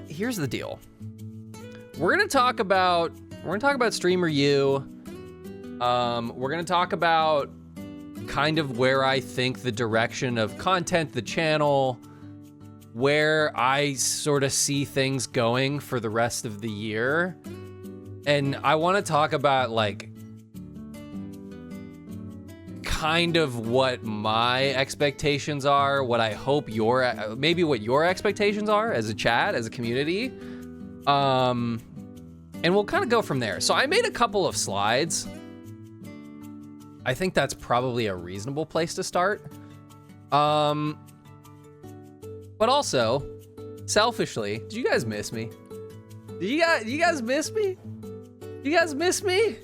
Here's the deal. We're gonna talk about Streamer U. We're gonna talk about kind of where I think the direction of content, the channel, where I sort of see things going for the rest of the year. And I want to talk about like kind of what my expectations are, what I hope maybe what your expectations are as a chat, as a community. And we'll kind of go from there. So I made a couple of slides. I think that's probably a reasonable place to start. But also, selfishly, did you guys miss me? You guys miss me? You guys miss me?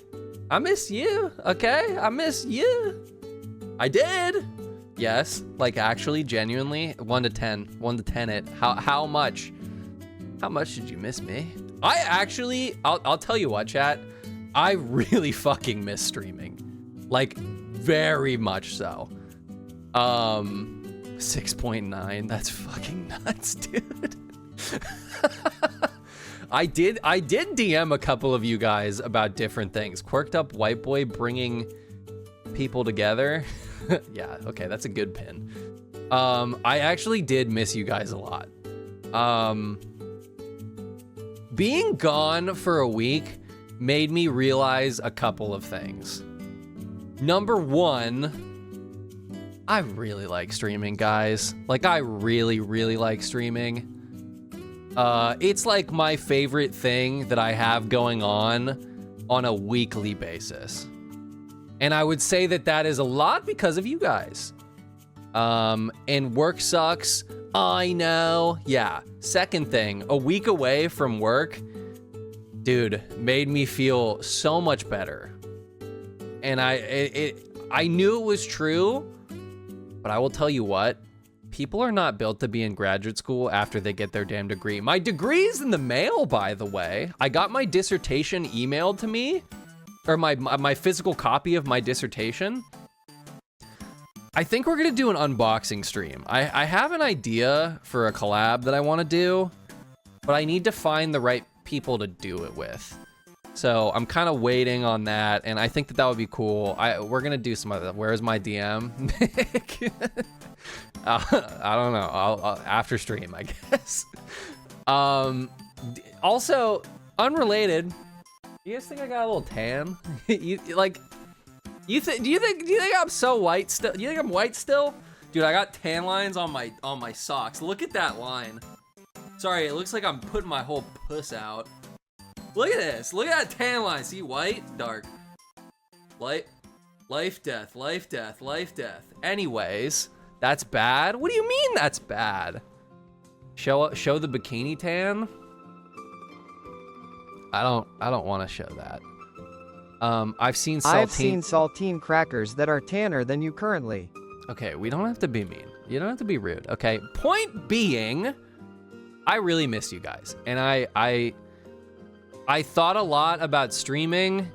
I miss you, okay? I miss you. I did. Yes, like actually, genuinely, 1 to 10 it. How much? How much did you miss me? I actually, I'll tell you what, chat. I really fucking miss streaming. Like, very much so. 6.9, that's fucking nuts, dude. I did DM a couple of you guys about different things. Quirked Up White Boy bringing people together. Yeah, okay, that's a good pin. I actually did miss you guys a lot. Being gone for a week made me realize a couple of things. Number one, I really like streaming, guys. Like, I really, really like streaming. It's like my favorite thing that I have going on a weekly basis. And I would say that that is a lot because of you guys. And work sucks. I know. Yeah. Second thing, a week away from work, dude, made me feel so much better. And I knew it was true, but I will tell you what, people are not built to be in graduate school after they get their damn degree. My degree's in the mail, by the way. I got my dissertation emailed to me, or my physical copy of my dissertation. I think we're gonna do an unboxing stream. I have an idea for a collab that I wanna do, but I need to find the right people to do it with. So I'm kind of waiting on that, and I think that would be cool. We're gonna do some other. Where's my DM? I don't know. I'll after stream, I guess. Also, unrelated. You guys think I got a little tan? Do you think I'm so white still? Do you think I'm white still? Dude, I got tan lines on my socks. Look at that line. Sorry, it looks like I'm putting my whole puss out. Look at this. Look at that tan line. See, white, dark. Life, death, life, death, life, death. Anyways, that's bad? What do you mean that's bad? Show the bikini tan? I don't want to show that. I've seen saltine crackers that are tanner than you currently. Okay, we don't have to be mean. You don't have to be rude. Okay, point being, I really miss you guys. And I thought a lot about streaming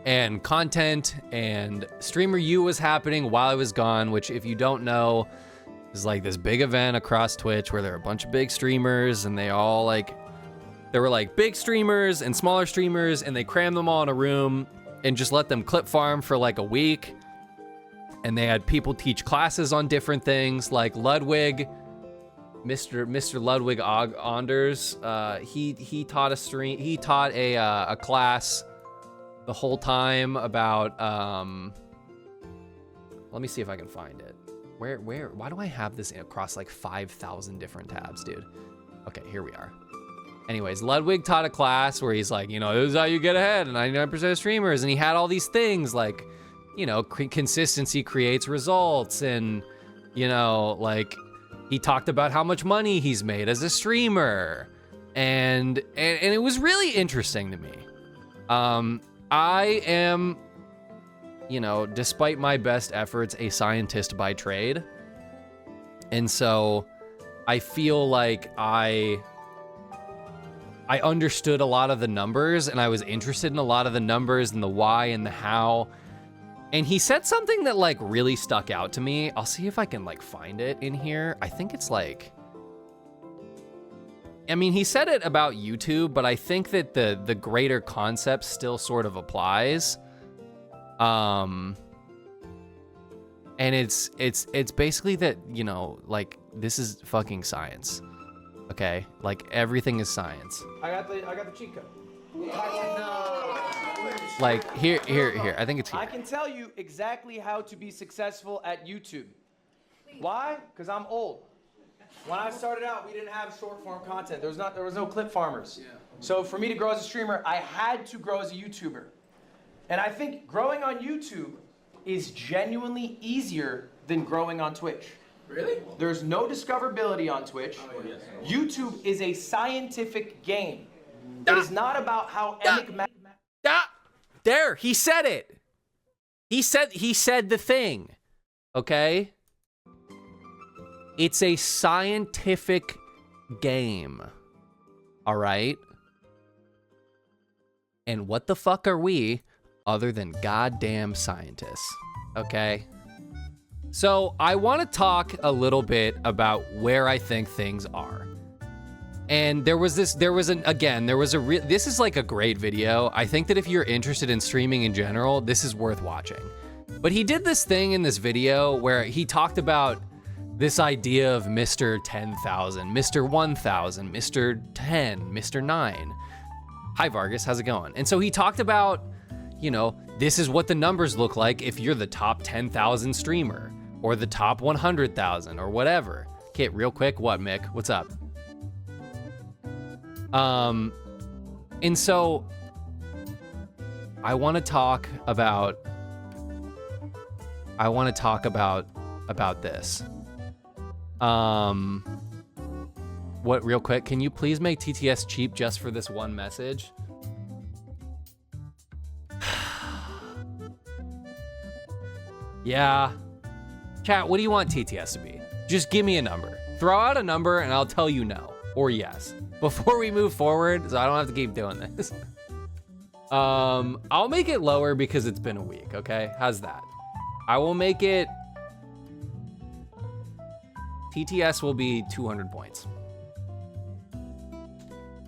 and content, and Streamer U was happening while I was gone, which if you don't know, is like this big event across Twitch where there are a bunch of big streamers, and they all there were like big streamers and smaller streamers, and they crammed them all in a room and just let them clip farm for like a week. And they had people teach classes on different things, like Ludwig, Mr. Ludwig Anders. He taught a class the whole time about let me see if I can find it. Why do I have this across like 5,000 different tabs, dude? Okay, here we are. Anyways, Ludwig taught a class where he's like, you know, this is how you get ahead, and 99% of streamers, and he had all these things like, you know, consistency creates results, and, you know, like, he talked about how much money he's made as a streamer, and it was really interesting to me. I am, you know, despite my best efforts, a scientist by trade, and so I feel like I understood a lot of the numbers, and I was interested in a lot of the numbers and the why and the how. And he said something that like really stuck out to me. I'll see if I can like find it in here. I think it's like, I mean, he said it about YouTube, but I think that the greater concept still sort of applies. And it's basically that, you know, like, this is fucking science. Okay? Like, everything is science. I got the cheat code. Like, here. I think it's here. I can tell you exactly how to be successful at YouTube. Why? Because I'm old. When I started out, we didn't have short form content. There was no clip farmers. Yeah. So for me to grow as a streamer, I had to grow as a YouTuber. And I think growing on YouTube is genuinely easier than growing on Twitch. Really? There's no discoverability on Twitch. Oh, yes. YouTube is a scientific game. It is not about how enigmatic. There, he said it. He said the thing. Okay? It's a scientific game. All right? And what the fuck are we other than goddamn scientists? Okay? So, I want to talk a little bit about where I think things are. And this is like a great video. I think that if you're interested in streaming in general, this is worth watching. But he did this thing in this video where he talked about this idea of Mr. 10,000, Mr. 1,000, Mr. 10, Mr. 9. Hi, Vargas, how's it going? And so he talked about, you know, this is what the numbers look like if you're the top 10,000 streamer or the top 100,000 or whatever. Okay, real quick, what, Mick? What's up? And so I want to talk about this. What, real quick, can you please make TTS cheap just for this one message? Yeah. Chat, what do you want TTS to be? Just give me a number. Throw out a number and I'll tell you no or yes. Before we move forward, so I don't have to keep doing this. I'll make it lower because it's been a week, okay? How's that? I will make it... TTS will be 200 points.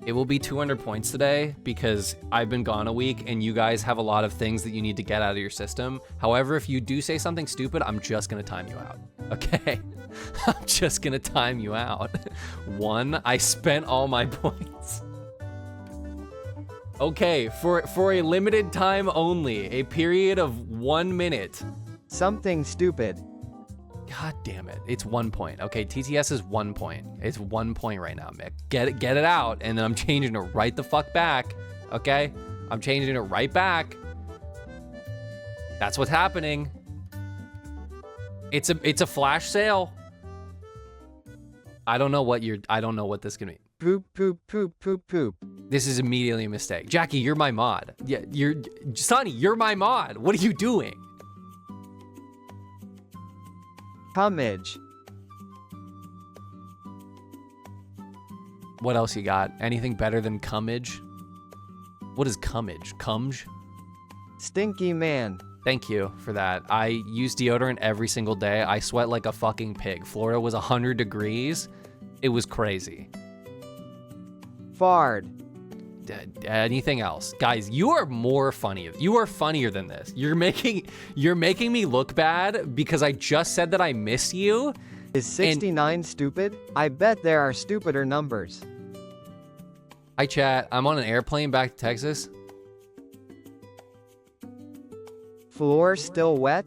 It will be 200 points today because I've been gone a week and you guys have a lot of things that you need to get out of your system. However, if you do say something stupid, I'm just gonna time you out, okay? I'm just gonna time you out. 1, I spent all my points. Okay, for a limited time only, a period of 1 minute. Something stupid. God damn it, it's 1 point. Okay, TTS is 1 point. It's 1 point right now, Mick. Get it out, and then I'm changing it right the fuck back, okay? I'm changing it right back. That's what's happening. It's a flash sale. I don't know what this can mean. Poop, poop, poop, poop, poop. This is immediately a mistake. Jackie, you're my mod. Yeah, Sonny, you're my mod. What are you doing? Cummage. What else you got? Anything better than cummage? What is cummage? Cumge? Stinky man. Thank you for that. I use deodorant every single day. I sweat like a fucking pig. Florida was 100 degrees. It was crazy. Fard. Anything else? Guys, you are more funny. You are funnier than this. You're making me look bad because I just said that I miss you. Is 69 stupid? I bet there are stupider numbers. Hi, chat. I'm on an airplane back to Texas. Floor still wet?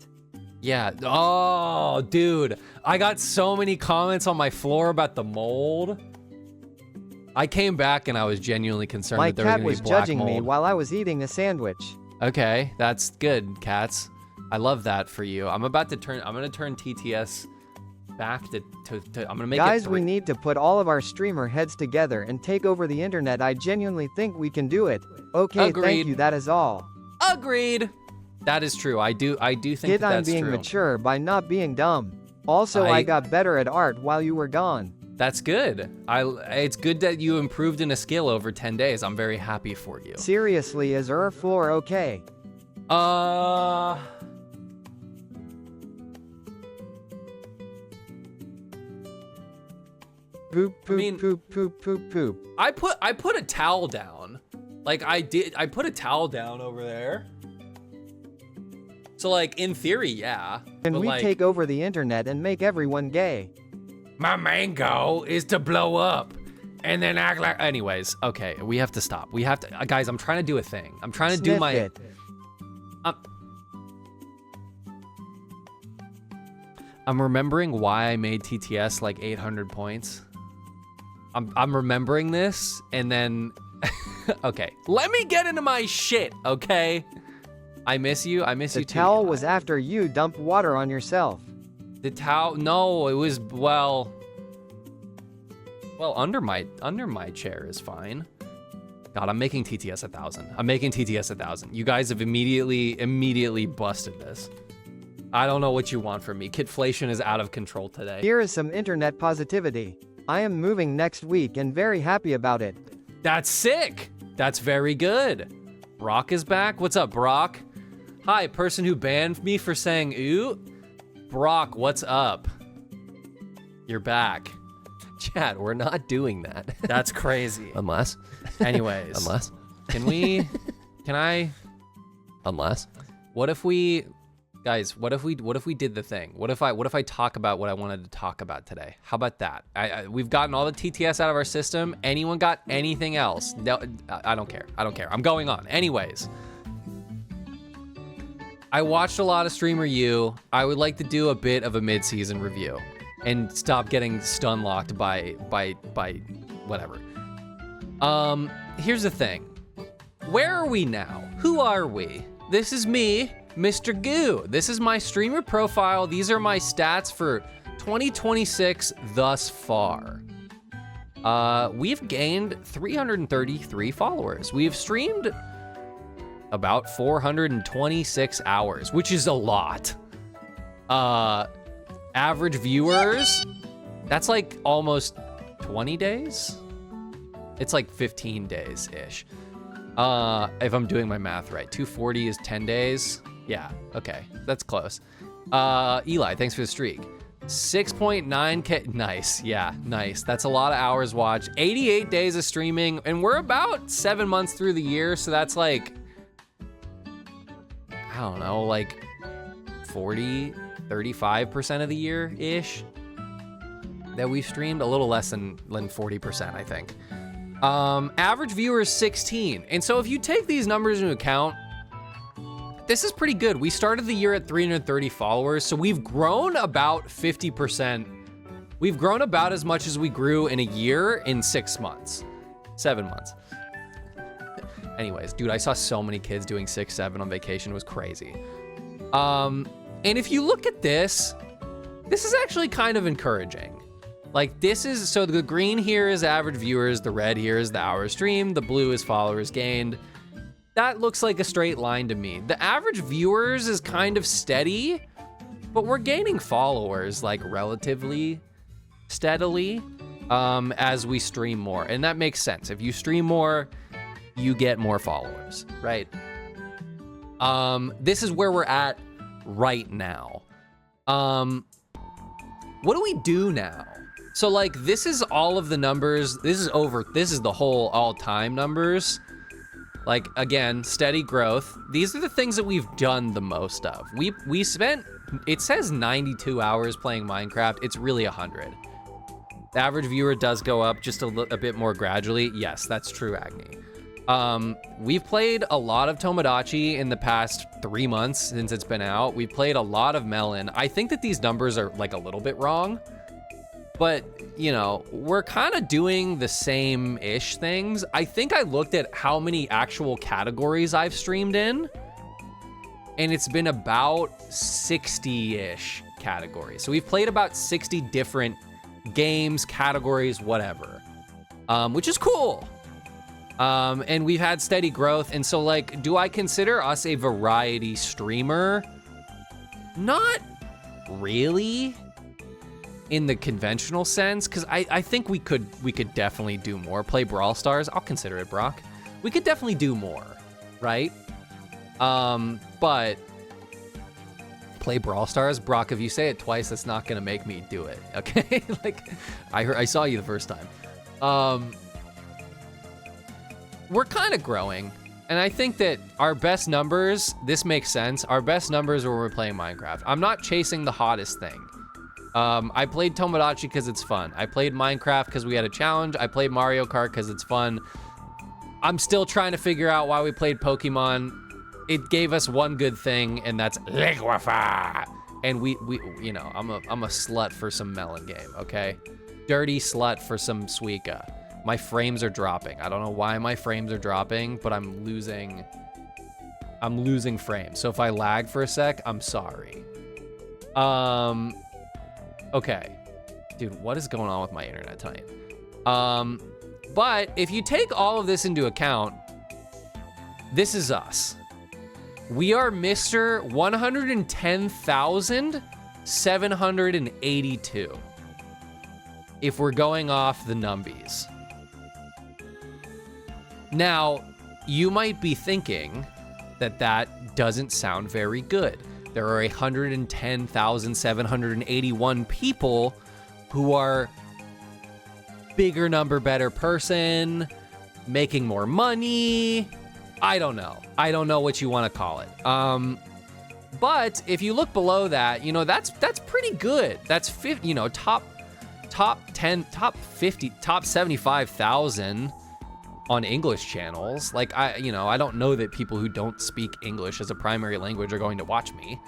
Yeah. Oh, dude. I got so many comments on my floor about the mold. I came back and I was genuinely concerned My that there was cat going to was be black judging mold. me while I was eating a sandwich. Okay, that's good, cats. I love that for you. I'm going to turn TTS back to I'm going to make Guys, it 3. we need to put all of our streamer heads together and take over the internet. I genuinely think we can do it. Okay, Agreed. Thank you, that is all. Agreed. That is true. I do think Kid, that I'm that's being true. mature by not being dumb. Also, I got better at art while you were gone. That's good. It's good that you improved in a skill over 10 days. I'm very happy for you. Seriously, is our floor okay? Poop, poop, mean- poop, poop, poop, poop. I put a towel down. Like I put a towel down over there. So like in theory, yeah. Can but we like, take over the internet and make everyone gay? my main goal is to blow up and then act like. Anyways, okay, we have to stop. We have to, guys. I'm trying to do a thing. I'm trying to do Sniff my. it. I'm remembering why I made TTS like 800 points. I'm remembering this, and then, okay, let me get into my shit, okay? I miss you. I miss The you too. towel was after you dumped water on yourself. The towel. No, it was well. Well, under my chair is fine. God, I'm making TTS 1,000. I'm making TTS 1,000. You guys have immediately busted this. I don't know what you want from me. Kidflation is out of control today. Here is some internet positivity. I am moving next week and very happy about it. That's sick. That's very good. Brock is back. What's up, Brock? Hi, person who banned me for saying ooh. Brock, what's up? You're back. Chad, we're not doing that. That's crazy. Unless. Anyways. Unless. Can I? Unless. What if we, guys? What if we did the thing? What if I talk about what I wanted to talk about today? How about that? We've gotten all the TTS out of our system. Anyone got anything else? No, I don't care. I don't care. I'm going on. Anyways, I watched a lot of Streamer U. I would like to do a bit of a mid-season review and stop getting stun locked by whatever. Here's the thing. Where are we now? Who are we? This is me, Mr. Goo. This is my streamer profile. These are my stats for 2026 thus far. We've gained 333 followers. We've streamed about 426 hours, which is a lot. Average viewers, that's like almost 20 days. It's like 15 days-ish. If I'm doing my math right. 240 is 10 days. Yeah, okay, that's close. Eli, thanks for the streak. 6.9K, nice, yeah, nice. That's a lot of hours watched. 88 days of streaming, and we're about 7 months through the year, so that's like, I don't know, like 35% of the year-ish that we've streamed. A little less than 40%, I think. Average viewer is 16. And so if you take these numbers into account, this is pretty good. We started the year at 330 followers, so we've grown about 50%. We've grown about as much as we grew in a year in 6 months, 7 months. Anyways, dude, I saw so many kids doing 6-7 on vacation. It was crazy. And if you look at this is actually kind of encouraging. Like this is, so the green here is average viewers, the red here is the hours streamed, the blue is followers gained. That looks like a straight line to me. The average viewers is kind of steady, but we're gaining followers like relatively steadily as we stream more. And that makes sense. If you stream more, you get more followers, right? This is where we're at right now. What do we do now? So like, this is all of the numbers. This is the whole all-time numbers. Like, again, steady growth. These are the things that we've done the most of. We spent, it says 92 hours playing Minecraft. It's really 100. The average viewer does go up just a bit more gradually. Yes, that's true, Agni. We've played a lot of Tomodachi in the past 3 months since it's been out. We've played a lot of Melon. I think that these numbers are like a little bit wrong, but you know, we're kind of doing the same-ish things. I think I looked at how many actual categories I've streamed in, and it's been about 60-ish categories. So we've played about 60 different games, categories, whatever, which is cool. And we've had steady growth. And so like, do I consider us a variety streamer? Not really in the conventional sense, because I think we could definitely do more. Play Brawl Stars, I'll consider it, Brock. We could definitely do more, right? But play Brawl Stars. Brock, if you say it twice, that's not gonna make me do it, okay? Like, I saw you the first time. We're kind of growing, and I think that our best numbers, this makes sense, our best numbers are when we're playing Minecraft. I'm not chasing the hottest thing. I played Tomodachi because it's fun. I played Minecraft because we had a challenge. I played Mario Kart because it's fun. I'm still trying to figure out why we played Pokemon. It gave us one good thing, and that's Liquify. And we you know, I'm a slut for some melon game, okay? Dirty slut for some Suika. My frames are dropping. I don't know why my frames are dropping, but I'm losing frames. So if I lag for a sec, I'm sorry. Okay. Dude, what is going on with my internet tonight? But if you take all of this into account, this is us. We are Mr. 110,782. If we're going off the numbies. Now, you might be thinking that that doesn't sound very good. There are 110,781 people who are bigger number, better person, making more money. I don't know. I don't know what you want to call it. But if you look below that, you know, that's pretty good. That's top 10, top 50, top 75,000 on English channels. Like, I don't know that people who don't speak English as a primary language are going to watch me.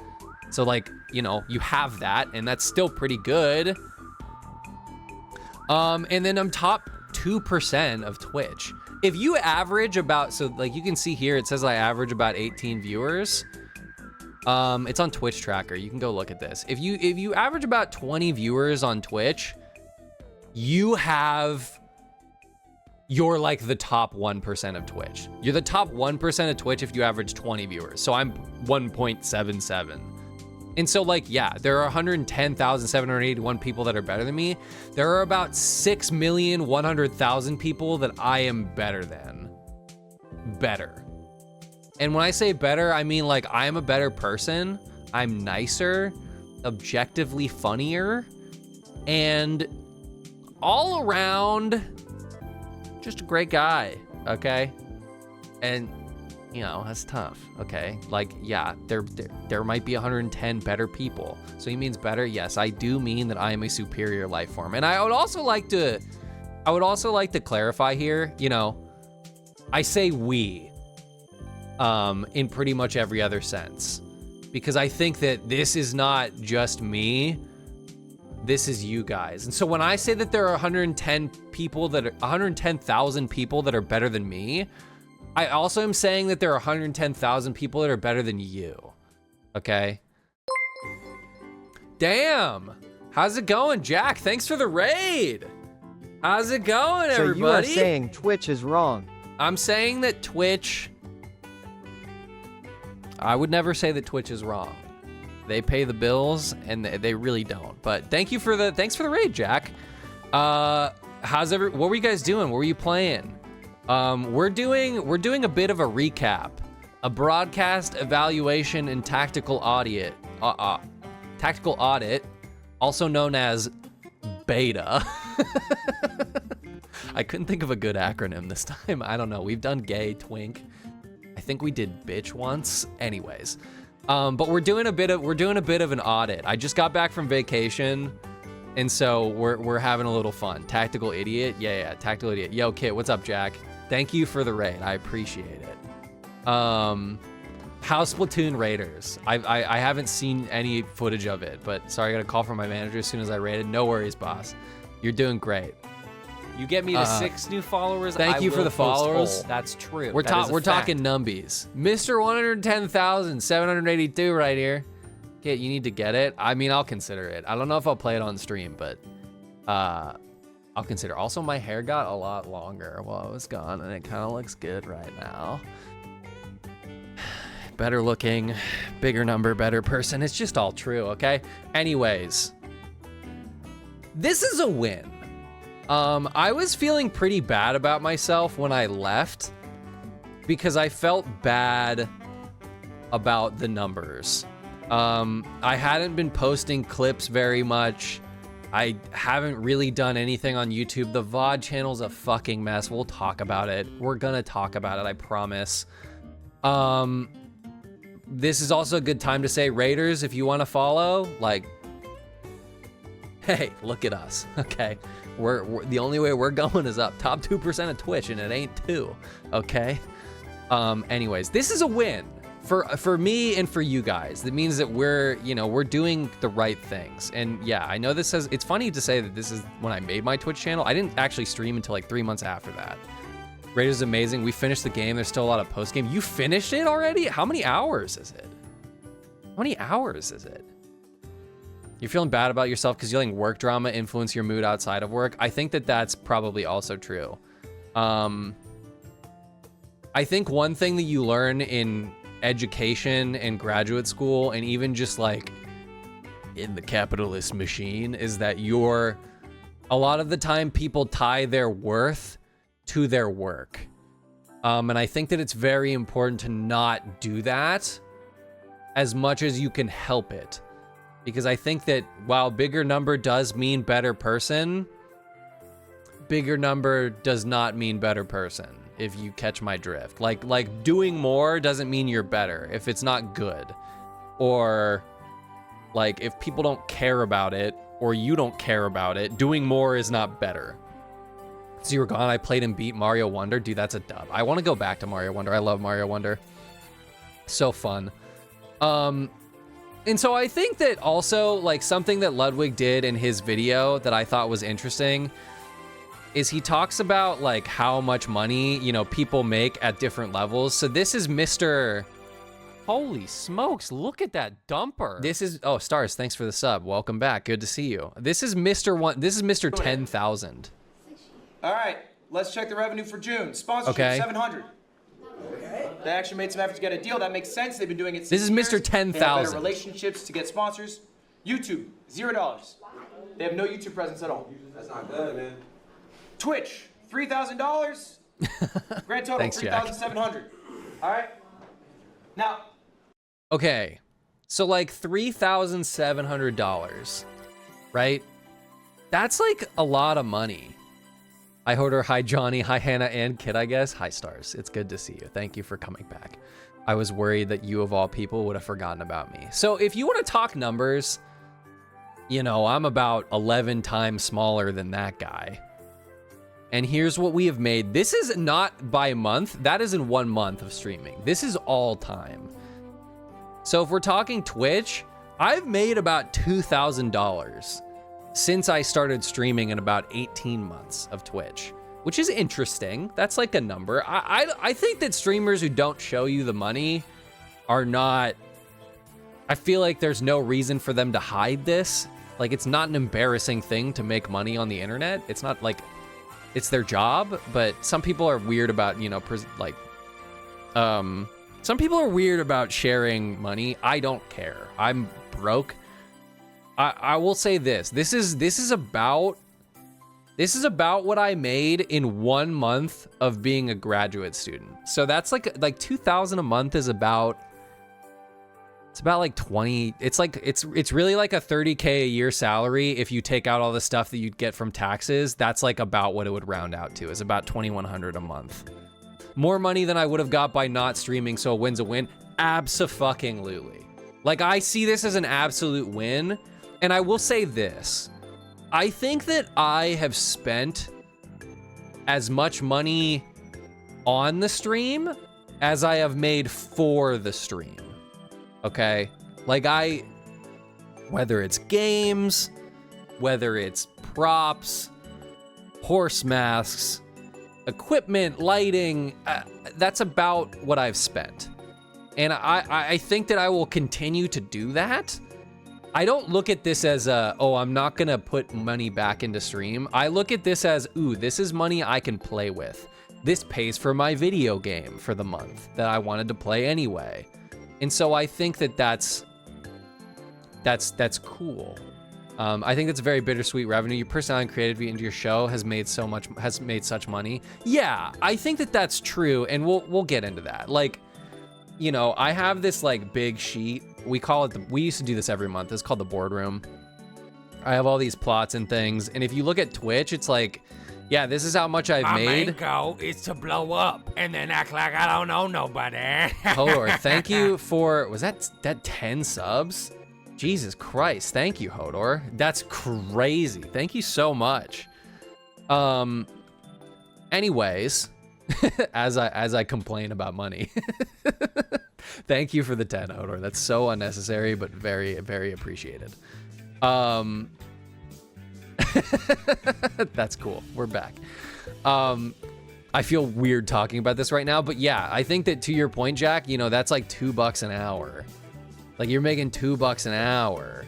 So, like, you know, you have that, and that's still pretty good. And then I'm top 2% of Twitch. If you average about, so like you can see here, it says I average about 18 viewers. It's on Twitch Tracker. You can go look at this. If you average about 20 viewers on Twitch, you're like the top 1% of Twitch. You're the top 1% of Twitch if you average 20 viewers. So I'm 1.77. And so, like, yeah, there are 110,781 people that are better than me. There are about 6,100,000 people that I am better than. Better. And when I say better, I mean, like, I am a better person. I'm nicer, objectively funnier, and all around just a great guy, okay? And, you know, that's tough, okay? Like, yeah, there might be 110 better people. So he means better? Yes, I do mean that I am a superior life form. And I would also like to clarify here, you know, I say we in pretty much every other sense. Because I think that this is not just me, this is you guys. And so when I say that there are 110,000 people that are better than me, I also am saying that there are 110,000 people that are better than you, okay? Damn, how's it going, Jack? Thanks for the raid. How's it going, everybody? So you are saying Twitch is wrong. I'm saying that Twitch, I would never say that Twitch is wrong. They pay the bills, and they really don't. But thanks for the raid, Jack. What were you guys doing? What were you playing? We're doing a bit of a recap, a broadcast evaluation and tactical audit, also known as beta. I couldn't think of a good acronym this time. I don't know. We've done gay, twink. I think we did bitch once. Anyways, but we're doing a bit of an audit. I just got back from vacation. And so we're having a little fun. Tactical idiot. Yeah, tactical idiot. Yo, Kit, what's up, Jack? Thank you for the raid. I appreciate it. House Splatoon Raiders. I haven't seen any footage of it, but sorry, I got a call from my manager as soon as I raided. No worries, boss. You're doing great. You get me to 6 new followers. Thank you for the followers. That's true. We're talking numbies. Mr. 110,782 right here. Kit, you need to get it. I mean, I'll consider it. I don't know if I'll play it on stream, but I'll consider. Also, my hair got a lot longer while I was gone, and it kind of looks good right now. Better looking, bigger number, better person. It's just all true, okay? Anyways, this is a win. I was feeling pretty bad about myself when I left because I felt bad about the numbers. I hadn't been posting clips very much. I haven't really done anything on YouTube. The VOD channel's a fucking mess. We'll talk about it. We're gonna talk about it, I promise. This is also a good time to say, Raiders, if you want to follow, like, hey, look at us, okay? We're the only way we're going is up. Top 2% of Twitch, and it ain't 2, okay? Anyways, this is a win for me and for you guys. That means that we're doing the right things. And yeah, I know this says, it's funny to say that this is when I made my Twitch channel. I didn't actually stream until like 3 months after that. Raiders is amazing. We finished the game. There's still a lot of post game. You finished it already? How many hours is it? How many hours is it? You're feeling bad about yourself because you're letting work drama influence your mood outside of work. I think that that's probably also true. I think one thing that you learn in education and graduate school, and even just like in the capitalist machine, is that a lot of the time people tie their worth to their work. And I think that it's very important to not do that as much as you can help it. Because I think that while bigger number does mean better person, bigger number does not mean better person, if you catch my drift. Like doing more doesn't mean you're better if it's not good. Or like if people don't care about it or you don't care about it, doing more is not better. So you were gone, I played and beat Mario Wonder. Dude, that's a dub. I want to go back to Mario Wonder. I love Mario Wonder. So fun. And so I think that also, like, something that Ludwig did in his video that I thought was interesting is he talks about, like, how much money, people make at different levels. So this is Mr. Holy smokes, look at that dumper. This is, oh, Stars, thanks for the sub. Welcome back. Good to see you. This is Mr. 10,000. All right, let's check the revenue for June. Sponsorship, Okay. 700. Okay. They actually made some effort to get a deal. That makes sense. They've been doing it since This is Mr. years. They have 10,000. better relationships to get sponsors. YouTube, $0. They have no YouTube presence at all. That's not good, man. Twitch, $3,000. Grand total, Thanks, Jack. 3,700. All right. Now. Okay, so like $3,700, right? That's like a lot of money. Hi, Hoarder. Hi, Johnny. Hi, Hannah and Kid, I guess. Hi, Stars. It's good to see you. Thank you for coming back. I was worried that you, of all people, would have forgotten about me. So if you want to talk numbers, I'm about 11 times smaller than that guy. And here's what we have made. This is not by month. That is in 1 month of streaming. This is all time. So if we're talking Twitch, I've made about $2,000 since I started streaming in about 18 months of Twitch, which is interesting. That's like a number. I think that streamers who don't show you the money are not, I feel like there's no reason for them to hide this. Like, it's not an embarrassing thing to make money on the internet. It's not like, it's their job, but some people are weird about, some people are weird about sharing money. I don't care. I'm broke. I will say this. This is about what I made in 1 month of being a graduate student. So that's like 2,000 a month is about, it's about like 20. It's like, it's really like a 30K a year salary. If you take out all the stuff that you'd get from taxes, that's like about what it would round out to, is about 2,100 a month. More money than I would have got by not streaming. So a win's a win. Abso-fucking-lutely. Like, I see this as an absolute win. And I will say this, I think that I have spent as much money on the stream as I have made for the stream, okay? Like whether it's games, whether it's props, horse masks, equipment, lighting, that's about what I've spent. And I think that I will continue to do that. I don't look at this as I'm not gonna put money back into stream. I look at this as, ooh, this is money I can play with. This pays for my video game for the month that I wanted to play anyway. And so I think that that's cool. I think that's a very bittersweet revenue. Your personality and creativity into your show has made such money. Yeah, I think that that's true, and we'll get into that. Like, I have this like big sheet we call it, we used to do this every month. It's called the boardroom. I have all these plots and things. And if you look at Twitch, it's like, yeah, this is how much I've made. My main goal is to blow up and then act like I don't know nobody. Hodor, thank you for, was that 10 subs? Jesus Christ, thank you, Hodor. That's crazy. Thank you so much. Anyways, as I complain about money. Thank you for the 10, Hodor. That's so unnecessary, but very, very appreciated. That's cool. We're back. I feel weird talking about this right now, but yeah, I think that to your point, Jack, you know, that's like $2 an hour. Like you're making $2 an hour,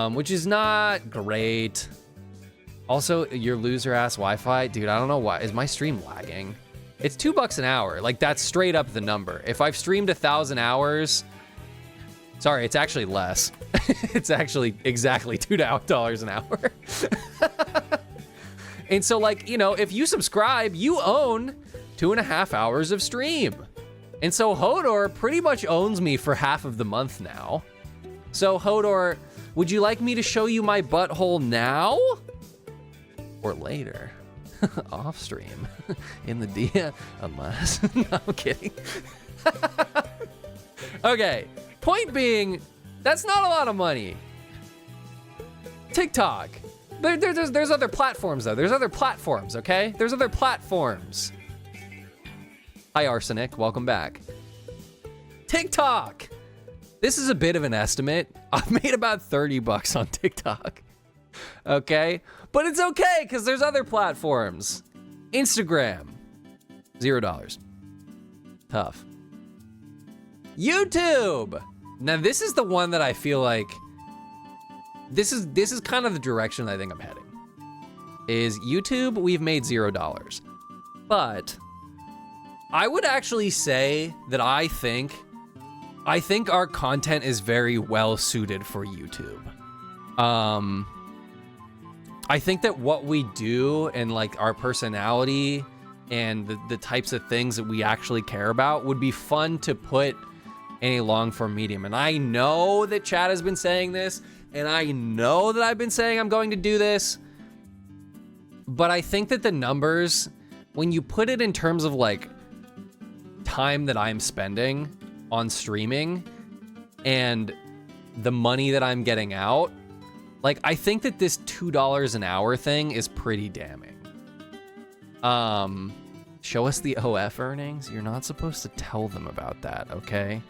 which is not great. Also, your loser ass Wi-Fi, dude, I don't know why. Is my stream lagging? It's $2 an hour. Like that's straight up the number. If I've streamed 1,000 hours, sorry, it's actually less. It's actually exactly $2 an hour. And so like, you know, if you subscribe, you own 2.5 hours of stream. And so Hodor pretty much owns me for half of the month now. So Hodor, would you like me to show you my butthole now? Or later? Off stream? In the DM? Unless, no, I'm kidding. Okay, point being, that's not a lot of money. TikTok. There's other platforms though. There's other platforms, okay? There's other platforms. Hi Arsenic, welcome back. TikTok. This is a bit of an estimate. I've made about $30 on TikTok. Okay? But it's okay, because there's other platforms. Instagram. $0. Tough. YouTube. Now this is the one that I feel like this is kind of the direction I think I'm heading. Is YouTube, we've made $0. But I would actually say that I think our content is very well suited for YouTube. I think that what we do and like our personality and the types of things that we actually care about would be fun to put in a long form medium. And I know that Chad has been saying this, and I know that I've been saying I'm going to do this, but I think that the numbers, when you put it in terms of like time that I'm spending on streaming and the money that I'm getting out, like I think that this $2 an hour thing is pretty damning. Show us the OF earnings. You're not supposed to tell them about that, okay?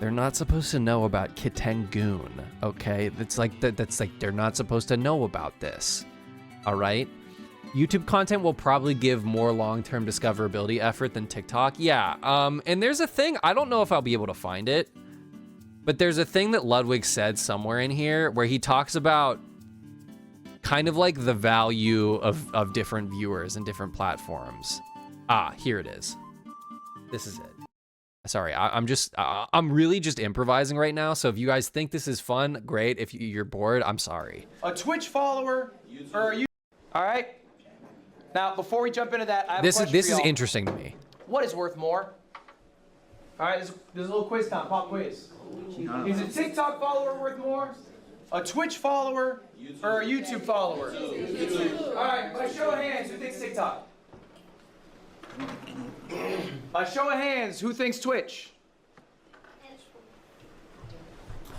They're not supposed to know about kitengu, okay? That's like they're not supposed to know about this. All right? YouTube content will probably give more long-term discoverability effort than TikTok. Yeah, and there's a thing, I don't know if I'll be able to find it, but there's a thing that Ludwig said somewhere in here where he talks about kind of like the value of different viewers and different platforms. Ah, here it is. This is it. Sorry, I'm really just improvising right now. So if you guys think this is fun, great. If you're bored, I'm sorry. A Twitch follower or you. All right. Now, before we jump into that, I have a question This for is y'all. interesting to me. What is worth more? All right, there's a little quiz time. Pop quiz. Is a TikTok follower worth more? A Twitch follower or a YouTube follower? YouTube. All right, by show of hands, who thinks TikTok? By show of hands, who thinks Twitch?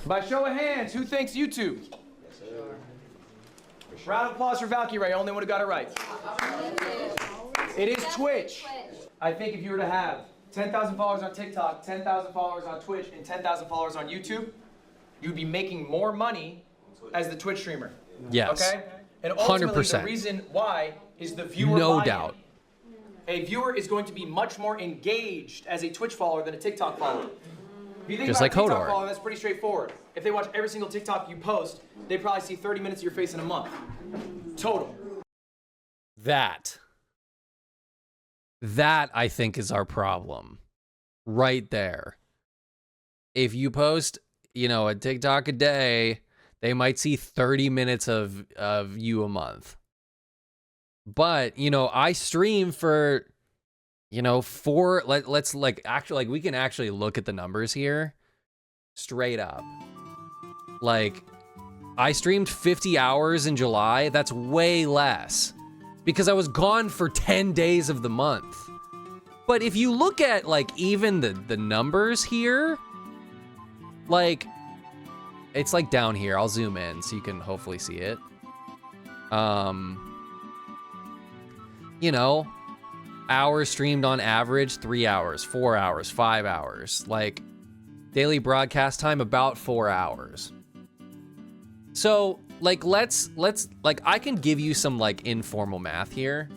By show of hands, who thinks YouTube? Round of applause for Valkyrie, only one who got it right. It is Twitch. I think if you were to have 10,000 followers on TikTok, 10,000 followers on Twitch, and 10,000 followers on YouTube, you'd be making more money as the Twitch streamer. Yes. Okay? And ultimately, 100%. the reason why is the viewer No buy-in. doubt. A viewer is going to be much more engaged as a Twitch follower than a TikTok follower. If you think Just about like a TikTok Hodor. follower, that's pretty straightforward. If they watch every single TikTok you post, they probably see 30 minutes of your face in a month. Total. That I think is our problem. Right there. If you post, a TikTok a day, they might see 30 minutes of you a month. But, I stream for, let's like actually, like we can actually look at the numbers here. Straight up. Like, I streamed 50 hours in July. That's way less because I was gone for 10 days of the month. But if you look at like even the numbers here, like it's like down here. I'll zoom in so you can hopefully see it. You know, hours streamed on average, 3 hours, 4 hours, 5 hours. Like daily broadcast time about 4 hours. So, like, let's like, I can give you some like informal math here.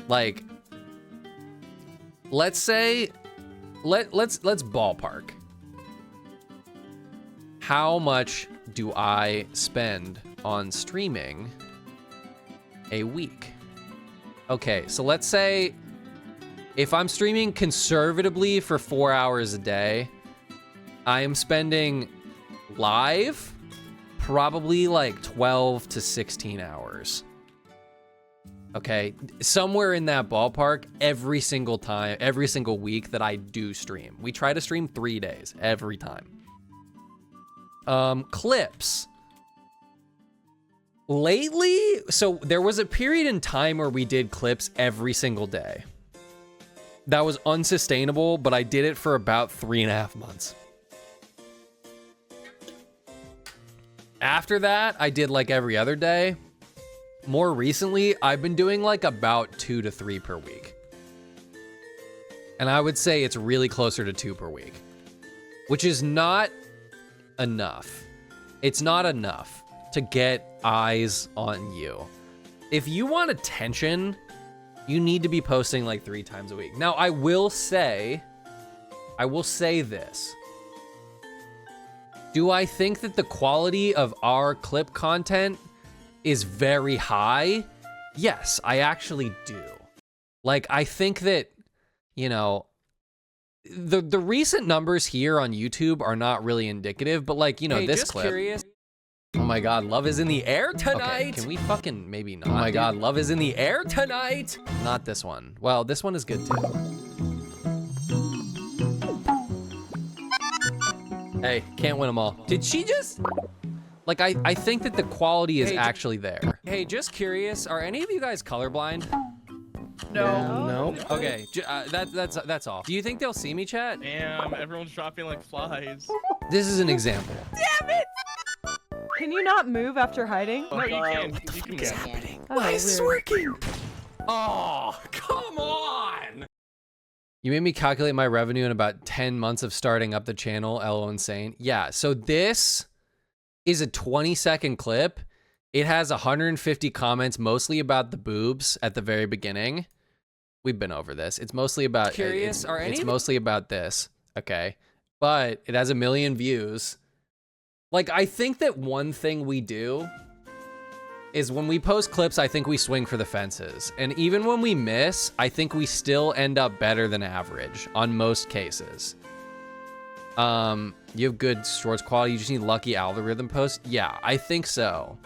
Like, let's say, let's ballpark. How much do I spend on streaming a week? Okay, so let's say if I'm streaming conservatively for 4 hours a day, I am spending live probably like 12 to 16 hours. Okay, somewhere in that ballpark every single time, every single week that I do stream. We try to stream 3 days every time. Clips. Lately, so there was a period in time where we did clips every single day. That was unsustainable, but I did it for about 3.5 months. After that, I did like every other day. More recently, I've been doing like about 2 to 3 per week. And I would say it's really closer to 2 per week, which is not enough. It's not enough to get eyes on you. If you want attention, you need to be posting like 3 times a week. Now, I will say this. Do I think that the quality of our clip content is very high? Yes, I actually do. Like, I think that, you know, the recent numbers here on YouTube are not really indicative, but like, you know, Hey, this just clip. curious. Oh my God, love is in the air tonight. Okay, can we fucking maybe not? Oh my God, love is in the air tonight. Not this one. Well, this one is good too. Hey, can't win them all. Did she just? Like, I think that the quality is actually there. Hey, just curious. Are any of you guys colorblind? No. Okay, that's all. Do you think they'll see me, chat? Damn, everyone's dropping like flies. This is an example. Can you not move after hiding? No, you can. You can move. Why is this working? Oh, come on! You made me calculate my revenue in about 10 months of starting up the channel. LO insane. Yeah, so this is a 20-second clip. It has 150 comments, mostly about the boobs at the very beginning. We've been over this. It's mostly about Curious, are any it's of- mostly about this. Okay. But it has 1 million views. Like, I think that one thing we do is when we post clips, I think we swing for the fences. And even when we miss, I think we still end up better than average on most cases. You have good shorts quality, you just need lucky algorithm posts. Yeah, I think so.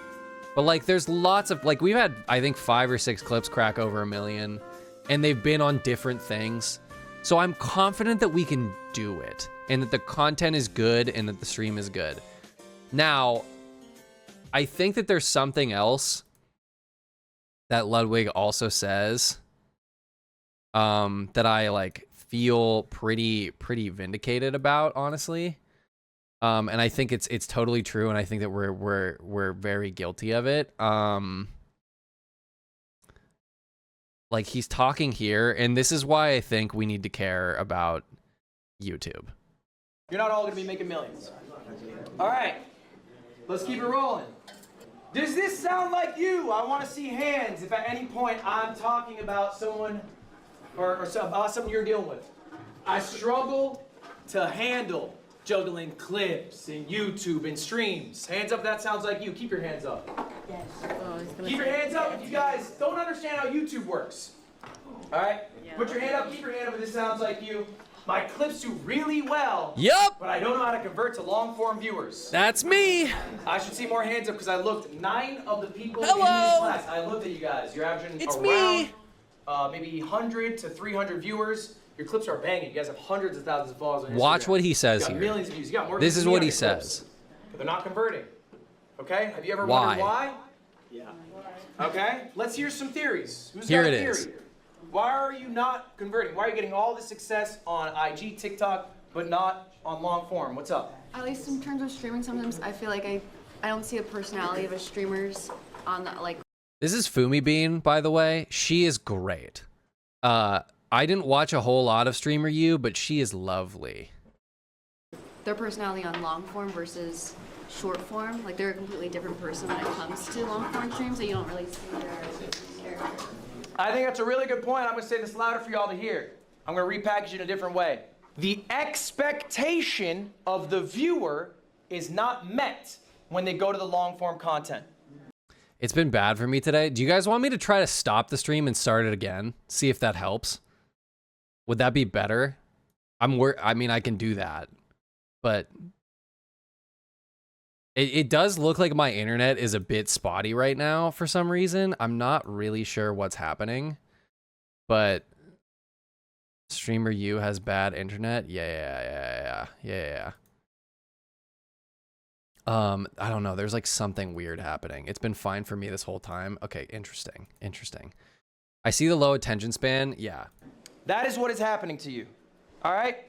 But like, there's lots of, like, we've had, I think 5 or 6 clips crack over 1 million, and they've been on different things. So I'm confident that we can do it, and that the content is good, and that the stream is good. Now, I think that there's something else that Ludwig also says, that I like feel pretty vindicated about, honestly. And I think it's totally true, and I think that we're very guilty of it. Like, he's talking here, and this is why I think we need to care about YouTube. You're not all gonna be making millions. All right, let's keep it rolling. Does this sound like you? I want to see hands if at any point I'm talking about someone or something you're dealing with. I struggle to handle juggling clips and YouTube and streams. Hands up if that sounds like you. Keep your hands up. Yes. Keep your hands up if you guys don't understand how YouTube works. All right? Put your hand up, keep your hand up if this sounds like you. My clips do really well. Yup, But I don't know how to convert to long-form viewers. that's me. I should see more hands up because I looked. 9 of the people in Hello. this class, I looked at you guys. You're averaging It's around me. maybe 100 to 300 viewers. Your clips are banging. You guys have hundreds of thousands of followers on Instagram. Watch what he says you got here. Millions of views. You got more This views is than me what on he your clips. says. But they're not converting. Okay? Have you ever Why? wondered why? Yeah. Okay? Let's hear some theories. Who's Here got a it theory? is. Why are you not converting? Why are you getting all this success on IG, TikTok, but not on long form? What's up? At least in terms of streaming, sometimes I feel like I don't see the personality of a streamers on the, like. This is Fumi Bean, by the way. She is great. I didn't watch a whole lot of Streamer U, but she is lovely. Their personality on long form versus short form. Like, they're a completely different person when it comes to long form streams, so you don't really see their character. I think that's a really good point. I'm going to say this louder for y'all to hear. I'm going to repackage it in a different way. The expectation of the viewer is not met when they go to the long form content. It's been bad for me today. Do you guys want me to try to stop the stream and start it again? See if that helps? Would that be better? I mean, I can do that. But it does look like my internet is a bit spotty right now for some reason. I'm not really sure what's happening. But Streamer U has bad internet? Yeah. I don't know. There's like something weird happening. It's been fine for me this whole time. Okay, interesting. I see the low attention span. Yeah. That is what is happening to you. All right?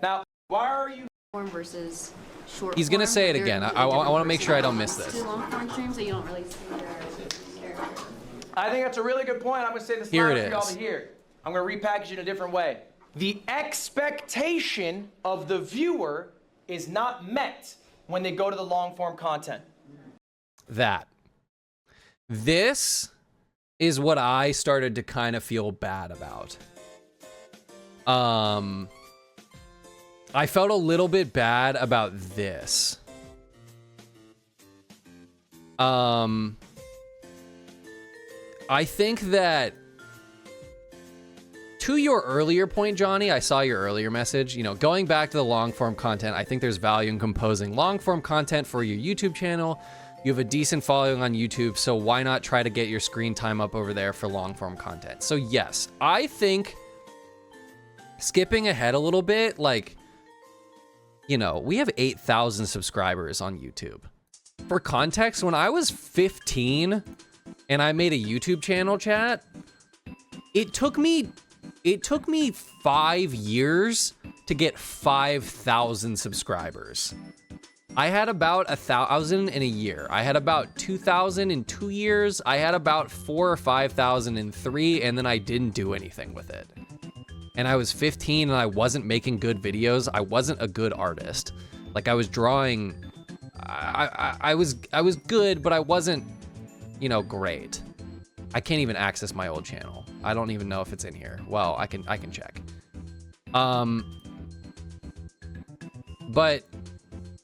Now, why are you... Form versus short He's gonna form. say it They're a again. I completely different want to make sure I don't person miss when it this. comes to long form streams, so you don't really see their character. I think that's a really good point. I'm going to say this Here louder it for y'all is. to hear. I'm going to repackage it in a different way. The expectation of the viewer is not met when they go to the long form content. This is what I started to kind of feel bad about. I felt a little bit bad about this. I think that to your earlier point, Johnny, I saw your earlier message, you know, going back to the long form content, I think there's value in composing long form content for your YouTube channel. You have a decent following on YouTube, so why not try to get your screen time up over there for long form content? So yes, I think skipping ahead a little bit, like, you know, we have 8,000 subscribers on YouTube. For context, when I was 15 and I made a YouTube channel, chat, it took me 5 years to get 5,000 subscribers. I had about 1,000 in a year. I had about 2,000 in 2 years. I had about 4,000 or 5,000 in 3, and then I didn't do anything with it. And I was 15 and I wasn't making good videos. I wasn't a good artist. Like, I was drawing, I was good, but I wasn't, you know, great. I can't even access my old channel. I don't even know if it's in here. Well, I can check. But,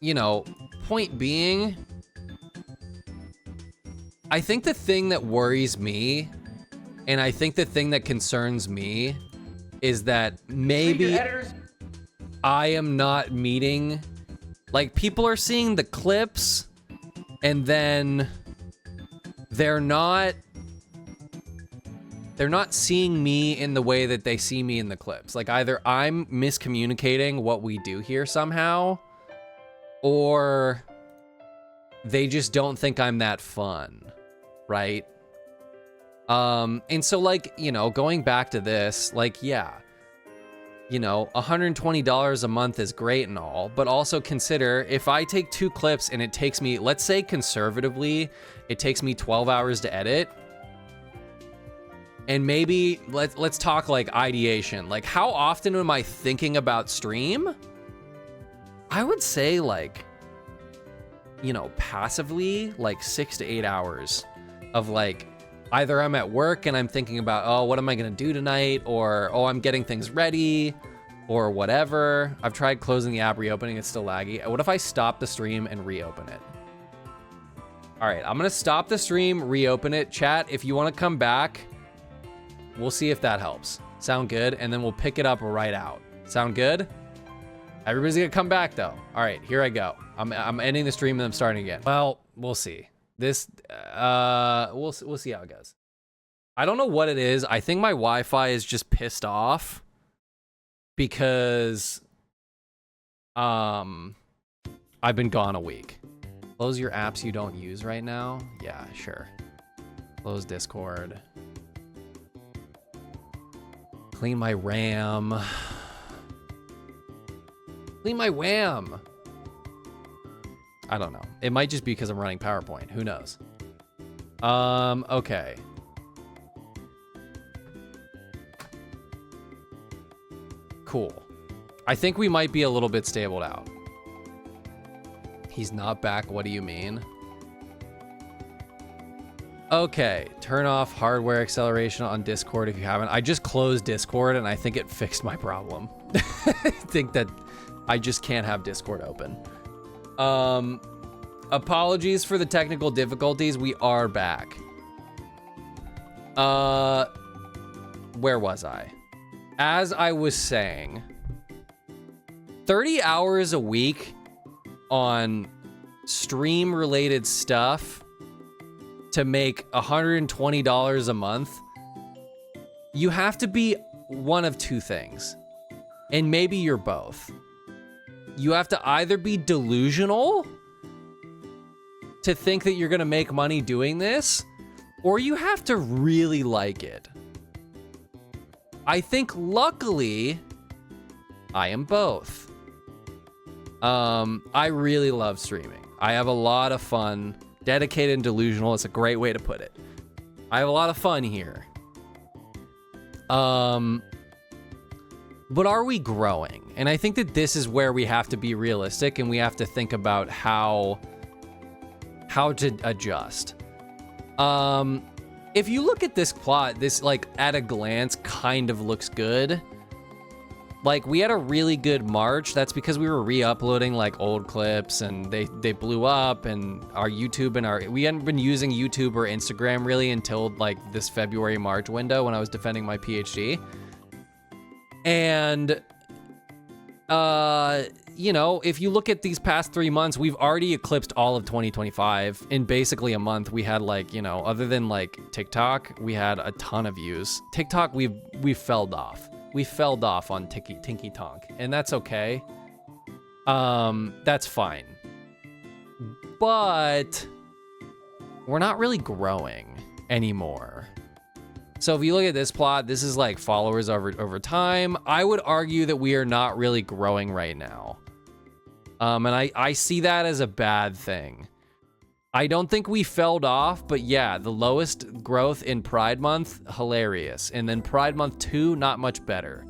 you know, point being, I think the thing that worries me, and I think the thing that concerns me, is that maybe I am not meeting, like, people are seeing the clips and then they're not seeing me in the way that they see me in the clips. Like, either I'm miscommunicating what we do here somehow, or they just don't think I'm that fun, right? And so, like, you know, going back to this, like, yeah, you know, $120 a month is great and all, but also consider if I take 2 clips and it takes me, let's say conservatively, it takes me 12 hours to edit. And maybe let's talk like ideation. Like, how often am I thinking about stream? I would say, like, you know, passively, like 6 to 8 hours of, like, either I'm at work and I'm thinking about, oh, what am I gonna do tonight? Or, oh, I'm getting things ready, or whatever. I've tried closing the app, reopening, it's still laggy. What if I stop the stream and reopen it? All right, I'm gonna stop the stream, reopen it. Chat, if you wanna come back, we'll see if that helps. Sound good? And then we'll pick it up right out. Sound good? Everybody's gonna come back though. All right, here I go. I'm ending the stream and I'm starting again. Well, we'll see. This, we'll see how it goes. I don't know what it is. I think my Wi-Fi is just pissed off because I've been gone a week. Close your apps you don't use right now. Yeah, sure. Close Discord. Clean my RAM. Clean my WAM. I don't know. It might just be because I'm running PowerPoint. Who knows? Okay. Cool. I think we might be a little bit stabled out. He's not back. What do you mean? Okay, turn off hardware acceleration on Discord if you haven't. I just closed Discord and I think it fixed my problem. I think that I just can't have Discord open. Apologies for the technical difficulties. We are back. Where was I? As I was saying, 30 hours a week on stream related stuff to make $120 a month, you have to be one of two things. And maybe you're both. You have to either be delusional to think that you're gonna make money doing this, or you have to really like it. I think luckily, I am both. I really love streaming. I have a lot of fun. Dedicated and delusional is a great way to put it. I have a lot of fun here. But are we growing? And I think that this is where we have to be realistic and we have to think about how to adjust. If you look at this plot, this like at a glance kind of looks good. Like we had a really good March. That's because we were re-uploading like old clips and they blew up, and our YouTube and we hadn't been using YouTube or Instagram really until like this February, March window when I was defending my PhD. And you know, if you look at these past 3 months, we've already eclipsed all of 2025 in basically a month. We had like, you know, other than like TikTok, we had a ton of views. TikTok, we felled off. We felled off on Tinky Tonk, and that's okay. That's fine. But we're not really growing anymore. So if you look at this plot, this is like followers over time. I would argue that we are not really growing right now. And I see that as a bad thing. I don't think we felled off, but yeah, the lowest growth in Pride Month, hilarious. And then Pride Month 2, not much better.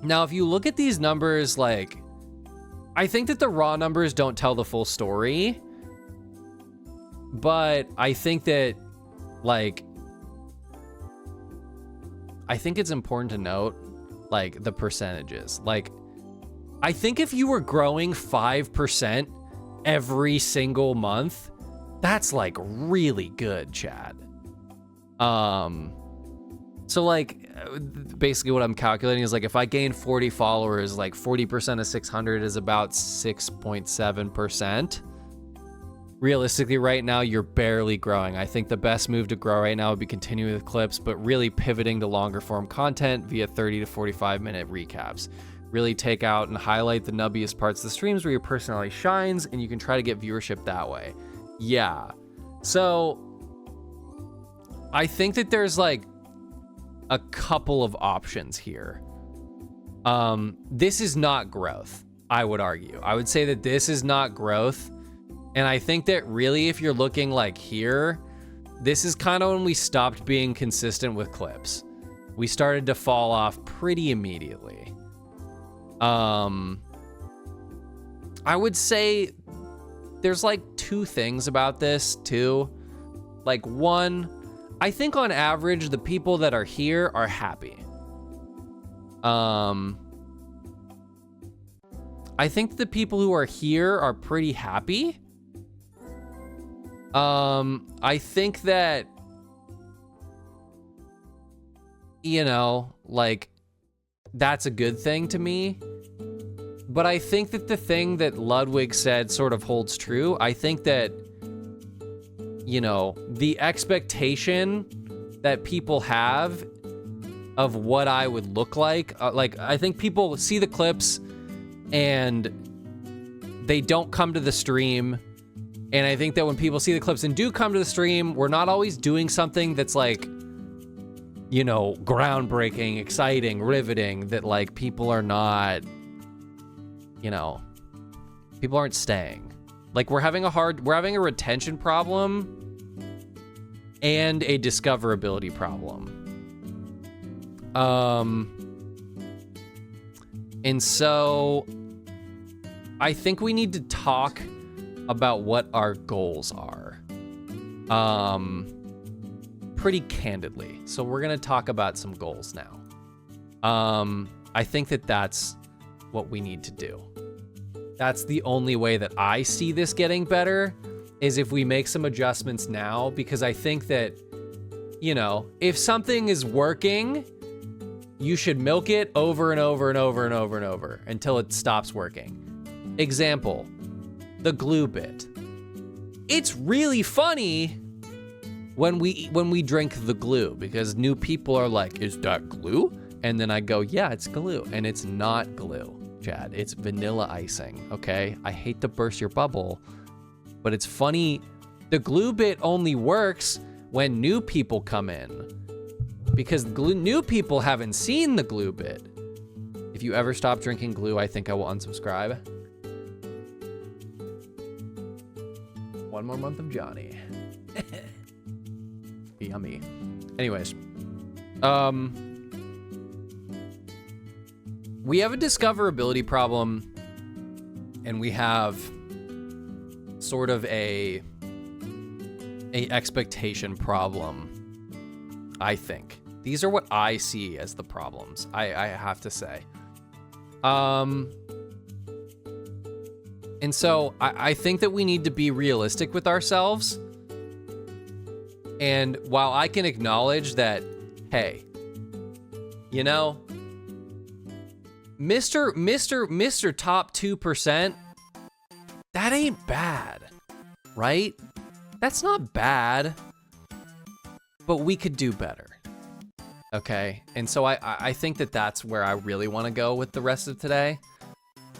Now, if you look at these numbers, like, I think that the raw numbers don't tell the full story. But I think that, like, I think it's important to note, like, the percentages. Like, I think if you were growing 5% every single month, that's like really good, Chad. So like basically what I'm calculating is like if I gain 40 followers, like 40% of 600 is about 6.7%. Realistically right now you're barely growing. I think the best move to grow right now would be continuing with clips, but really pivoting to longer form content via 30 to 45 minute recaps. Really take out and highlight the nubbiest parts of the streams where your personality shines, and you can try to get viewership that way. Yeah. So I think that there's like a couple of options here. This is not growth, I would argue. I would say that this is not growth. And I think that really, if you're looking like here, this is kind of when we stopped being consistent with clips. We started to fall off pretty immediately. I would say there's like two things about this too. Like one, I think on average, the people that are here are happy. I think the people who are here are pretty happy. I think that, you know, like, that's a good thing to me. But I think that the thing that Ludwig said sort of holds true. I think that, you know, the expectation that people have of what I would look like. Like, I think people see the clips and they don't come to the stream. And I think that when people see the clips and do come to the stream, we're not always doing something that's like, you know, groundbreaking, exciting, riveting, that like people are not, you know, people aren't staying. Like we're having a retention problem and a discoverability problem. And so I think we need to talk about what our goals are. Pretty candidly. So we're going to talk about some goals now. I think that that's what we need to do. That's the only way that I see this getting better, is if we make some adjustments now, because I think that, you know, if something is working, you should milk it over and over and over and over and over until it stops working. Example, the glue bit. It's really funny when we drink the glue, because new people are like, is that glue? And then I go, yeah, it's glue. And it's not glue, Chad. It's vanilla icing, okay? I hate to burst your bubble, but it's funny. The glue bit only works when new people come in, because new people haven't seen the glue bit. If you ever stop drinking glue, I think I will unsubscribe. One more month of Johnny. Yummy. Anyways, we have a discoverability problem, and we have sort of a expectation problem, I think. These are what I see as the problems, I have to say. And so I think that we need to be realistic with ourselves. And while I can acknowledge that, hey, you know, Mr. Top 2%, that ain't bad, right? That's not bad, but we could do better. Okay, and so I think that that's where I really want to go with the rest of today.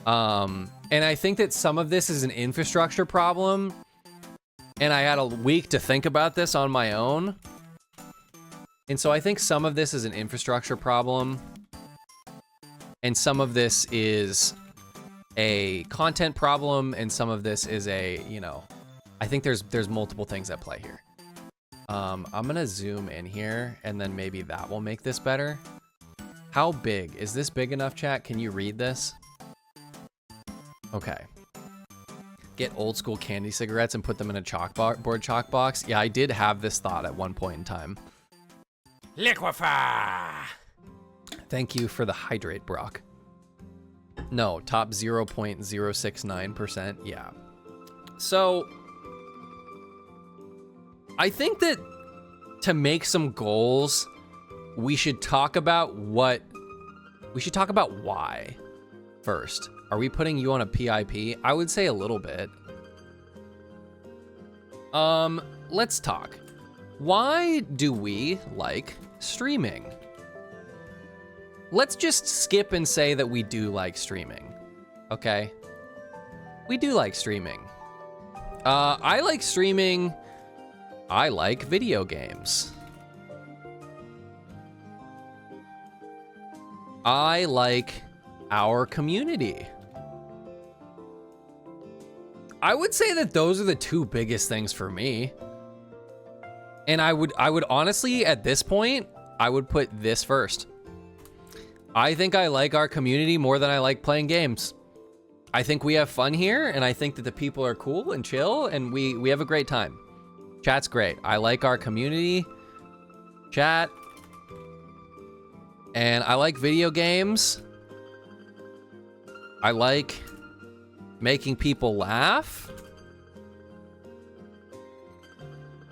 And I think that some of this is an infrastructure problem, and I had a week to think about this on my own. And so I think some of this is an infrastructure problem, and some of this is a content problem, and some of this is a, you know, I think there's multiple things at play here. I'm gonna zoom in here, and then maybe that will make this better. How big? Is this big enough, chat? Can you read this? Okay. Get old school candy cigarettes and put them in a chalkboard chalk box. Yeah, I did have this thought at one point in time. Liquefy! Thank you for the hydrate, Brock. No, top 0.069%. Yeah. So I think that to make some goals, we should talk about why first. Are we putting you on a PIP? I would say a little bit. Let's talk. Why do we like streaming? Let's just skip and say that we do like streaming, okay? We do like streaming. I like streaming. I like video games. I like our community. I would say that those are the two biggest things for me. And I would honestly, at this point, I would put this first. I think I like our community more than I like playing games. I think we have fun here, and I think that the people are cool and chill, and we have a great time. Chat's great. I like our community, chat, and I like video games. I like making people laugh.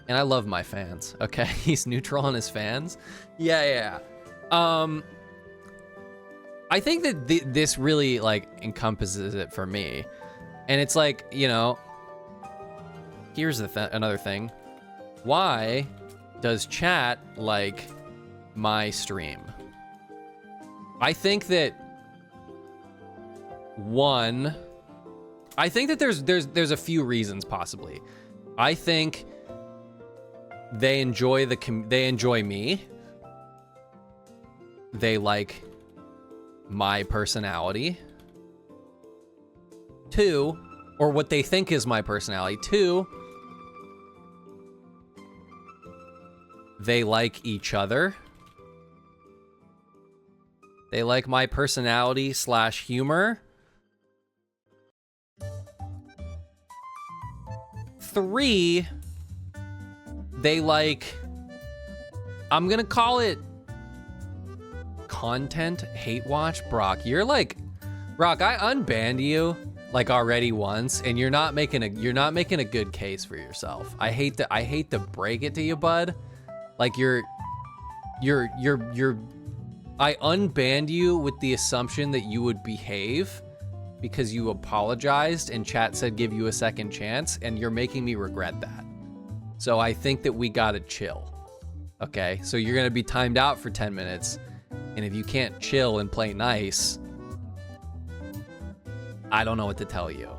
And I love my fans, okay? He's neutral on his fans. Yeah. I think that this really, like, encompasses it for me. And it's like, you know, here's another thing. Why does chat like my stream? I think that there's a few reasons possibly. I think they enjoy me. They like my personality. 2, or what they think is my personality. 2, they like each other. They like my personality / humor. 3, they like, I'm gonna call it content hate watch. Brock, I unbanned you like already once, and you're not making a good case for yourself. I hate to break it to you, bud. Like I unbanned you with the assumption that you would behave because you apologized and chat said give you a second chance, and you're making me regret that. So I think that we gotta chill. Okay, so you're gonna be timed out for 10 minutes, and if you can't chill and play nice, I don't know what to tell you.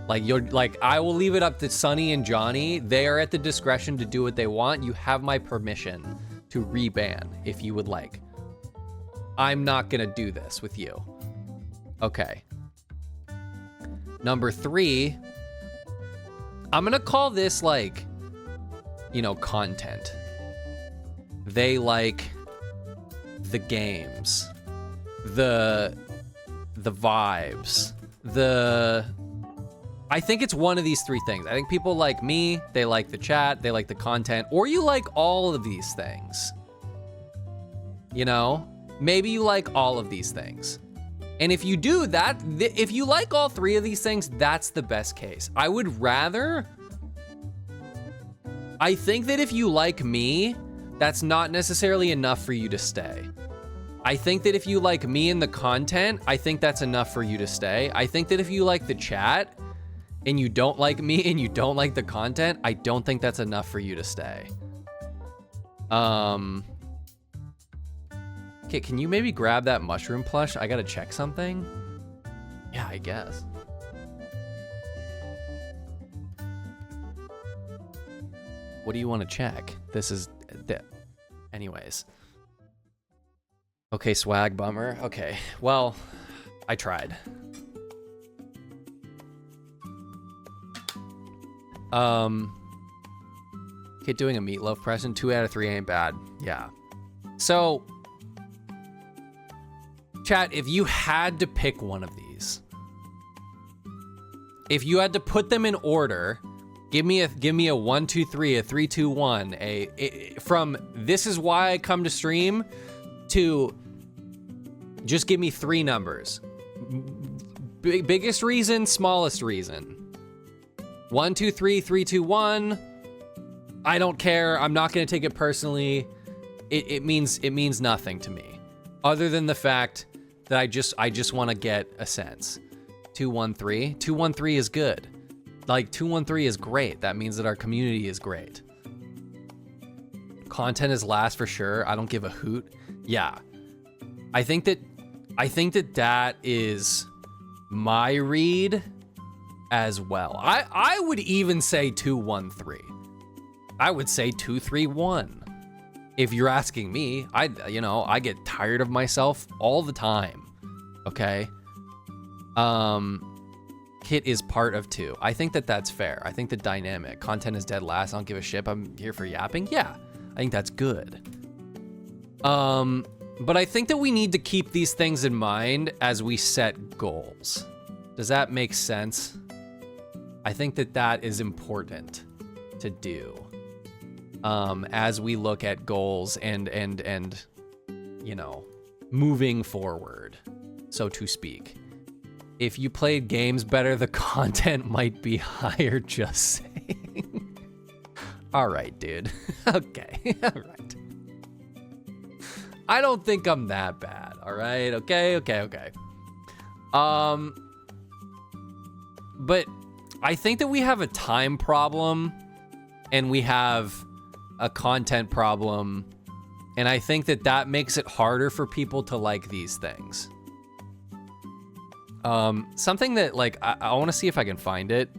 I will leave it up to Sunny and Johnny. They are at the discretion to do what they want. You have my permission to reban if you would like. I'm not gonna do this with you. Okay. Number 3, I'm gonna call this content. They like the games, the vibes, I think it's one of these 3 things. I think people like me, they like the chat, they like the content, or you like all of these things. You know? Maybe you like all of these things. And if you do that, if you like all 3 of these things, that's the best case. I think that if you like me, that's not necessarily enough for you to stay. I think that if you like me and the content, I think that's enough for you to stay. I think that if you like the chat and you don't like me and you don't like the content, I don't think that's enough for you to stay. Okay, can you maybe grab that mushroom plush? I gotta check something. Yeah, I guess. What do you want to check? Anyways. Okay, swag bummer. Okay, well, I tried. Okay, doing a meatloaf present. 2 out of 3 ain't bad. Yeah. So, chat, if you had to pick one of these, if you had to put them in order, give me a 1, 2, 3, a 3, 2, 1, from this is why I come to stream to just give me 3 numbers. Biggest reason, smallest reason. 1, 2, 3, 3, 2, 1. I don't care. I'm not gonna take it personally. It means nothing to me, other than the fact that I just want to get a sense. 213. 213 is good. Like 213 is great. That means that our community is great. Content is last for sure. I don't give a hoot. Yeah. I think that is my read as well. I would even say 213. I would say 231. If you're asking me, I get tired of myself all the time. Okay. Kit is part of 2. I think that's fair. I think the dynamic content is dead last. I don't give a shit. I'm here for yapping. Yeah, I think that's good. But I think that we need to keep these things in mind as we set goals. Does that make sense? I think that is important to do. As we look at goals and moving forward, so to speak. If you played games better, the content might be higher, just saying. All right, dude. Okay, all right. I don't think I'm that bad, all right? Okay. But I think that we have a time problem and we have a content problem And I think that that makes it harder for people to like these things. Something that, like, I want to see if I can find it.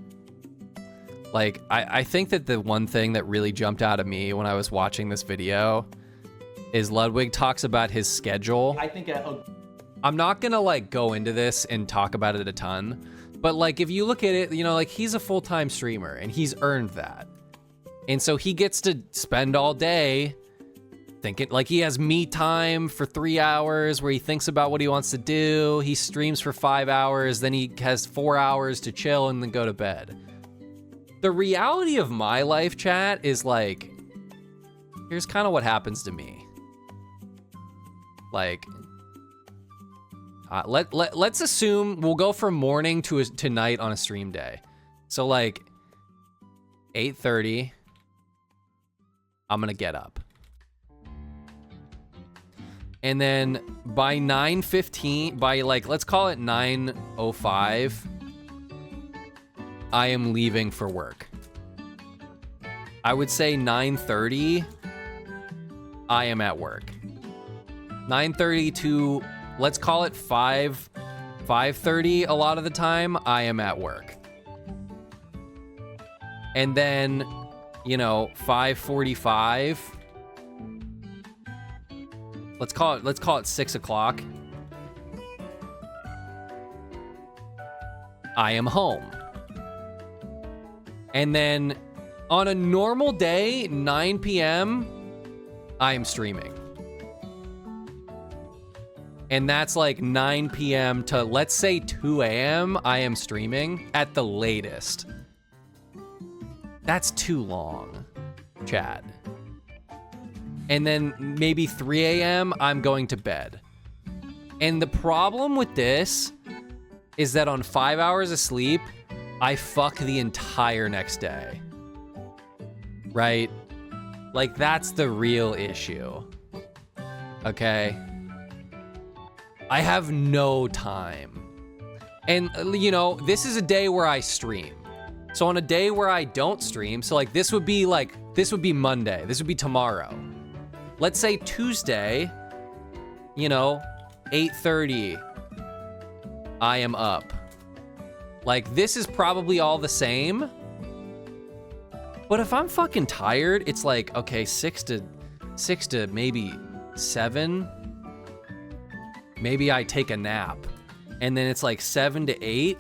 Like, I think that the one thing that really jumped out at me when I was watching this video is Ludwig talks about his schedule. I think I'm not gonna, like, go into this and talk about it a ton, but, like, if you look at it, you know, like, he's a full-time streamer, and he's earned that. And so he gets to spend all day thinking, like, he has me time for 3 hours where he thinks about what he wants to do. He streams for 5 hours, then he has 4 hours to chill and then go to bed. The reality of my life, chat, is like, here's kind of what happens to me. Like, let's assume we'll go from morning to night on a stream day. So like 8:30, I'm gonna get up. And then by 9:15, by like, let's call it 9:05, I am leaving for work. I would say 9:30, I am at work. 9:30 to, let's call it 5:30 a lot of the time, I am at work. And then, you know, 5:45, let's call it 6 o'clock, I am home. And then on a normal day, 9 p.m., I am streaming. And that's like 9 p.m. to, let's say, 2 a.m., I am streaming at the latest. That's too long, Chad. And then maybe 3 a.m., I'm going to bed. And the problem with this is that on 5 hours of sleep, I fuck the entire next day. Right? Like, that's the real issue. Okay? I have no time. And, you know, this is a day where I stream. So on a day where I don't stream, so like this would be Monday. This would be tomorrow. Let's say Tuesday, you know, 8:30, I am up. Like, this is probably all the same. But if I'm fucking tired, it's like, okay, 6 to maybe 7. Maybe I take a nap. And then it's like 7 to 8.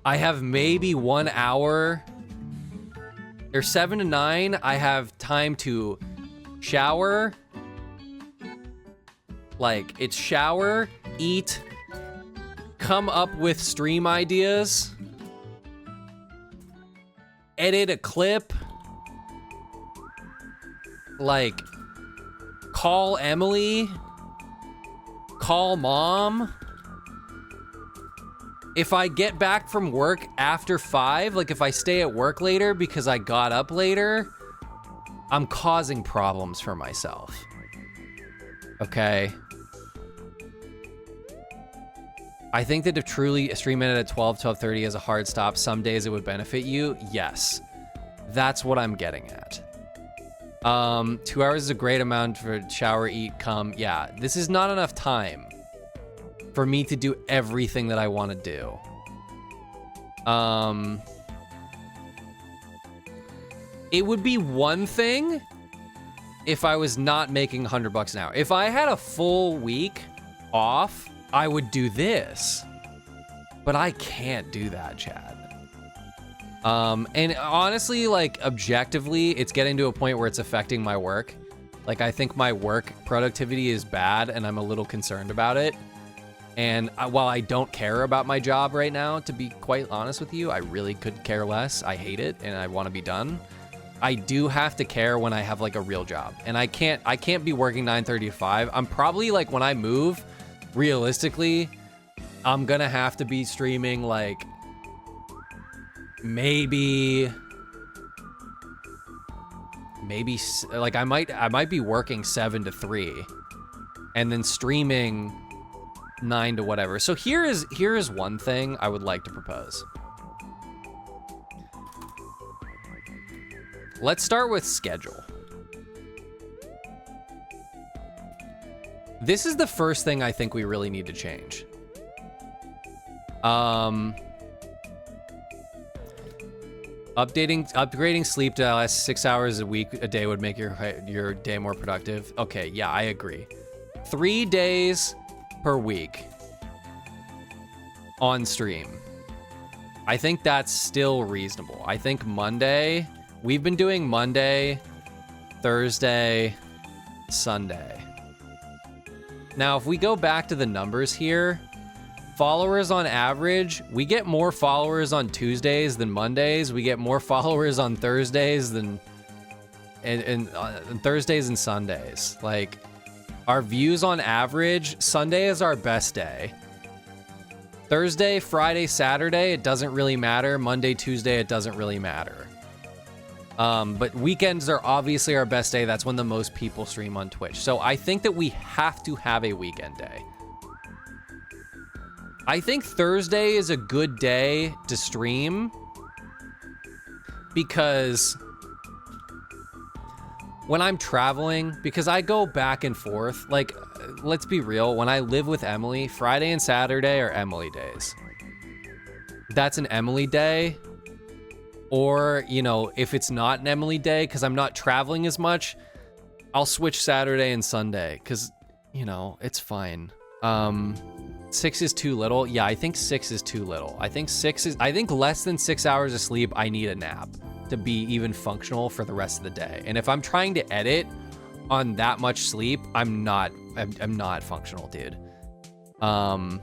I have maybe 1 hour. Or 7 to 9, I have time to shower. Like, it's shower, eat, come up with stream ideas, edit a clip, like, call Emily, call mom. If I get back from work after 5, like if I stay at work later because I got up later, I'm causing problems for myself. Okay? I think that if truly streaming at 12:30 is a hard stop, some days it would benefit you. Yes. That's what I'm getting at. 2 hours is a great amount for shower, eat, come. Yeah, this is not enough time for me to do everything that I want to do. It would be one thing if I was not making $100 an hour. If I had a full week off, I would do this. But I can't do that, Chad. And honestly, like, objectively, it's getting to a point where it's affecting my work. Like, I think my work productivity is bad, and I'm a little concerned about it. And while I don't care about my job right now, to be quite honest with you, I really could care less. I hate it, and I want to be done. I do have to care when I have, like, a real job. And I can't be working 9:30 to 5. I'm probably, like, when I move, realistically, I'm gonna have to be streaming, like, maybe, like, I might be working 7 to 3 and then streaming 9 to whatever. So here is one thing I would like to propose. Let's start with schedule. This is the first thing I think we really need to change. Upgrading sleep to last 6 hours a day would make your day more productive. Okay, yeah, I agree. 3 days per week on stream. I think that's still reasonable. I think Monday, we've been doing Monday, Thursday, Sunday. Now, if we go back to the numbers here, followers on average, we get more followers on Tuesdays than Mondays. We get more followers on Thursdays than and Thursdays and Sundays. Like, our views on average, Sunday is our best day. Thursday, Friday, Saturday, it doesn't really matter. Monday, Tuesday, it doesn't really matter. But weekends are obviously our best day. That's when the most people stream on Twitch. So I think that we have to have a weekend day. I think Thursday is a good day to stream because when I'm traveling, because I go back and forth, like, let's be real, when I live with Emily, Friday and Saturday are Emily days. That's an Emily day. Or, you know, if it's not an Emily day, because I'm not traveling as much, I'll switch Saturday and Sunday, because, you know, it's fine. 6 is too little. Yeah, I think 6 is too little. I think less than 6 hours of sleep, I need a nap to be even functional for the rest of the day. And if I'm trying to edit on that much sleep, I'm not functional, dude. And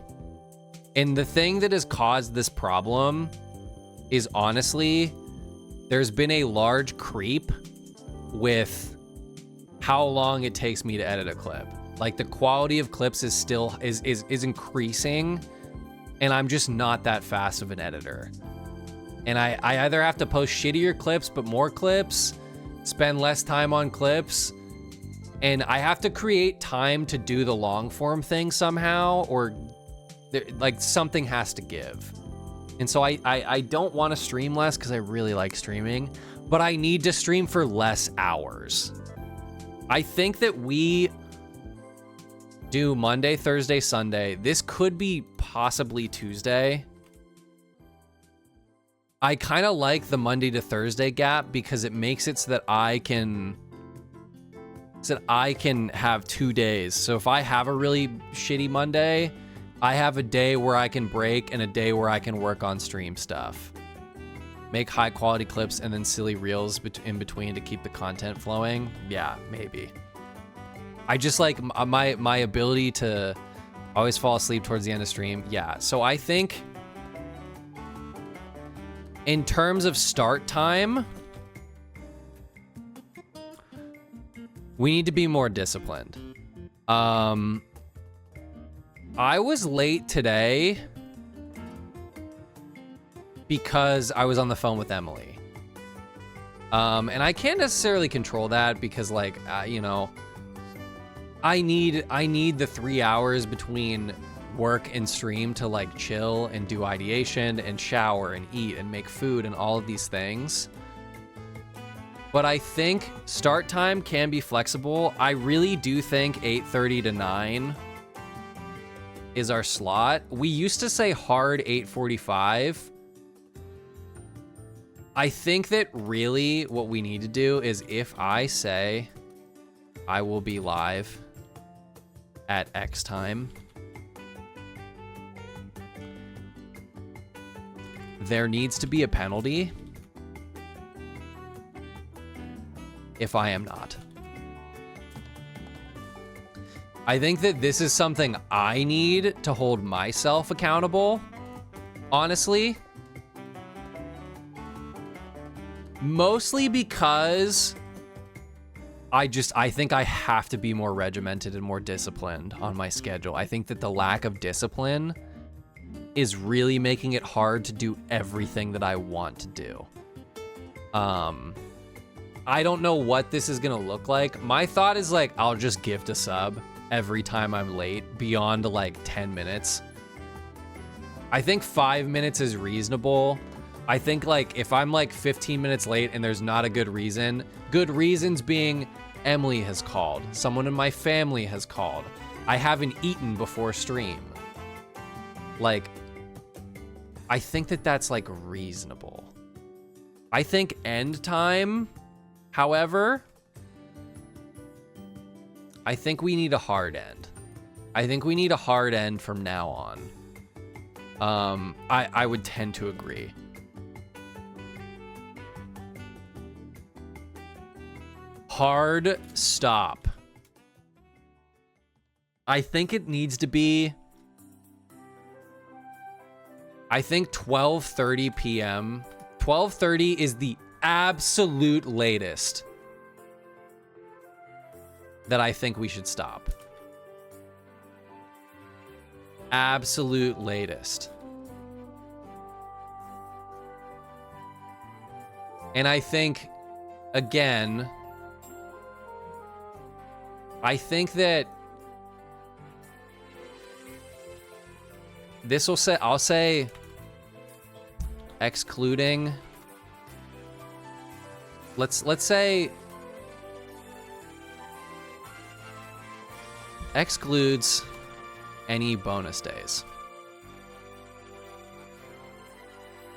the thing that has caused this problem is, honestly, there's been a large creep with how long it takes me to edit a clip. Like, the quality of clips is still is increasing, and I'm just not that fast of an editor. And I either have to post shittier clips but more clips, spend less time on clips, and I have to create time to do the long form thing somehow, or like something has to give. And so I don't want to stream less because I really like streaming, but I need to stream for less hours. I think that we do Monday, Thursday, Sunday. This could be possibly Tuesday. I kind of like the Monday to Thursday gap because it makes it so that I can have 2 days. So if I have a really shitty Monday, I have a day where I can break and a day where I can work on stream stuff. Make high quality clips and then silly reels in between to keep the content flowing. Yeah, maybe. I just like my ability to always fall asleep towards the end of stream. Yeah, so I think in terms of start time, we need to be more disciplined. I was late today because I was on the phone with Emily. And I can't necessarily control that because, like, you know, I need the 3 hours between work and stream to, like, chill and do ideation and shower and eat and make food and all of these things. But I think start time can be flexible. I really do think 8:30 to 9 is our slot. We used to say hard 8:45. I think that really what we need to do is, if I say I will be live at X time, there needs to be a penalty if I am not. I think that this is something I need to hold myself accountable, honestly. Mostly because I think I have to be more regimented and more disciplined on my schedule. I think that the lack of discipline is really making it hard to do everything that I want to do. I don't know what this is gonna look like. My thought is, like, I'll just gift a sub every time I'm late beyond like 10 minutes. I think 5 minutes is reasonable. I think, like, if I'm like 15 minutes late and there's not a good reasons being Emily has called, someone in my family has called, I haven't eaten before stream. Like, I think that that's like reasonable. I think end time, however, I think we need a hard end. I think we need a hard end from now on. I would tend to agree. Hard stop. I think it needs to be, I think 12:30 p.m. 12:30 is the absolute latest that I think we should stop. Absolute latest. And I think, again, I think that this will say, I'll say, excluding, let's say excludes any bonus days.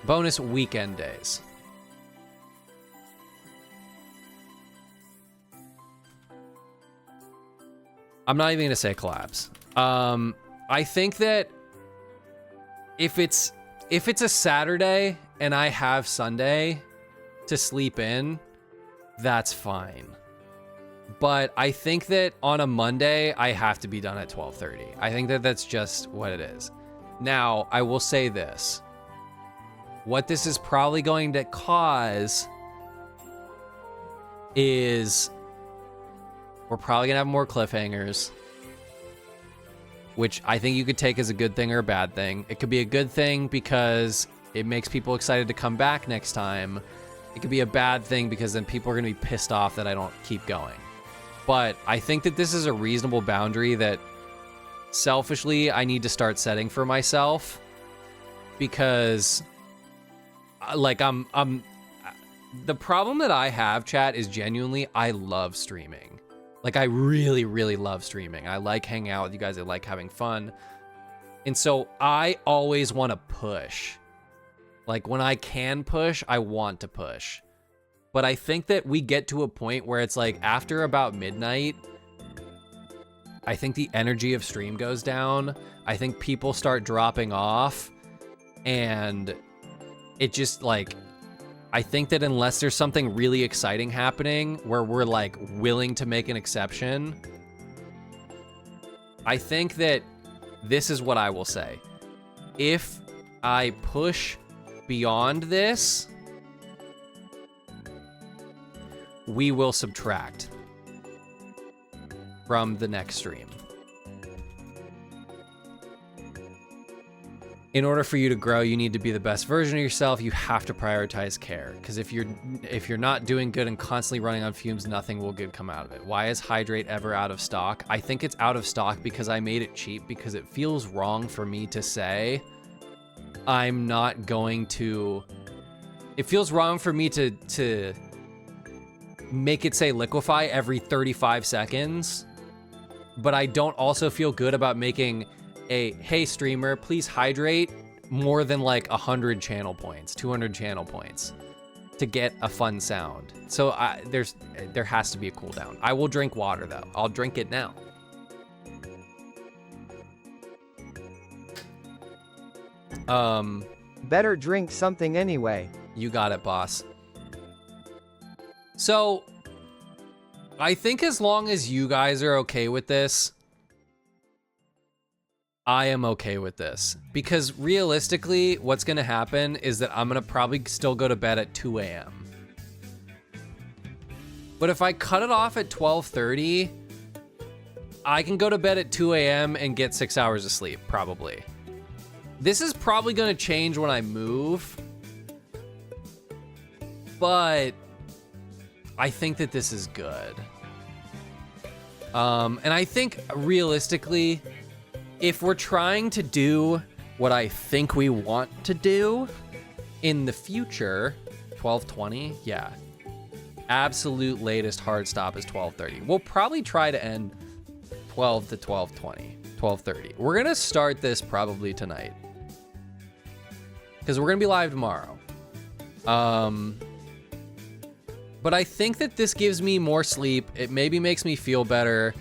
Bonus weekend days. I'm not even gonna say collabs. I think that if it's a Saturday and I have Sunday to sleep in, that's fine. But I think that on a Monday, I have to be done at 12:30. I think that that's just what it is. Now, I will say this. What this is probably going to cause is we're probably gonna have more cliffhangers, which I think you could take as a good thing or a bad thing. It could be a good thing because it makes people excited to come back next time. It could be a bad thing because then people are gonna be pissed off that I don't keep going. But I think that this is a reasonable boundary that selfishly I need to start setting for myself, because like I'm the problem that I have, chat, is genuinely I love streaming. Like, I really, really love streaming. I like hanging out with you guys. I like having fun. And so I always want to push. Like, when I can push, I want to push. But I think that we get to a point where it's like after about midnight, I think the energy of stream goes down. I think people start dropping off. And it just like, I think that unless there's something really exciting happening where we're like willing to make an exception, I think that this is what I will say. If I push beyond this, we will subtract from the next stream. In order for you to grow, you need to be the best version of yourself. You have to prioritize care, because if you're not doing good and constantly running on fumes, nothing will good come out of it. Why is Hydrate ever out of stock? I think it's out of stock because I made it cheap, because it feels wrong for me to say I'm not going to. It feels wrong for me to make it say liquefy every 35 seconds, but I don't also feel good about making a, hey streamer, please hydrate, more than like 100 channel points, 200 channel points to get a fun sound. So there has to be a cooldown. I will drink water though. I'll drink it now. Better drink something anyway. You got it, boss. So I think as long as you guys are okay with this, I am okay with this, because realistically, what's gonna happen is that I'm gonna probably still go to bed at 2 a.m. But if I cut it off at 12:30, I can go to bed at 2 a.m. and get 6 hours of sleep, probably. This is probably gonna change when I move, but I think that this is good. And I think realistically, if we're trying to do what I think we want to do in the future, 12:20, yeah. Absolute latest hard stop is 12:30. We'll probably try to end 12 to 12:20, 12:30. We're gonna start this probably tonight because we're gonna be live tomorrow. But I think that this gives me more sleep. It maybe makes me feel better.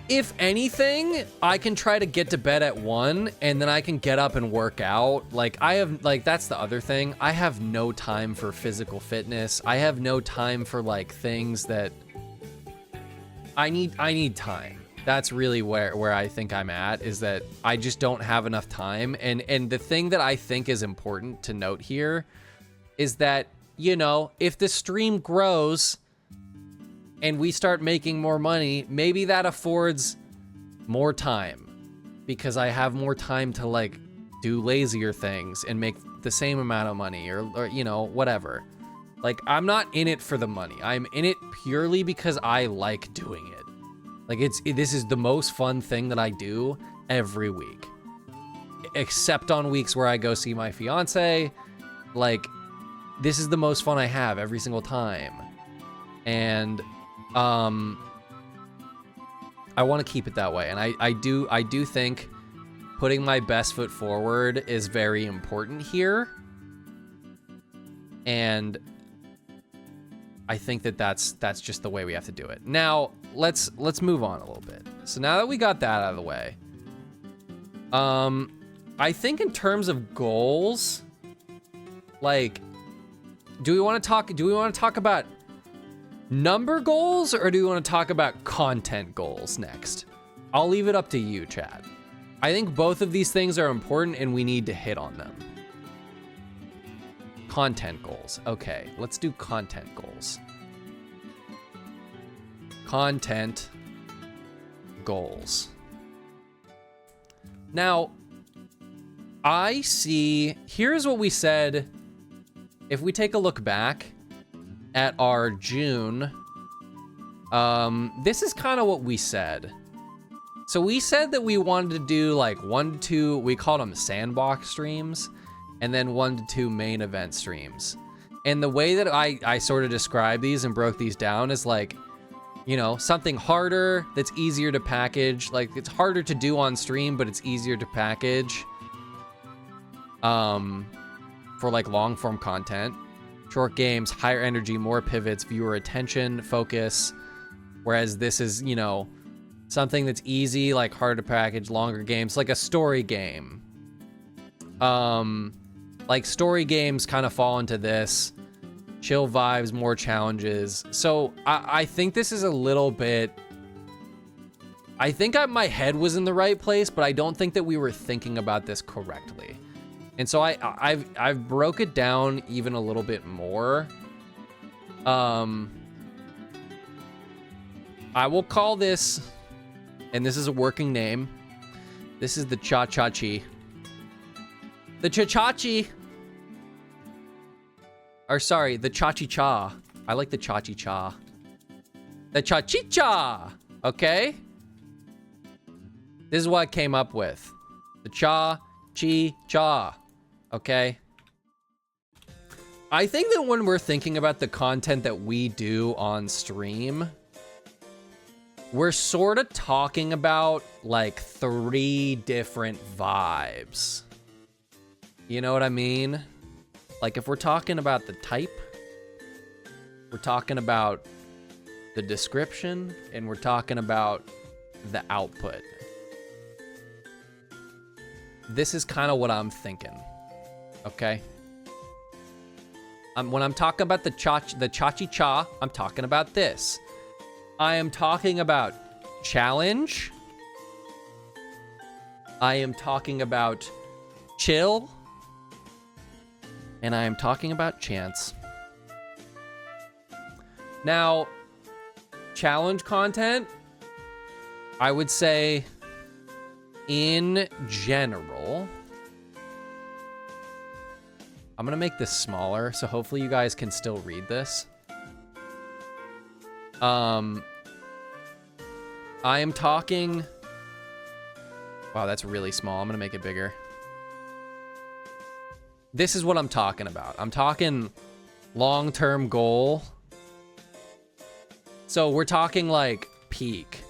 If anything, I can try to get to bed at 1 and then I can get up and work out. Like that's the other thing. I have no time for physical fitness. I have no time for like things that I need time. That's really where I think I'm at, is that I just don't have enough time. And the thing that I think is important to note here is that, you know, if the stream grows and we start making more money, maybe that affords more time because I have more time to like do lazier things and make the same amount of money or you know, whatever. Like, I'm not in it for the money. I'm in it purely because I like doing it. Like, this is the most fun thing that I do every week. Except on weeks where I go see my fiance. Like, this is the most fun I have every single time. And I want to keep it that way. And I do think putting my best foot forward is very important here. And I think that that's just the way we have to do it. Now, let's move on a little bit. So now that we got that out of the way, I think in terms of goals, like, do we want to talk about number goals or do we want to talk about content goals next? I'll leave it up to you, Chad. I think both of these things are important and we need to hit on them. Content goals. Okay, let's do content goals. Content goals. Now, I see, here's what we said. If we take a look back at our June, this is kind of what we said. So we said that we wanted to do like 1 to 2, we called them sandbox streams, and then 1 to 2 main event streams. And the way that I sort of described these and broke these down is like, you know, something harder that's easier to package. Like, it's harder to do on stream, but it's easier to package for like long form content. Short games, higher energy, more pivots, viewer attention, focus. Whereas this is, you know, something that's easy, like hard to package, longer games, like a story game. Like story games kind of fall into this. Chill vibes, more challenges. So I think this is a little bit, I think my head was in the right place, but I don't think that we were thinking about this correctly. And so I've broke it down even a little bit more. I will call this, and this is a working name, this is the Cha-Cha-Chi. The Cha-Cha-Chi. Or sorry, the Cha-Chi-Cha. I like the Cha-Chi-Cha. The Cha-Chi-Cha. Okay? This is what I came up with. The Cha-Chi-Cha. Okay? I think that when we're thinking about the content that we do on stream, we're sort of talking about like 3 different vibes. You know what I mean? Like, if we're talking about the type, we're talking about the description, and we're talking about the output. This is kind of what I'm thinking. Okay? When I'm talking about the Cha-Chi-Cha, I'm talking about this. I am talking about challenge. I am talking about chill. And I am talking about chance. Now, challenge content, I would say, in general, I'm gonna make this smaller, so hopefully you guys can still read this. I am talking, wow, that's really small. I'm gonna make it bigger. This is what I'm talking about. I'm talking long-term goal. So we're talking like peak.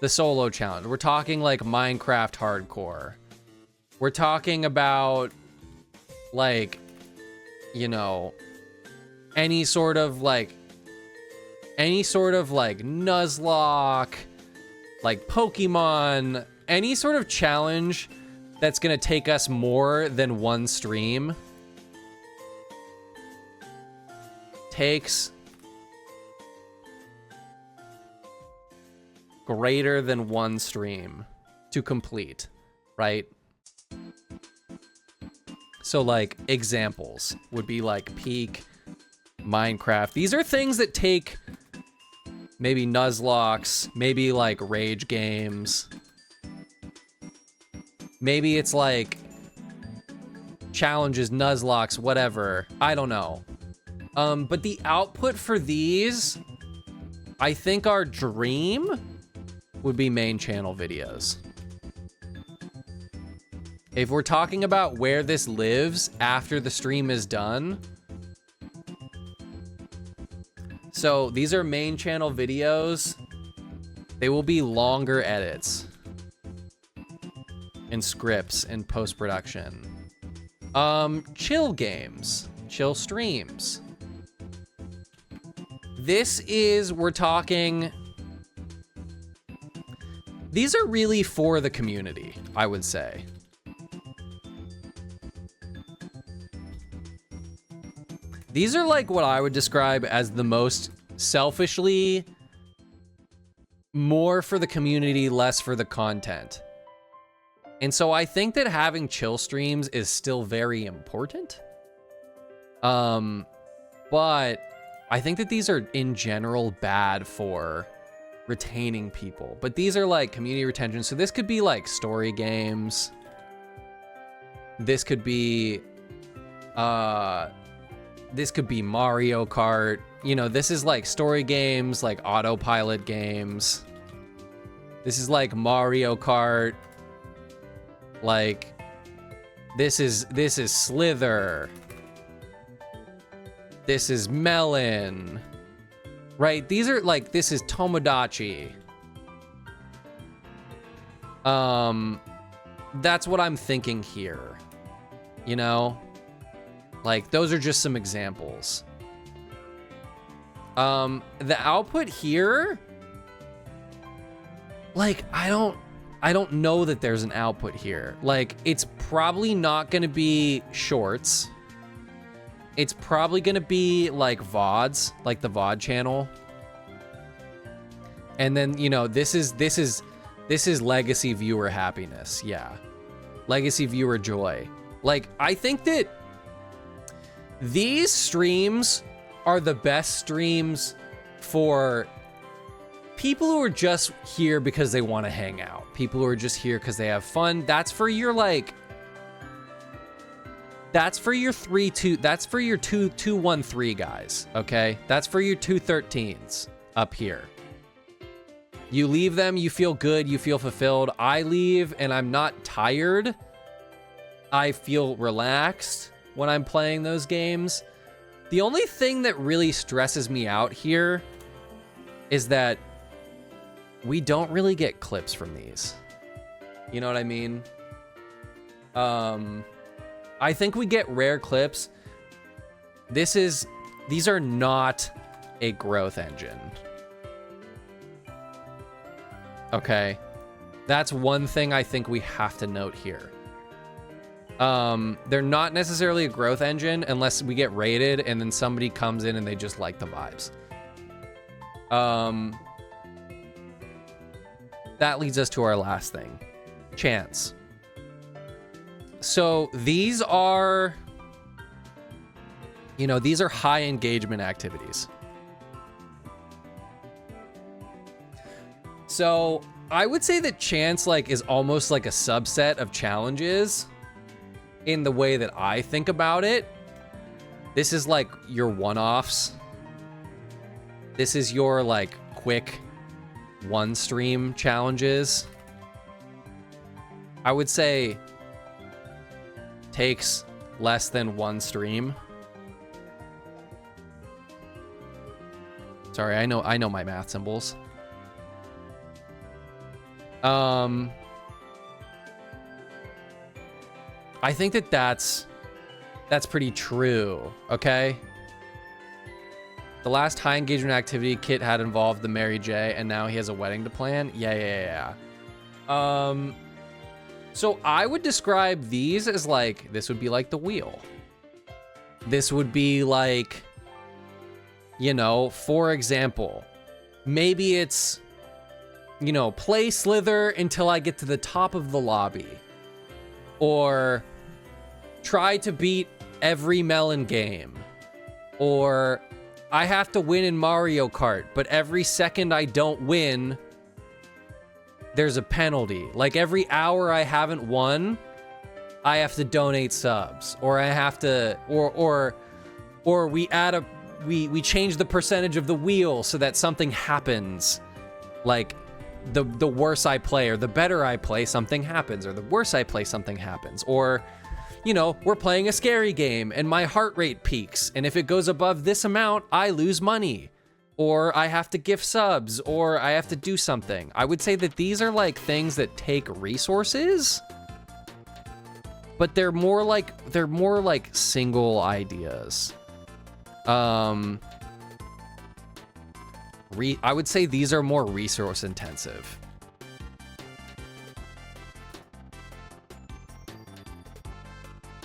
the solo challenge. We're talking like Minecraft hardcore. We're talking about like, you know, any sort of like Nuzlocke, like Pokemon, any sort of challenge that's gonna take us more than one stream takes greater than one stream to complete, right? So like examples would be like Peak, Minecraft. These are things that take maybe Nuzlocks, maybe like rage games. Maybe it's like challenges, Nuzlocks, whatever. I don't know. But the output for these, I think our dream would be main channel videos. If we're talking about where this lives after the stream is done. So these are main channel videos. They will be longer edits and scripts and post-production. Chill games, chill streams. This is, we're talking, these are really for the community, I would say. These are like what I would describe as the most selfishly more for the community, less for the content. And so I think that having chill streams is still very important. But I think that these are in general bad for retaining people. But these are like community retention. So this could be like story games. This could be Mario Kart. You know, this is like story games, like autopilot games. This is like Mario Kart. Like this is Slither. This is Melon. Right? These are like, this is Tomodachi. That's what I'm thinking here. You know? Like, those are just some examples. The output here, like, I don't know that there's an output here. Like, it's probably not gonna be shorts. It's probably gonna be like VODs, like the VOD channel. And then, you know, this is legacy viewer happiness. Yeah. Legacy viewer joy. Like, I think that these streams are the best streams for people who are just here because they want to hang out. People who are just here because they have fun. That's for your like, that's for your 213 guys, okay? That's for your 213s up here. You leave them, you feel good, you feel fulfilled. I leave and I'm not tired. I feel relaxed when I'm playing those games. The only thing that really stresses me out here is that we don't really get clips from these. You know what I mean? I think we get rare clips. These are not a growth engine. Okay. That's one thing I think we have to note here. They're not necessarily a growth engine unless we get rated and then somebody comes in and they just like the vibes. That leads us to our last thing. Chance. So these are, you know, these are high engagement activities. So I would say that chance like is almost like a subset of challenges in the way that I think about it. This is like your one-offs. This is your like quick one stream challenges. I would say takes less than one stream. Sorry, I know my math symbols. I think that that's pretty true, okay? The last high engagement activity Kit had involved the Mary J, and now he has a wedding to plan. Yeah. So I would describe these as like, this would be like the wheel. This would be like, you know, for example, maybe it's, you know, play Slither until I get to the top of the lobby. Or try to beat every melon game. Or I have to win in Mario Kart, but every second I don't win, there's a penalty. Like every hour I haven't won, I have to donate subs. Or I have to, or we add a, we change the percentage of the wheel so that something happens. Like the worse I play or the better I play, something happens. Or the worse I play, something happens. Or, you know, we're playing a scary game and my heart rate peaks. And if it goes above this amount, I lose money. Or I have to gift subs, or I have to do something. I would say that these are like things that take resources, but they're more like single ideas. I would say these are more resource intensive.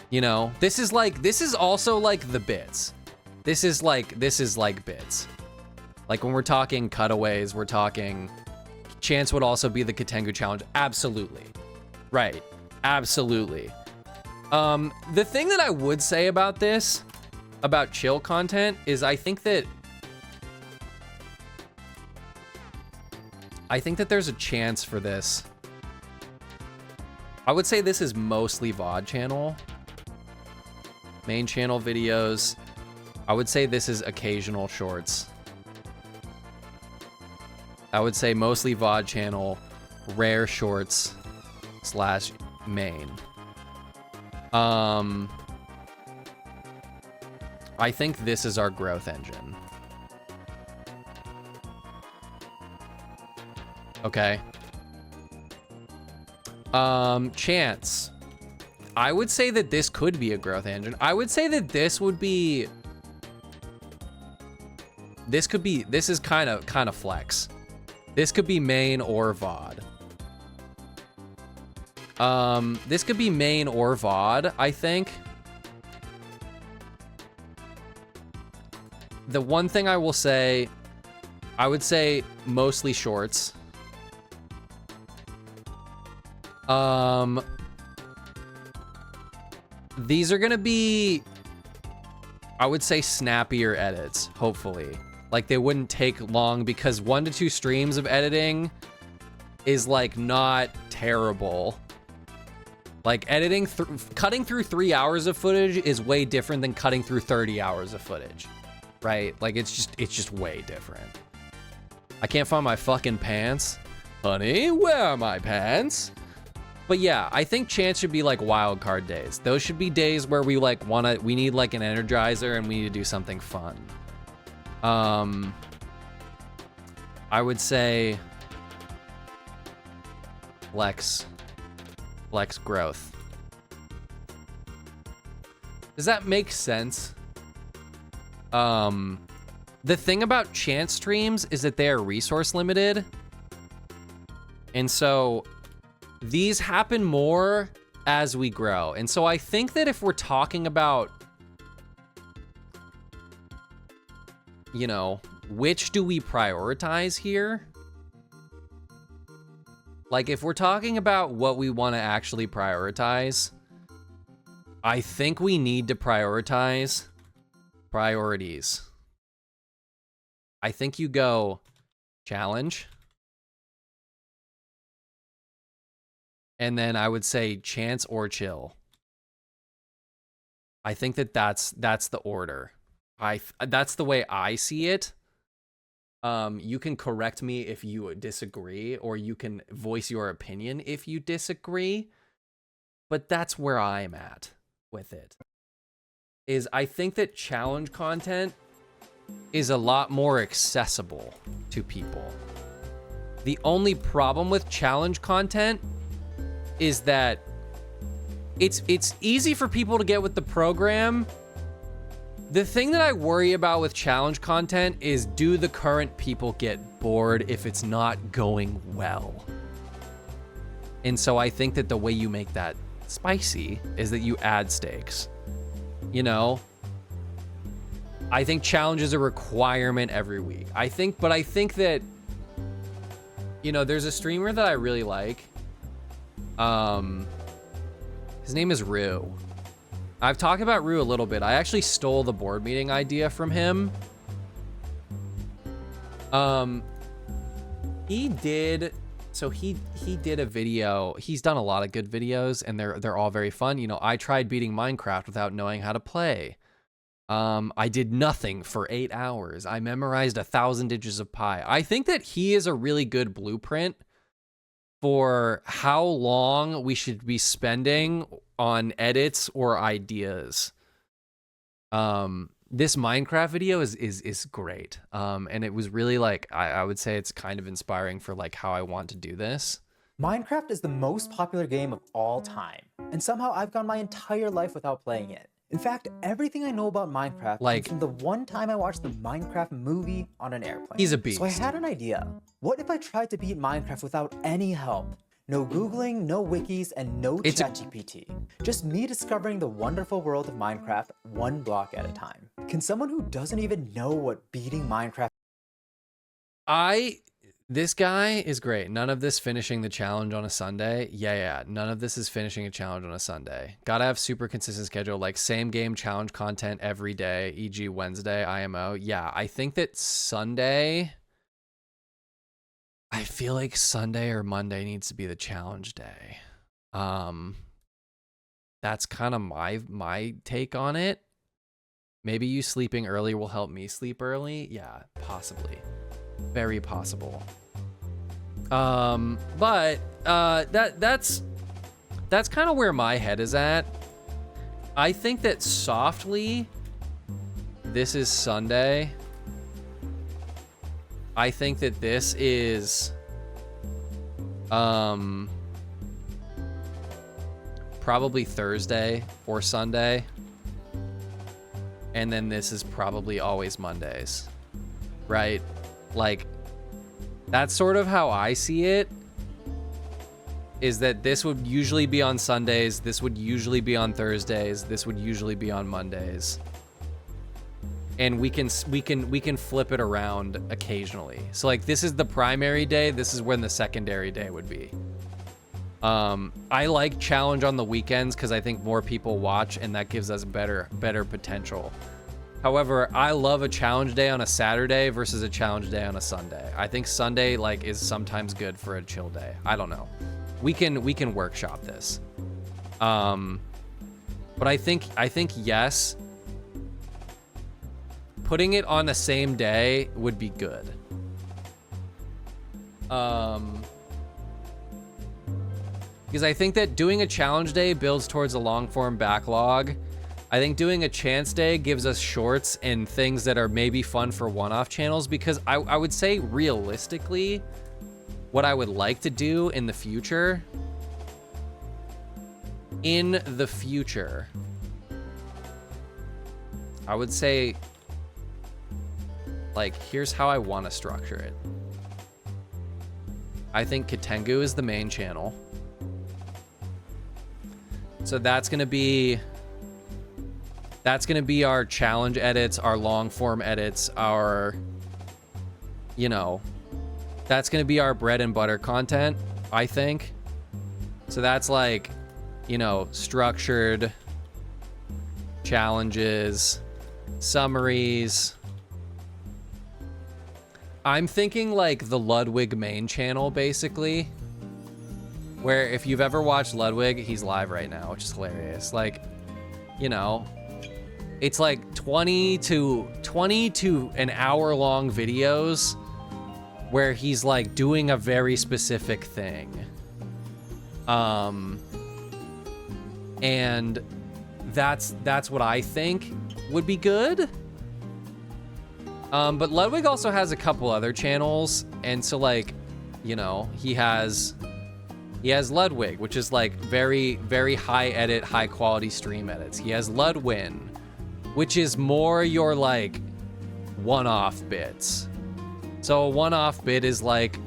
You know, this is also like the bits. This is like bits. Like when we're talking cutaways, we're talking, chance would also be the kitengu challenge. Absolutely. Right. Absolutely. The thing that I would say about this, about chill content, is I think that there's a chance for this. I would say this is mostly VOD channel. Main channel videos. I would say this is occasional shorts. I would say mostly VOD channel, rare shorts / main. I think this is our growth engine. Okay. Chance. I would say that this could be a growth engine. I would say that this would be, this is kind of flex. This could be main or VOD. This could be main or VOD, I think. The one thing I will say, I would say mostly shorts. These are gonna be, I would say, snappier edits, hopefully. Like they wouldn't take long, because 1 to 2 streams of editing is like not terrible. Like editing, cutting through 3 hours of footage is way different than cutting through 30 hours of footage, right? Like it's just way different. I can't find my fucking pants. Honey, where are my pants? But yeah, I think chance should be like wild card days. Those should be days where we like we need like an energizer and we need to do something fun. I would say flex growth. Does that make sense? The thing about chance streams is that they are resource limited. And so these happen more as we grow. And so I think that if we're talking about, you know, which do we prioritize here? Like if we're talking about what we want to actually prioritize, I think we need to prioritize priorities. I think you go challenge. And then I would say chance or chill. I think that that's the order. That's the way I see it. You can correct me if you disagree, or you can voice your opinion if you disagree. But that's where I'm at with it. Is I think that challenge content is a lot more accessible to people. The only problem with challenge content is that it's easy for people to get with the program. The thing that I worry about with challenge content is, do the current people get bored if it's not going well? And so I think that the way you make that spicy is that you add stakes. You know? I think challenge is a requirement every week. I think that, you know, there's a streamer that I really like. His name is Rue. I've talked about Rue a little bit. I actually stole the board meeting idea from him. He did a video. He's done a lot of good videos, and they're all very fun. You know, I tried beating Minecraft without knowing how to play. I did nothing for 8 hours. I memorized 1,000 digits of pi. I think that he is a really good blueprint for how long we should be spending on edits or ideas. This Minecraft video is great. And it was really like, I would say it's kind of inspiring for like how I want to do this. Minecraft is the most popular game of all time, and somehow I've gone my entire life without playing it. In fact, everything I know about Minecraft comes from the one time I watched the Minecraft movie on an airplane. He's a beast. So I had an idea. What if I tried to beat Minecraft without any help? No Googling, no wikis, and no ChatGPT. Just me discovering the wonderful world of Minecraft one block at a time. Can someone who doesn't even know what beating Minecraft... This guy is great. None of this finishing the challenge on a Sunday. Yeah. None of this is finishing a challenge on a Sunday. Gotta have super consistent schedule, like same game challenge content every day, e.g. Wednesday, IMO. Yeah, I think that Sunday... I feel like Sunday or Monday needs to be the challenge day. That's kind of my take on it. Maybe you sleeping early will help me sleep early. Yeah, possibly. Very possible. But that's kind of where my head is at. I think that softly, this is Sunday. I think that this is probably Thursday or Sunday. And then this is probably always Mondays. Right? Like, that's sort of how I see it. Is that this would usually be on Sundays, this would usually be on Thursdays, this would usually be on Mondays. And we can flip it around occasionally. So like, this is the primary day, this is when the secondary day would be. I like challenge on the weekends because I think more people watch and that gives us better potential. However, I love a challenge day on a Saturday versus a challenge day on a Sunday. I think Sunday like is sometimes good for a chill day. I don't know. We can workshop this. But I think yes, putting it on the same day would be good. Because I think that doing a challenge day builds towards a long form backlog. I think doing a chance day gives us shorts and things that are maybe fun for one-off channels, because I would say realistically, what I would like to do in the future, I would say, like, here's how I want to structure it. I think Kitengu is the main channel. So that's gonna be our challenge edits, our long form edits, our, you know, that's gonna be our bread and butter content, I think. So that's like, you know, structured challenges, summaries. I'm thinking like the Ludwig main channel, basically, where if you've ever watched Ludwig, he's live right now, which is hilarious. Like, you know, it's like 20 to an hour long videos where he's like doing a very specific thing. And that's what I think would be good. But Ludwig also has a couple other channels, and so like, You know, he has Ludwig, which is like very, very high edit, high quality stream edits. He has Ludwin, which is more your like one-off bits. So a one-off bit is like,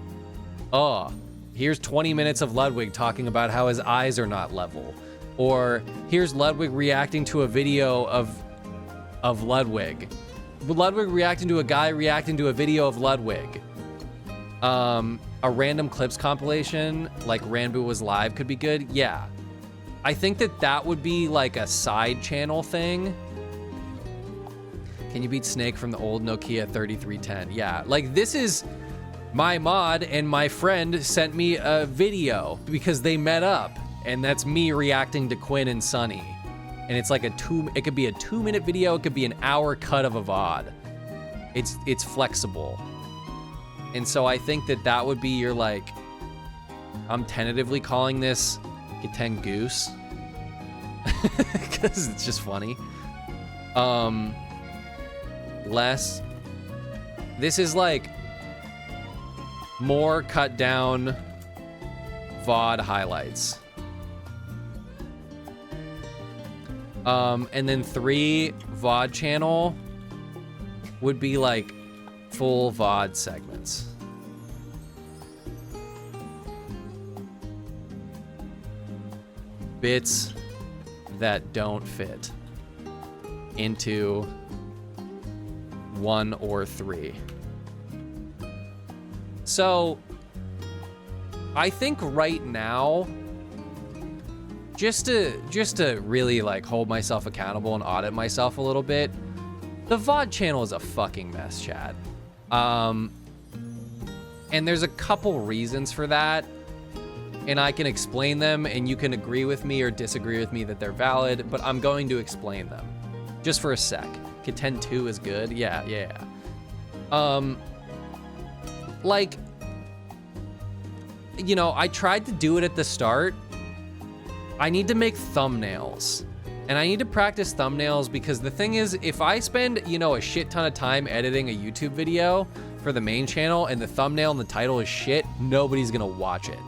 oh, here's 20 minutes of Ludwig talking about how his eyes are not level. Or here's Ludwig reacting to a video of Ludwig. Ludwig reacting to a guy reacting to a video of Ludwig. A random clips compilation, like Ranboo Was Live, could be good. Yeah. I think that would be like a side channel thing. Can you beat Snake from the old Nokia 3310? Yeah, like this is my mod and my friend sent me a video because they met up, and that's me reacting to Quinn and Sunny. And it's like it could be a 2-minute video, it could be an hour cut of a VOD. It's flexible. And so I think that would be your like, I'm tentatively calling this kitengu, because it's just funny. Less. This is like more cut down VOD highlights. And then 3 VOD channel would be like full VOD segments. Bits that don't fit into 1 or 3. So I think right now, just to really like hold myself accountable and audit myself a little bit, the VOD channel is a fucking mess, chat. And there's a couple reasons for that, and I can explain them, and you can agree with me or disagree with me that they're valid, but I'm going to explain them just for a sec. Kiten 2 is good. Yeah. Like, you know, I tried to do it at the start. I need to make thumbnails, and I need to practice thumbnails, because the thing is, if I spend, you know, a shit ton of time editing a YouTube video for the main channel and the thumbnail and the title is shit, nobody's gonna watch it.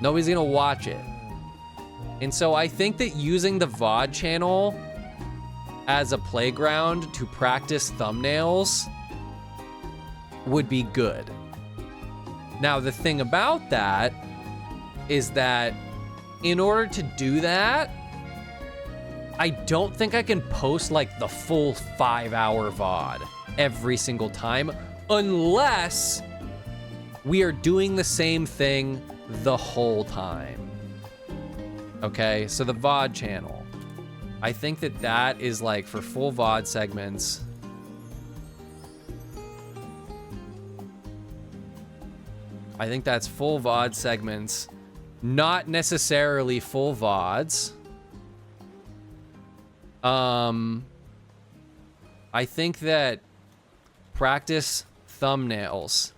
Nobody's gonna watch it. And so I think that using the VOD channel as a playground to practice thumbnails would be good. Now, the thing about that is that in order to do that, I don't think I can post like the full 5-hour VOD every single time, unless we are doing the same thing the whole time. Okay, so the VOD channel, I think that is like for full VOD segments. I think that's full VOD segments, not necessarily full VODs. I think that practice thumbnails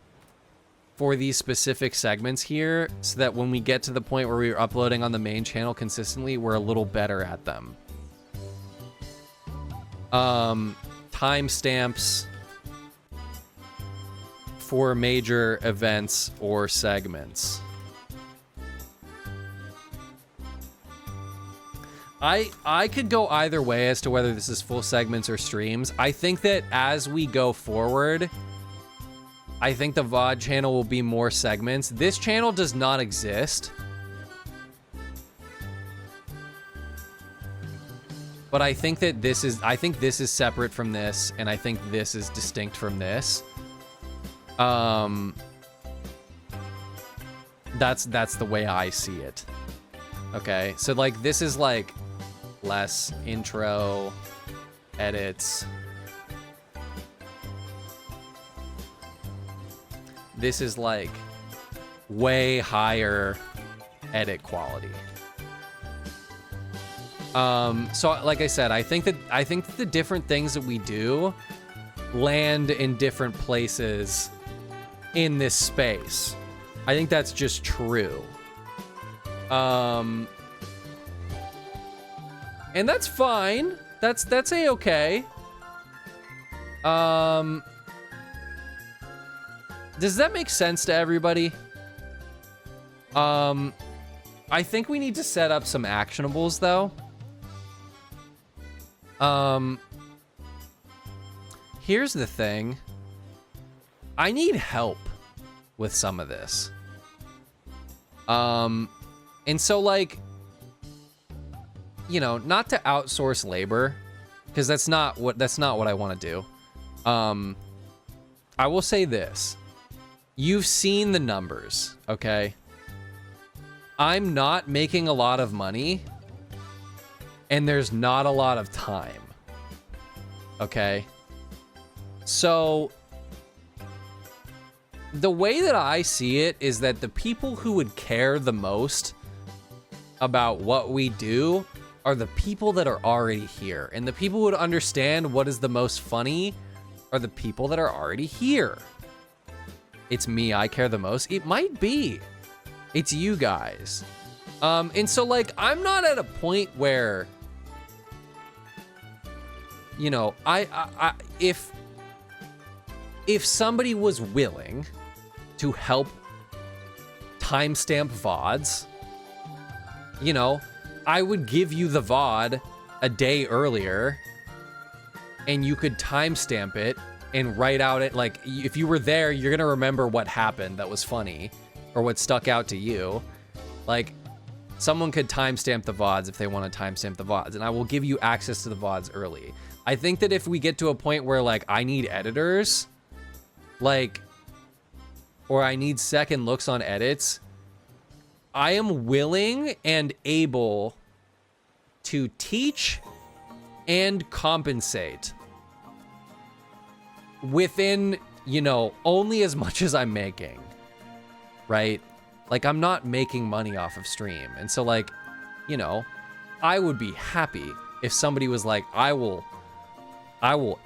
for these specific segments here, so that when we get to the point where we're uploading on the main channel consistently, we're a little better at them. Timestamps for major events or segments. I could go either way as to whether this is full segments or streams. I think that as we go forward, I think the VOD channel will be more segments. This channel does not exist. But I think that this is separate from this, and I think this is distinct from this. That's the way I see it. Okay, so like this is like less intro, edits. This is like way higher edit quality. So like I said, I think that the different things that we do land in different places in this space. I think that's just true. And that's fine. That's a-okay. Does that make sense to everybody? I think we need to set up some actionables though. Here's the thing. I need help with some of this. And so like, you know, not to outsource labor, because that's not what I want to do. I will say this. You've seen the numbers, okay? I'm not making a lot of money, and there's not a lot of time, okay? So, the way that I see it is that the people who would care the most about what we do are the people that are already here. And the people who would understand what is the most funny are the people that are already here. It's me, I care the most. It might be. It's you guys. And so like, I'm not at a point where, you know, if somebody was willing to help timestamp VODs, you know, I would give you the VOD a day earlier and you could timestamp it and write out it. Like, if you were there, you're gonna remember what happened that was funny or what stuck out to you. Like, someone could timestamp the VODs if they want to timestamp the VODs, and I will give you access to the VODs early. I think that if we get to a point where, like, I need editors, like, or I need second looks on edits, I am willing and able to teach and compensate within, you know, only as much as I'm making, right? Like, I'm not making money off of stream. And so, like, you know, I would be happy if somebody was like, I will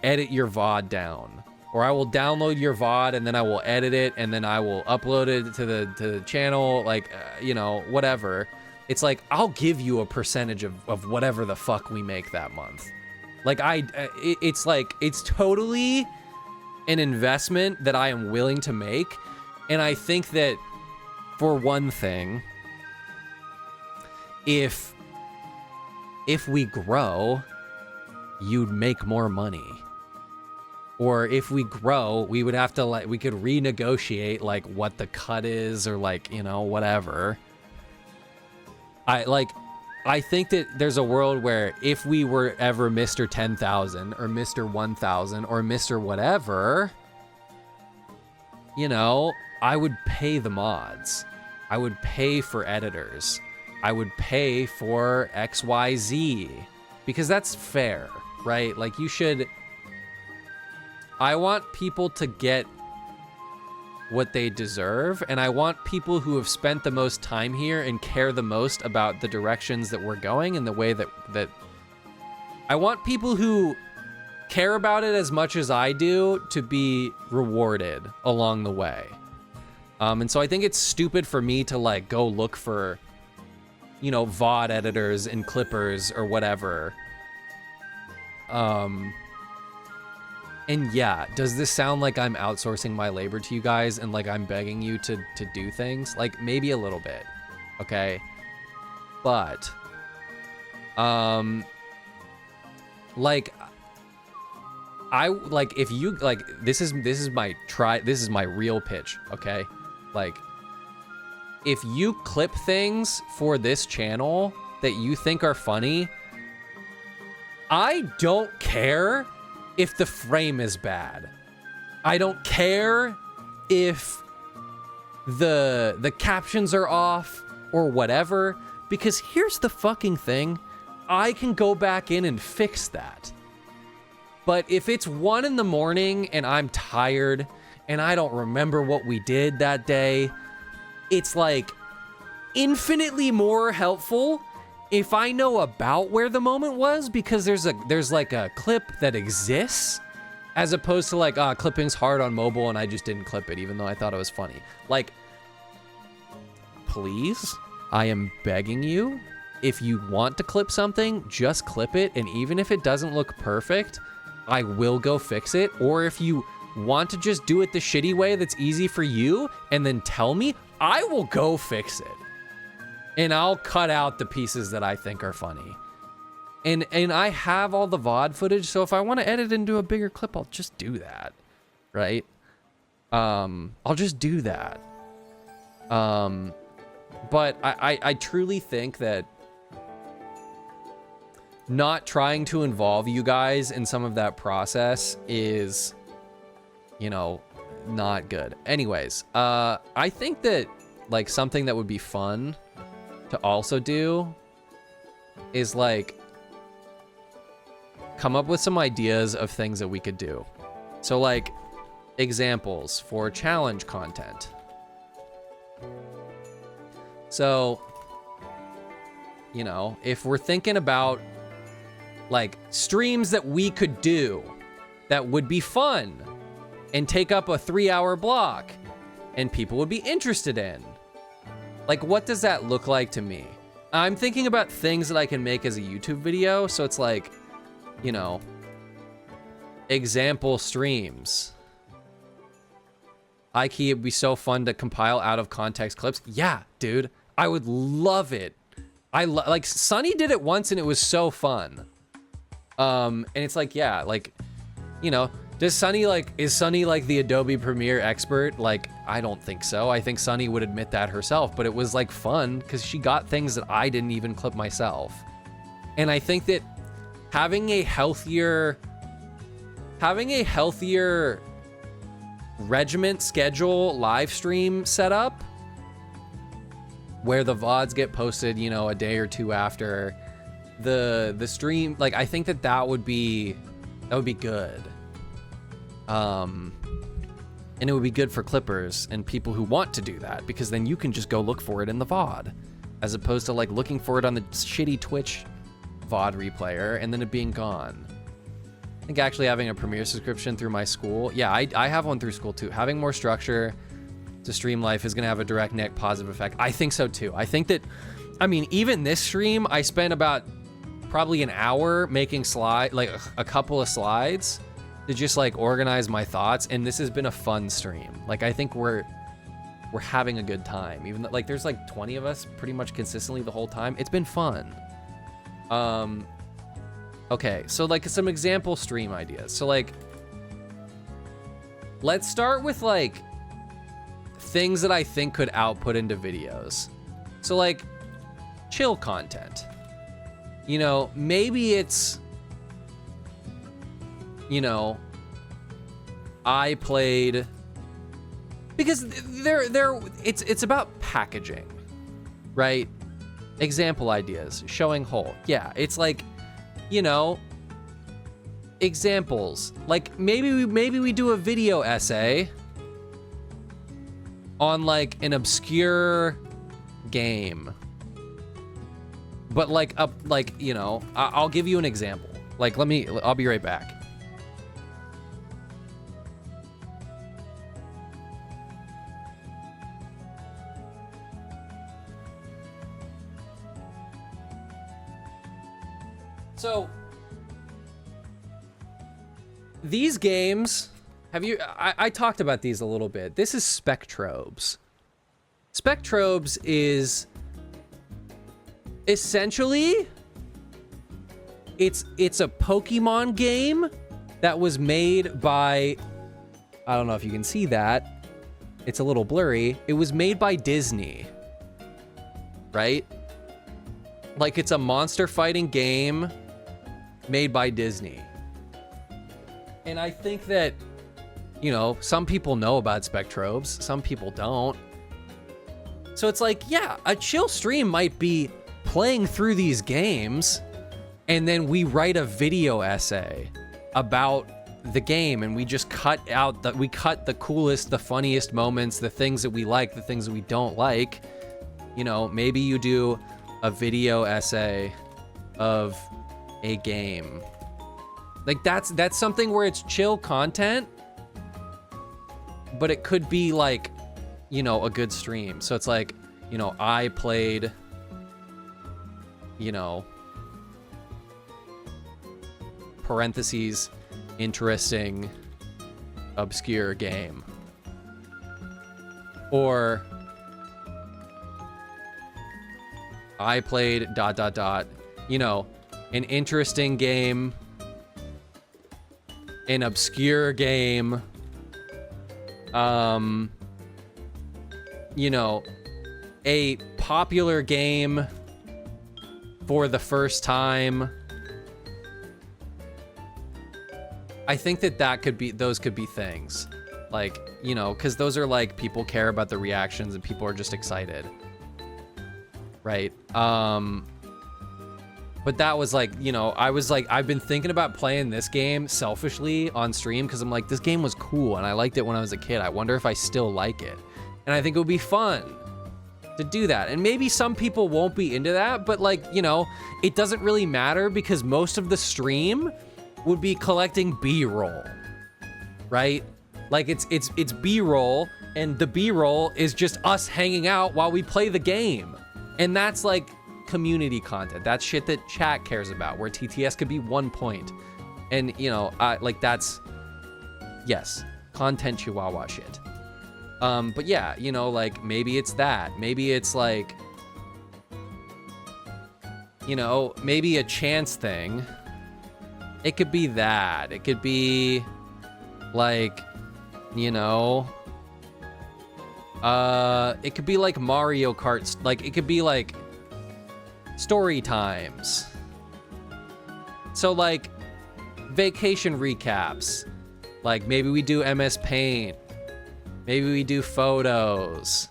edit your VOD down, or I will download your VOD and then I will edit it and then I will upload it to the channel, like, you know, whatever. It's like, I'll give you a percentage of whatever the fuck we make that month. Like, it's like, it's totally an investment that I am willing to make. And I think that, for one thing, if we grow, you'd make more money. Or if we grow, we would have to, like, we could renegotiate, like, what the cut is, or, like, you know, whatever. I think that there's a world where if we were ever Mr. 10,000 or Mr. 1,000 or Mr. whatever, you know, I would pay the mods. I would pay for editors. I would pay for XYZ, because that's fair, right? Like, you should... I want people to get what they deserve, and I want people who have spent the most time here and care the most about the directions that we're going and the way that I want people who care about it as much as I do to be rewarded along the way. And so I think it's stupid for me to, like, go look for, you know, VOD editors and clippers or whatever. And yeah, does this sound like I'm outsourcing my labor to you guys and, like, I'm begging you to do things? Like, maybe a little bit, okay? But, like, if you, like, this is my real pitch, okay? Like, if you clip things for this channel that you think are funny, I don't care if the frame is bad. I don't care if the captions are off or whatever, because here's the fucking thing. I can go back in and fix that. But if it's 1 in the morning and I'm tired and I don't remember what we did that day, it's like infinitely more helpful if I know about where the moment was, because there's like a clip that exists, as opposed to, like, clipping's hard on mobile and I just didn't clip it even though I thought it was funny. Like, please, I am begging you, if you want to clip something, just clip it, and even if it doesn't look perfect, I will go fix it. Or if you want to just do it the shitty way that's easy for you and then tell me, I will go fix it. And I'll cut out the pieces that I think are funny. And I have all the VOD footage, so if I want to edit into a bigger clip, I'll just do that, right? I'll just do that. But I truly think that not trying to involve you guys in some of that process is, you know, not good. Anyways, I think that, like, something that would be fun to also do is, like, come up with some ideas of things that we could do. So, like, examples for challenge content. So, you know, if we're thinking about, like, streams that we could do that would be fun and take up a 3-hour block and people would be interested in, like, what does that look like to me? I'm thinking about things that I can make as a YouTube video. So it's like, you know, example streams. Ikea would be so fun to compile out of context clips. Yeah, dude, I would love it. Like, Sunny did it once and it was so fun. And it's like, yeah, like, you know, is Sunny like the Adobe Premiere expert? Like, I don't think so. I think Sunny would admit that herself, but it was like fun because she got things that I didn't even clip myself. And I think that having a healthier regiment schedule live stream setup where the VODs get posted, you know, a day or two after the stream, like, I think that would be good. And it would be good for clippers and people who want to do that, because then you can just go look for it in the VOD as opposed to, like, looking for it on the shitty Twitch VOD replayer and then it being gone. I think actually having a Premiere subscription through my school, yeah, I have one through school too. Having more structure to stream life is going to have a direct net positive effect. I think so too. I think that, I mean, even this stream, I spent about probably an hour making a couple of slides to just, like, organize my thoughts, and this has been a fun stream. Like, I think we're having a good time, even though, like, there's like 20 of us pretty much consistently the whole time. It's been fun. Okay, so, like, some example stream ideas. So, like, let's start with, like, things that I think could output into videos. So, like, chill content. You know, maybe it's, you know, I played, because it's about packaging, right? Example ideas, showing whole. Yeah, it's like, you know, examples. Like, maybe we do a video essay on, like, an obscure game. But, like, you know, I'll give you an example. Like, I'll be right back. So, these games, I talked about these a little bit. This is Spectrobes. Spectrobes is essentially, it's a Pokemon game that was made by, I don't know if you can see that. It's a little blurry. It was made by Disney, right? Like, it's a monster fighting game made by Disney. And I think that, you know, some people know about Spectrobes, some people don't. So it's like, yeah, a chill stream might be playing through these games, and then we write a video essay about the game, and we just cut the coolest, the funniest moments, the things that we like, the things that we don't like. You know, maybe you do a video essay of a game. Like, that's something where it's chill content, but it could be, like, you know, a good stream. So it's like, you know, I played, you know, parentheses, interesting obscure game. Or I played ... You know, an interesting game, an obscure game, you know, a popular game for the first time. I think that could be, those could be things. Like, you know, because those are like, people care about the reactions and people are just excited. Right? But that was like, you know, I was like, I've been thinking about playing this game selfishly on stream because I'm like, this game was cool and I liked it when I was a kid. I wonder if I still like it. And I think it would be fun to do that. And maybe some people won't be into that, but like, you know, it doesn't really matter because most of the stream would be collecting B-roll, right? Like it's B-roll, and the B-roll is just us hanging out while we play the game. And that's like community content. That's shit that chat cares about, where TTS could be 1 point. And you know, like that's, yes, content chihuahua shit. But yeah, you know, like maybe it's that. Maybe it's like, you know, maybe a chance thing. It could be that. It could be like, you know, it could be like Mario Kart. Like it could be like story times. So like vacation recaps. Like maybe we do MS Paint. Maybe we do photos.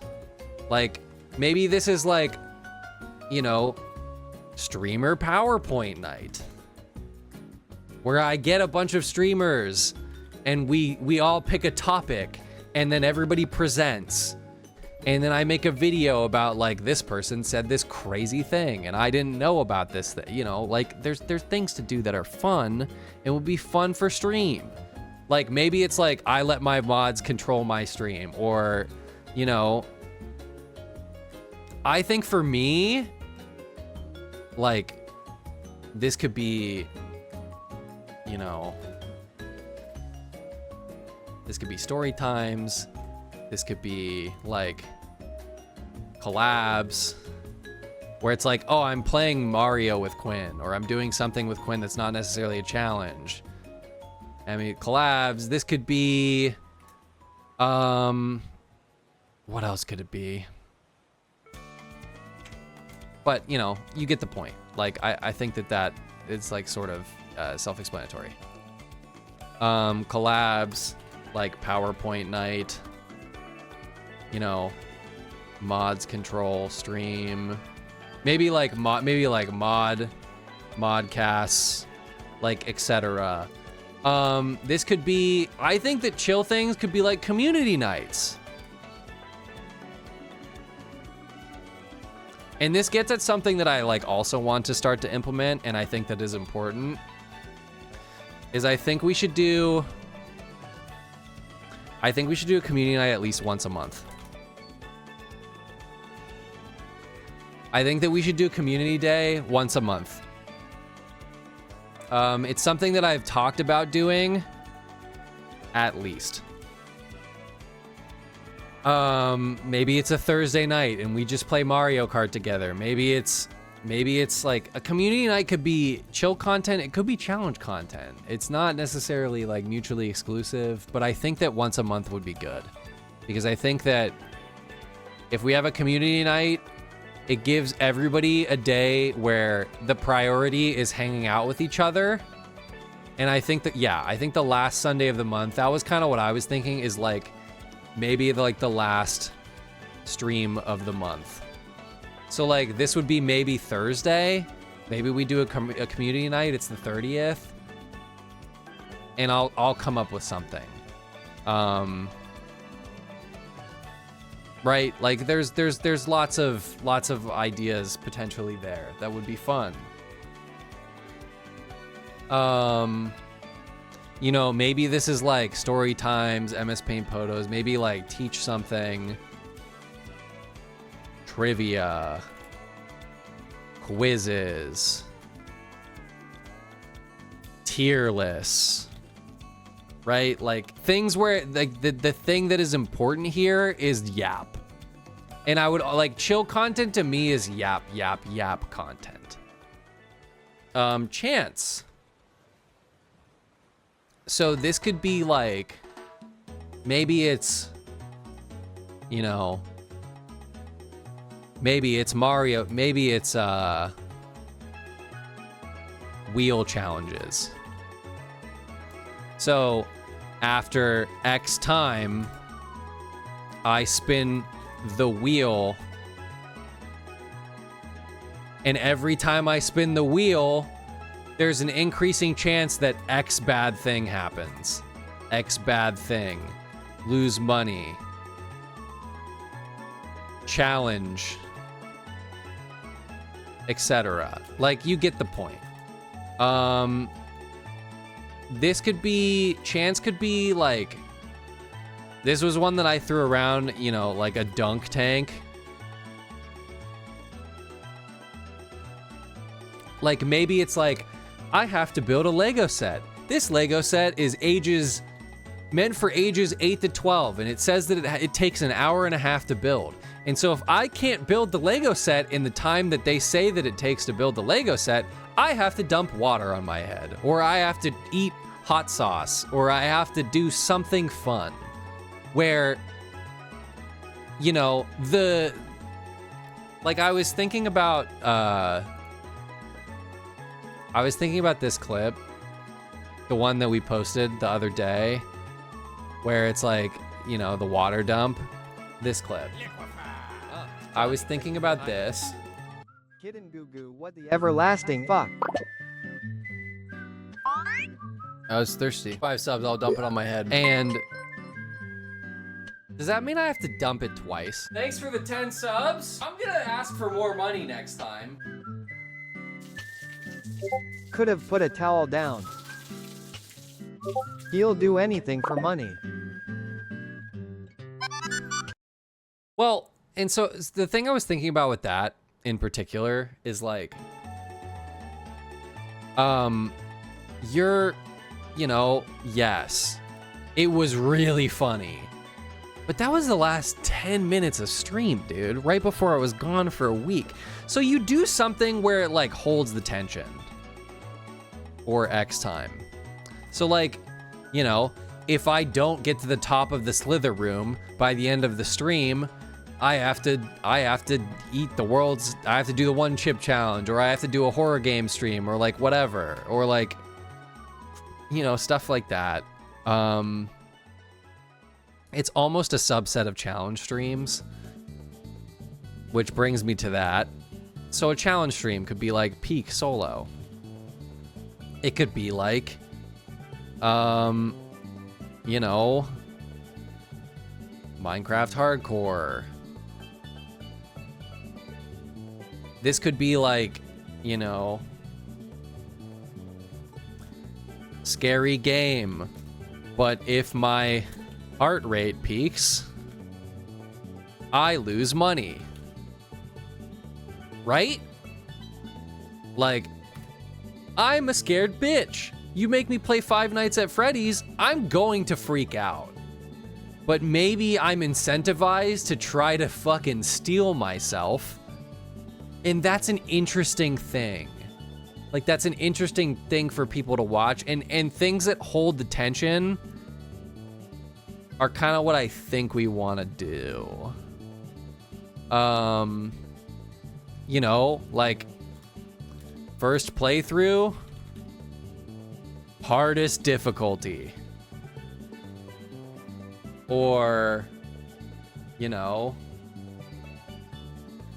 Like maybe this is like, you know, streamer PowerPoint night, where I get a bunch of streamers and we all pick a topic and then everybody presents. And then I make a video about like, this person said this crazy thing and I didn't know about this, you know, like there's things to do that are fun and will be fun for stream. Like maybe it's like I let my mods control my stream, or, you know, I think for me, like this could be, you know, this could be story times. This could be like collabs where it's like, oh, I'm playing Mario with Quinn, or I'm doing something with Quinn that's not necessarily a challenge. I mean, collabs. This could be, what else could it be? But, you know, you get the point. Like, I think that is like sort of self-explanatory. Collabs, like PowerPoint night, you know, mods control stream, maybe like modcasts, like etc. This could be, I think that chill things could be like community nights. And this gets at something that I like also want to start to implement, and I think that is important, is I think we should do a community night at least once a month. I think that we should do a community day once a month. It's something that I've talked about doing, at least. Maybe it's a Thursday night and we just play Mario Kart together. Maybe it's like a community night could be chill content. It could be challenge content. It's not necessarily like mutually exclusive, but I think that once a month would be good, because I think that if we have a community night, it gives everybody a day where the priority is hanging out with each other. And I think that, yeah, I think the last Sunday of the month, that was kind of what I was thinking, is like maybe like the last stream of the month. So like this would be maybe Thursday. Maybe we do a community night. It's the 30th. And I'll come up with something. Right? Like there's lots of ideas potentially there that would be fun. You know, maybe this is like story times, MS Paint photos, maybe like teach something, trivia, quizzes, tier lists, right? Like things where like the thing that is important here is yap. And I would like chill content to me is yap content. Chance. So this could be like, maybe it's, you know, maybe it's Mario, maybe it's wheel challenges. So after X time, I spin the wheel, and every time I spin the wheel, there's an increasing chance that X bad thing happens. X bad thing. Lose money. Challenge. Etc. Like, you get the point. This could be, chance could be like, this was one that I threw around, you know, like a dunk tank. Like maybe it's like, I have to build a Lego set. This Lego set is meant for ages 8 to 12, and it says that it takes an hour and a half to build. And so if I can't build the Lego set in the time that they say that it takes to build the Lego set, I have to dump water on my head, or I have to eat hot sauce, or I have to do something fun. Where, you know, like I was thinking about this clip, the one that we posted the other day, where it's like, you know, the water dump, this clip. I was thinking about this. Kitengu, what the everlasting fuck? I was thirsty. 5 subs, I'll dump it on my head. And does that mean I have to dump it twice? Thanks for the 10 subs. I'm gonna ask for more money next time. Could have put a towel down. He'll do anything for money. Well, and so the thing I was thinking about with that in particular is like, you know, yes, it was really funny. But that was the last 10 minutes of stream, dude, right before I was gone for a week. So you do something where it like holds the tension. Or X time. So like, you know, if I don't get to the top of the Slither room by the end of the stream, I have to eat the world's, I have to do the 1 chip challenge, or I have to do a horror game stream, or like whatever, or like, you know, stuff like that. It's almost a subset of challenge streams, which brings me to that. So a challenge stream could be like peak solo. It could be like, you know, Minecraft hardcore. This could be like, you know, scary game. But if my heart rate peaks, I lose money. Right? Like, I'm a scared bitch. You make me play Five Nights at Freddy's, I'm going to freak out. But maybe I'm incentivized to try to fucking steal myself. And that's an interesting thing. Like, that's an interesting thing for people to watch. And things that hold the tension are kind of what I think we want to do. You know, like, first playthrough, hardest difficulty. Or, you know,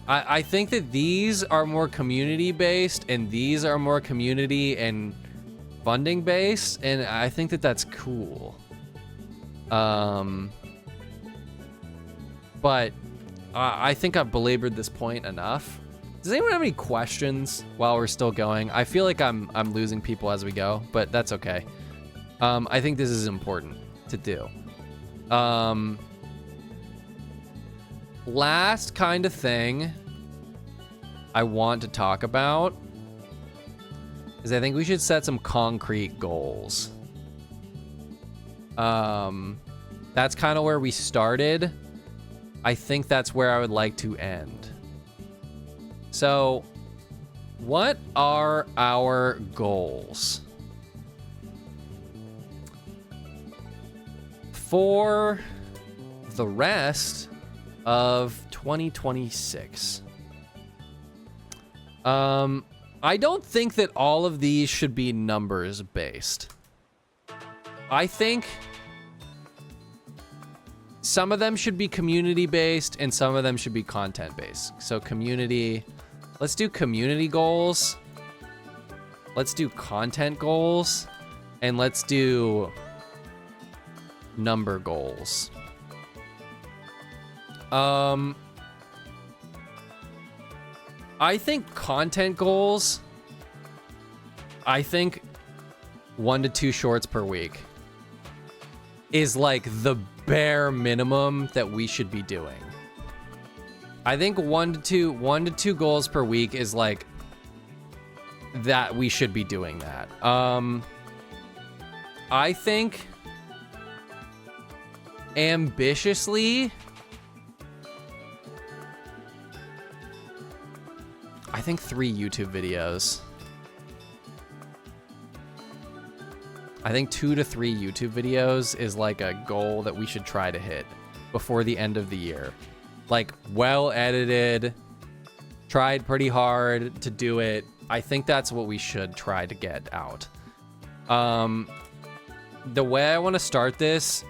I think that these are more community based and these are more community and funding based, and I think that that's cool. But I think I've belabored this point enough. Does anyone have any questions while we're still going? I feel like I'm losing people as we go, but that's okay. I think this is important to do. Last kind of thing I want to talk about is I think we should set some concrete goals. That's kind of where we started. I think that's where I would like to end. So, what are our goals for the rest of 2026? I don't think that all of these should be numbers based. I think some of them should be community based and some of them should be content based. So community, let's do community goals. Let's do content goals, and let's do number goals. I think content goals, I think 1 to 2 shorts per week is like the bare minimum that we should be doing. I think 1 to 2 goals per week is like that we should be doing that. I think ambitiously, I think 3 YouTube videos. I think 2 to 3 YouTube videos is like a goal that we should try to hit before the end of the year. Like, well edited, tried pretty hard to do it. I think that's what we should try to get out. The way I want to start this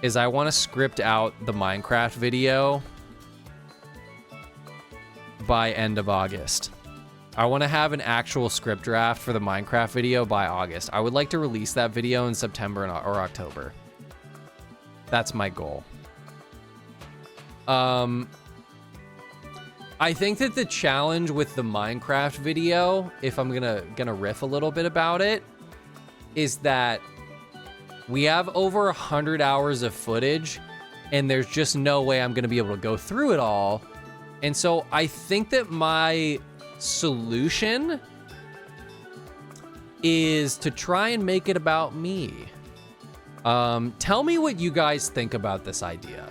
is I want to script out the Minecraft video by end of August. I want to have an actual script draft for the Minecraft video by August. I would like to release that video in September or October. That's my goal. I think that the challenge with the Minecraft video, if I'm gonna riff a little bit about it, is that we have over 100 hours of footage, and there's just no way I'm gonna be able to go through it all. And so I think that my solution is to try and make it about me. Tell me what you guys think about this idea.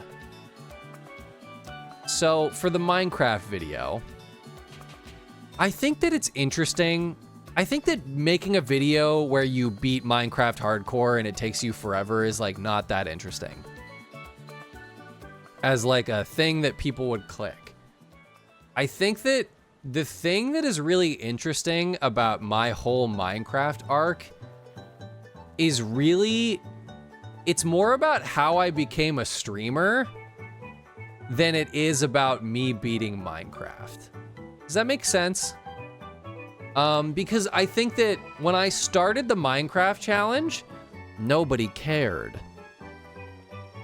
So for the Minecraft video, I think that it's interesting. I think that making a video where you beat Minecraft hardcore and it takes you forever is like not that interesting as like a thing that people would click. I think that the thing that is really interesting about my whole Minecraft arc is really, it's more about how I became a streamer than it is about me beating Minecraft. Does that make sense? Because I think that when I started the Minecraft challenge, nobody cared.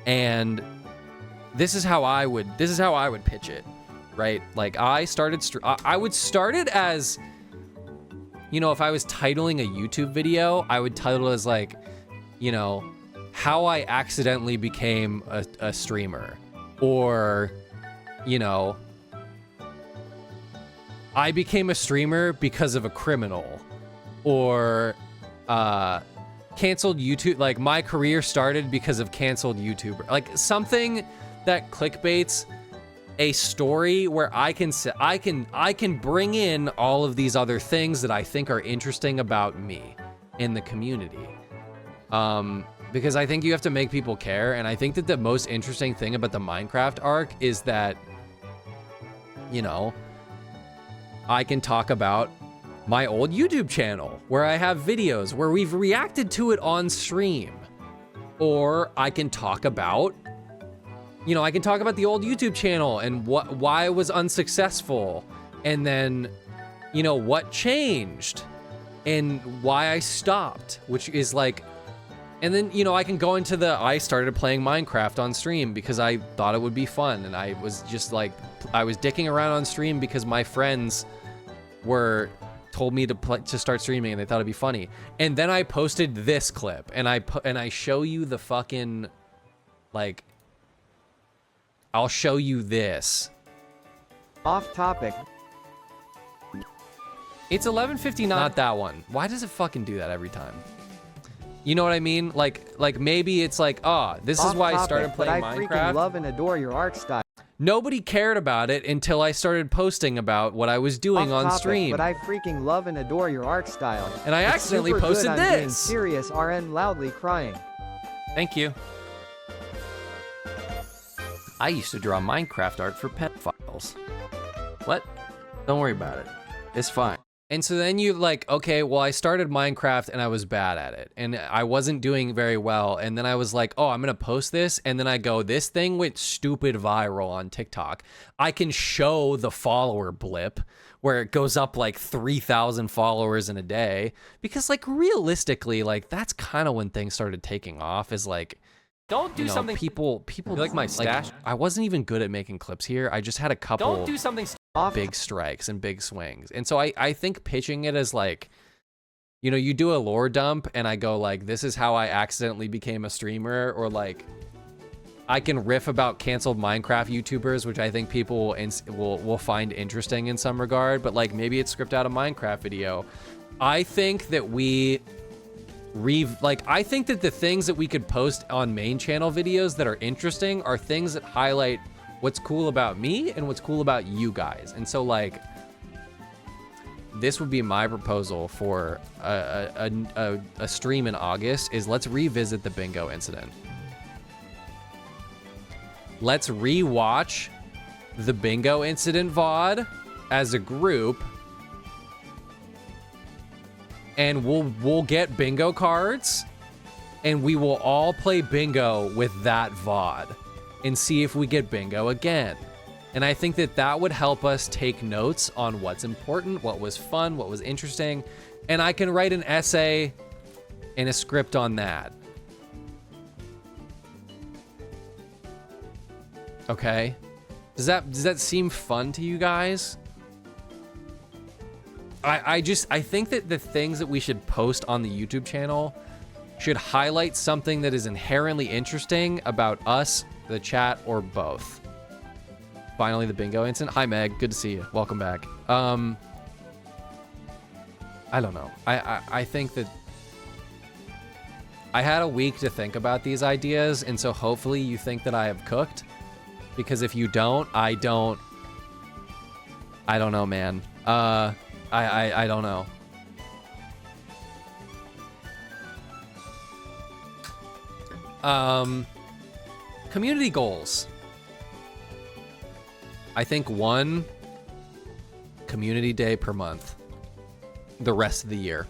And this is how I would pitch it, right? Like I would start it as, you know, if I was titling a YouTube video, I would title it as like, you know, how I accidentally became a streamer. Or, you know, I became a streamer because of a criminal. Or, canceled YouTube, like my career started because of canceled YouTuber. Like something that clickbaits a story where I can bring in all of these other things that I think are interesting about me in the community. Because I think you have to make people care, and I think that the most interesting thing about the Minecraft arc is that, you know, I can talk about my old YouTube channel where I have videos where we've reacted to it on stream. Or I can talk about, you know, I can talk about the old YouTube channel and why it was unsuccessful, and then, you know, what changed and why I stopped, which is like, and then, you know, I can go into I started playing Minecraft on stream because I thought it would be fun. And I was just like, I was dicking around on stream because my friends told me to start streaming and they thought it'd be funny. And then I posted this clip and I show you the fucking, like, I'll show you this. Off topic. It's 11:59. Not that one. Why does it fucking do that every time? You know what I mean? Like maybe it's like, oh, this is Off why I topic, started but playing I freaking Minecraft. love and adore your art style. Nobody cared about it until I started posting about what I was doing Off on topic, stream. But I freaking love and adore your art style. And I It's accidentally super posted good, I'm being this. serious, RN loudly crying. Thank you. I used to draw Minecraft art for pedophiles. What? Don't worry about it. It's fine. And so then you like, okay, well, I started Minecraft and I was bad at it and I wasn't doing very well. And then I was like, oh, I'm going to post this. And then I go, this thing went stupid viral on TikTok. I can show the follower blip where it goes up like 3,000 followers in a day. Because like realistically, like that's kind of when things started taking off is like, Don't do you know, something. people You like my stash? I wasn't even good at making clips here. I just had a couple Don't do something. big strikes and big swings. And so I think pitching it as like, you know, you do a lore dump and I go like, this is how I accidentally became a streamer, or like I can riff about canceled Minecraft YouTubers, which I think people will find interesting in some regard, but like maybe it's script out a Minecraft video. I think that I think that the things that we could post on main channel videos that are interesting are things that highlight what's cool about me and what's cool about you guys. And so like, this would be my proposal for a stream in August is let's revisit the bingo incident. Let's rewatch the bingo incident VOD as a group, and we'll get bingo cards and we will all play bingo with that VOD and see if we get bingo again. And I think that that would help us take notes on what's important, what was fun, what was interesting, and I can write an essay and a script on that. Okay? Does that seem fun to you guys? I think that the things that we should post on the YouTube channel should highlight something that is inherently interesting about us, the chat, or both. Finally, the bingo incident. Hi, Meg. Good to see you. Welcome back. I don't know. I think that I had a week to think about these ideas, and so hopefully you think that I have cooked. Because if you don't, I don't know, man. I don't know. Community goals. I think one community day per month. The rest of the year.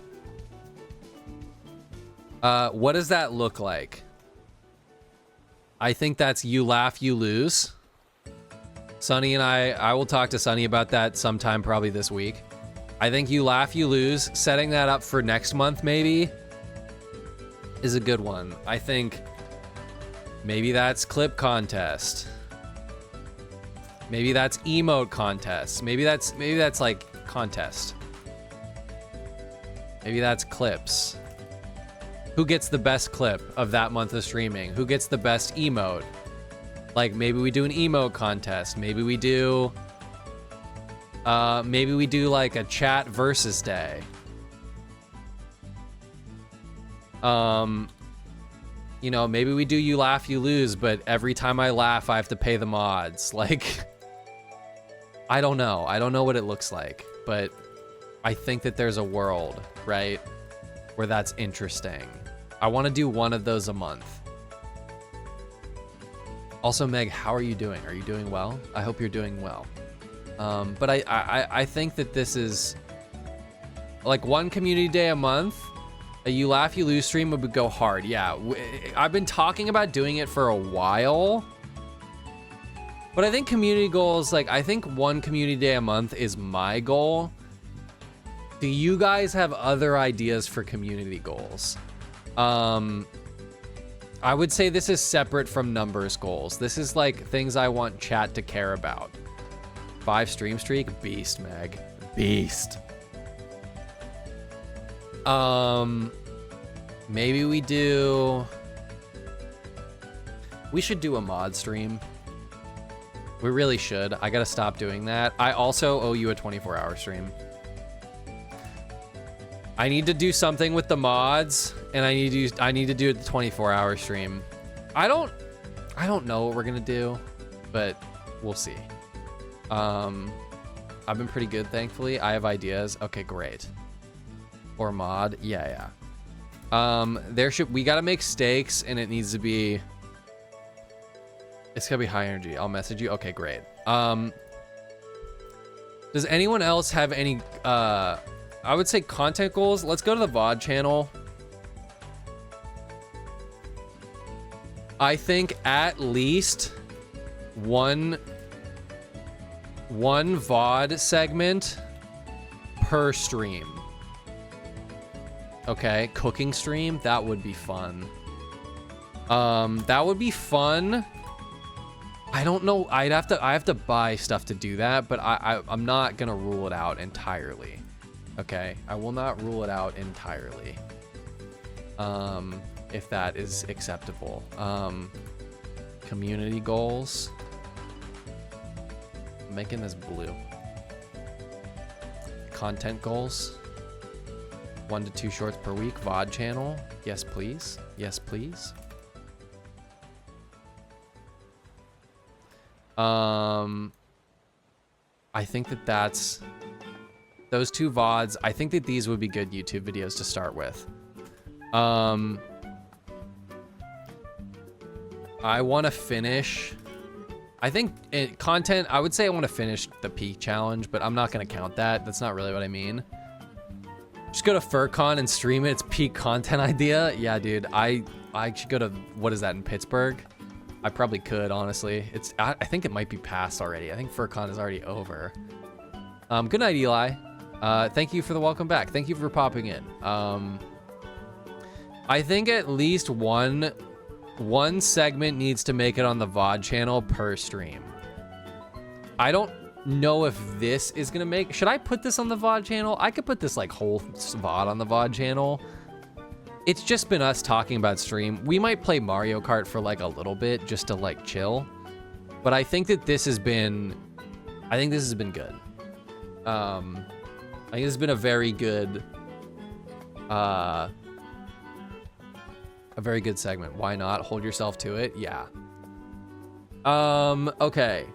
What does that look like? I think that's you laugh, you lose. Sunny and I will talk to Sunny about that sometime probably this week. I think you laugh, you lose. Setting that up for next month maybe is a good one. I think maybe that's clip contest. Maybe that's emote contest. Maybe that's like contest. Maybe that's clips. Who gets the best clip of that month of streaming? Who gets the best emote? Like maybe we do an emote contest. Maybe we do like a chat versus day. You know, maybe we do you laugh, you lose, but every time I laugh, I have to pay the mods. Like, I don't know. I don't know what it looks like, but I think that there's a world, right, where that's interesting. I want to do one of those a month. Also, Meg, how are you doing? Are you doing well? I hope you're doing well. But I think that this is like one community day a month. A you laugh, you lose stream would go hard. Yeah, I've been talking about doing it for a while. But I think community goals, like I think one community day a month is my goal. Do you guys have other ideas for community goals? I would say this is separate from numbers goals. This is like things I want chat to care about. 5 stream streak, beast, Meg, beast. Maybe we should do a mod stream. We really should. I gotta stop doing that. I also owe you a 24-hour stream. I need to do something with the mods, and I need to do it the 24-hour stream. I don't know what we're gonna do, but we'll see. I've been pretty good, thankfully. I have ideas. Okay, great. Or mod, yeah. We gotta make steaks, and it needs to be. It's gonna be high energy. I'll message you. Okay, great. Does anyone else have any? I would say content goals. Let's go to the VOD channel. I think at least one VOD segment per stream. Okay, cooking stream, that would be fun. That would be fun. I don't know. I have to buy stuff to do that, but I'm not gonna rule it out entirely. Okay, I will not rule it out entirely. If that is acceptable. Community goals. I'm making this blue. Content goals. 1 to 2 shorts per week. VOD channel. Yes, please. Yes, please. I think that's those 2 VODs. I think that these would be good YouTube videos to start with. I want to finish. I think content. I would say I want to finish the peak challenge, but I'm not gonna count that. That's not really what I mean. Just go to FurCon and stream it. It's peak content idea. Yeah, dude. I should go to, what is that, in Pittsburgh? I probably could, honestly. I think it might be past already. I think FurCon is already over. Good night, Eli. Thank you for the welcome back. Thank you for popping in. I think at least one segment needs to make it on the VOD channel per stream. I don't know if this is gonna make. Should I put this on the VOD channel? I could put this like whole VOD on the VOD channel. It's just been us talking about stream. We might play Mario Kart for like a little bit just to like chill. But I think that this has been good. I think this has been a very good segment. Why not? Hold yourself to it. Yeah. Okay.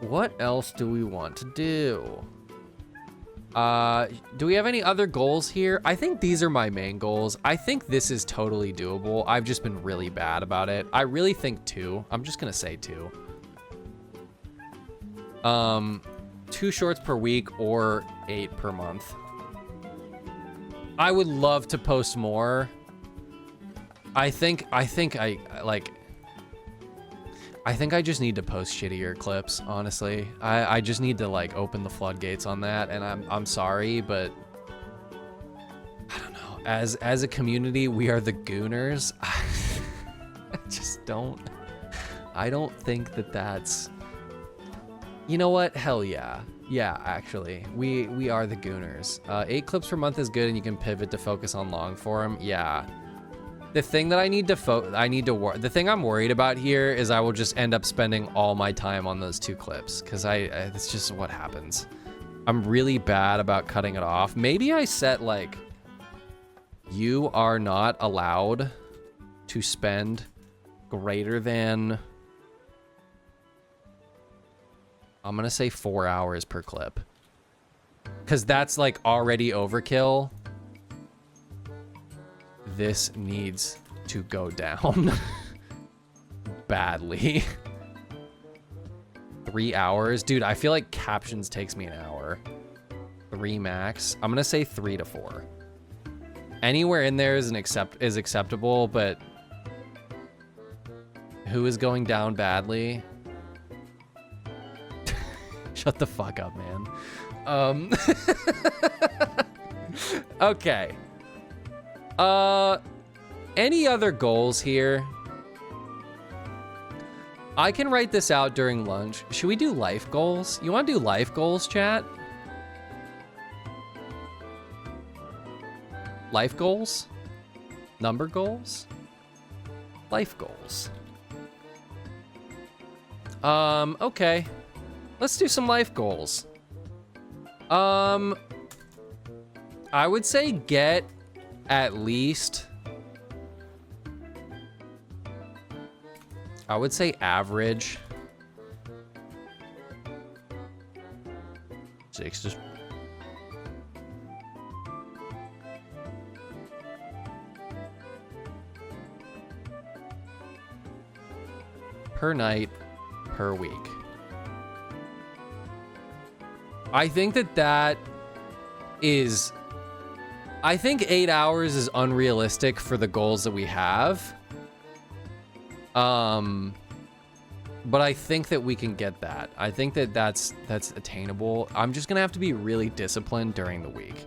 What else do we want to do? Do we have any other goals here? I think these are my main goals. I think this is totally doable. I've just been really bad about it. I really think 2. I'm just gonna say 2. 2 shorts per week or 8 per month. I would love to post more. I think I just need to post shittier clips, honestly. I just need to like open the floodgates on that, and I'm sorry, but I don't know. As a community, we are the Gooners. I don't think that's. You know what? Hell yeah. Yeah, actually. We are the Gooners. 8 clips per month is good, and you can pivot to focus on long form. Yeah. The thing that the thing I'm worried about here is I will just end up spending all my time on those 2 clips, because it's just what happens. I'm really bad about cutting it off. Maybe I set like, you are not allowed to spend greater than, I'm gonna say 4 hours per clip, because that's like already overkill. This needs to go down badly. 3 hours, dude. I feel like captions takes me an hour. 3 max. I'm gonna say 3 to 4. Anywhere in there is acceptable, but who is going down badly? Shut the fuck up, man. Okay. Any other goals here? I can write this out during lunch. Should we do life goals? You want to do life goals, chat? Life goals? Number goals? Life goals. Okay. Let's do some life goals. I would say get at least, I would say average 6 per night per week. I think that is, I think 8 hours is unrealistic for the goals that we have. But I think that we can get that. I think that that's attainable. I'm just gonna have to be really disciplined during the week,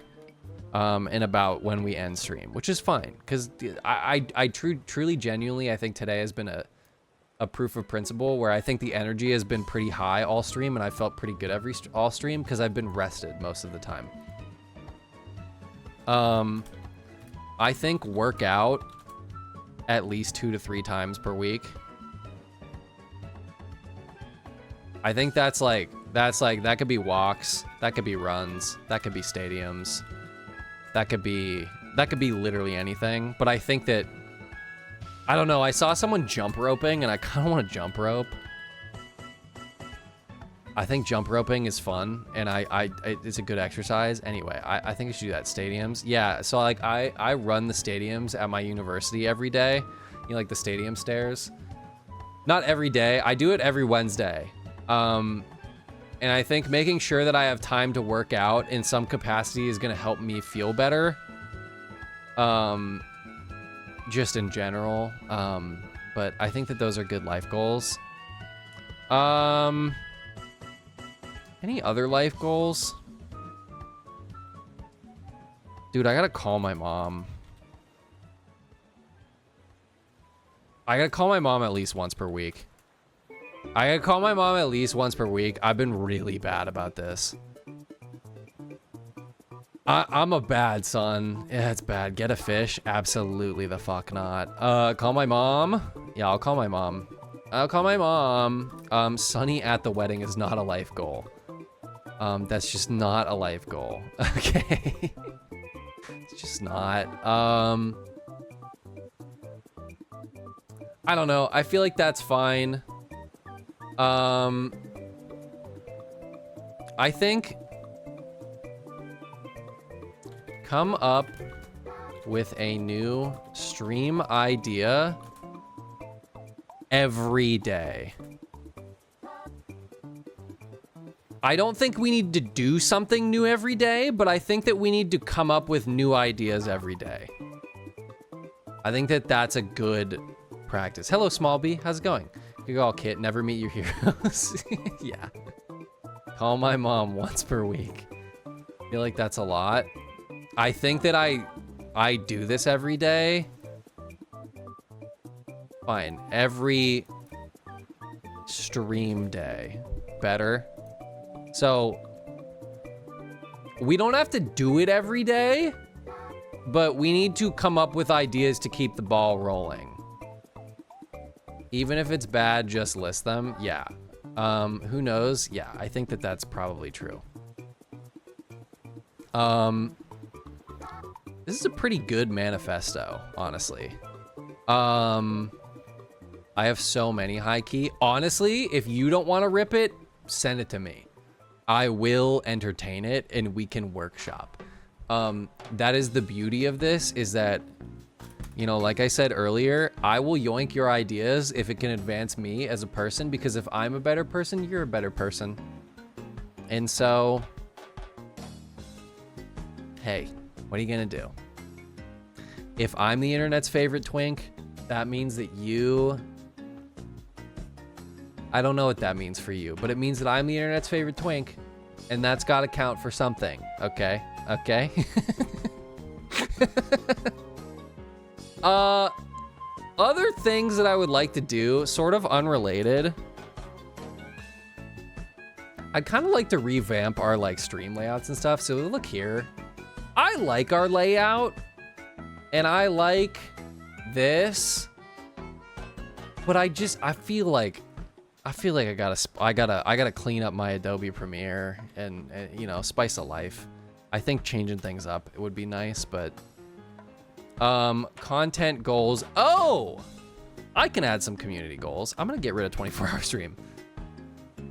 and about when we end stream, which is fine, because I truly, genuinely, I think today has been a proof of principle where I think the energy has been pretty high all stream, and I felt pretty good all stream because I've been rested most of the time. I think work out at least 2 to 3 times per week. I think that's like, that could be walks, that could be runs, that could be stadiums, that could be literally anything. But I think that, I don't know, I saw someone jump roping and I kind of want to jump rope. I think jump roping is fun, and it's a good exercise. Anyway, I think I should do that. Stadiums. Yeah, so like I run the stadiums at my university every day. You know, like the stadium stairs. Not every day. I do it every Wednesday. And I think making sure that I have time to work out in some capacity is going to help me feel better. Just in general. But I think that those are good life goals. Any other life goals? Dude, I gotta call my mom. I gotta call my mom at least once per week. I've been really bad about this. I'm a bad son. Yeah, it's bad. Get a fish? Absolutely the fuck not. Call my mom? Yeah, I'll call my mom. Sunny at the wedding is not a life goal. That's just not a life goal. Okay. It's just not. I don't know. I feel like that's fine. I think come up with a new stream idea every day. I don't think we need to do something new every day, but I think that we need to come up with new ideas every day. I think that that's a good practice. Hello, Smallbee. How's it going? Good all, Kit. Never meet your heroes. Yeah. Call my mom once per week. I feel like that's a lot. I think that I do this every day. Fine. Every stream day. Better. So, we don't have to do it every day, but we need to come up with ideas to keep the ball rolling. Even if it's bad, just list them. Yeah. Who knows? Yeah, I think that that's probably true. This is a pretty good manifesto, honestly. I have so many high key. Honestly, if you don't want to rip it, send it to me. I will entertain it and we can workshop. That is the beauty of this, is that, you know, like I said earlier, I will yoink your ideas if it can advance me as a person, because if I'm a better person, you're a better person. And so, hey, what are you gonna do? If I'm the internet's favorite twink, that means that you, I don't know what that means for you, but it means that I'm the internet's favorite twink, and that's got to count for something. Okay. Okay. Other things that I would like to do, sort of unrelated. I'd kind of like to revamp our like stream layouts and stuff. So look here. I like our layout, and I like this, but I feel like I gotta clean up my Adobe Premiere and you know, spice of life. I think changing things up, it would be nice, but content goals. Oh, I can add some community goals. I'm gonna get rid of 24-hour stream.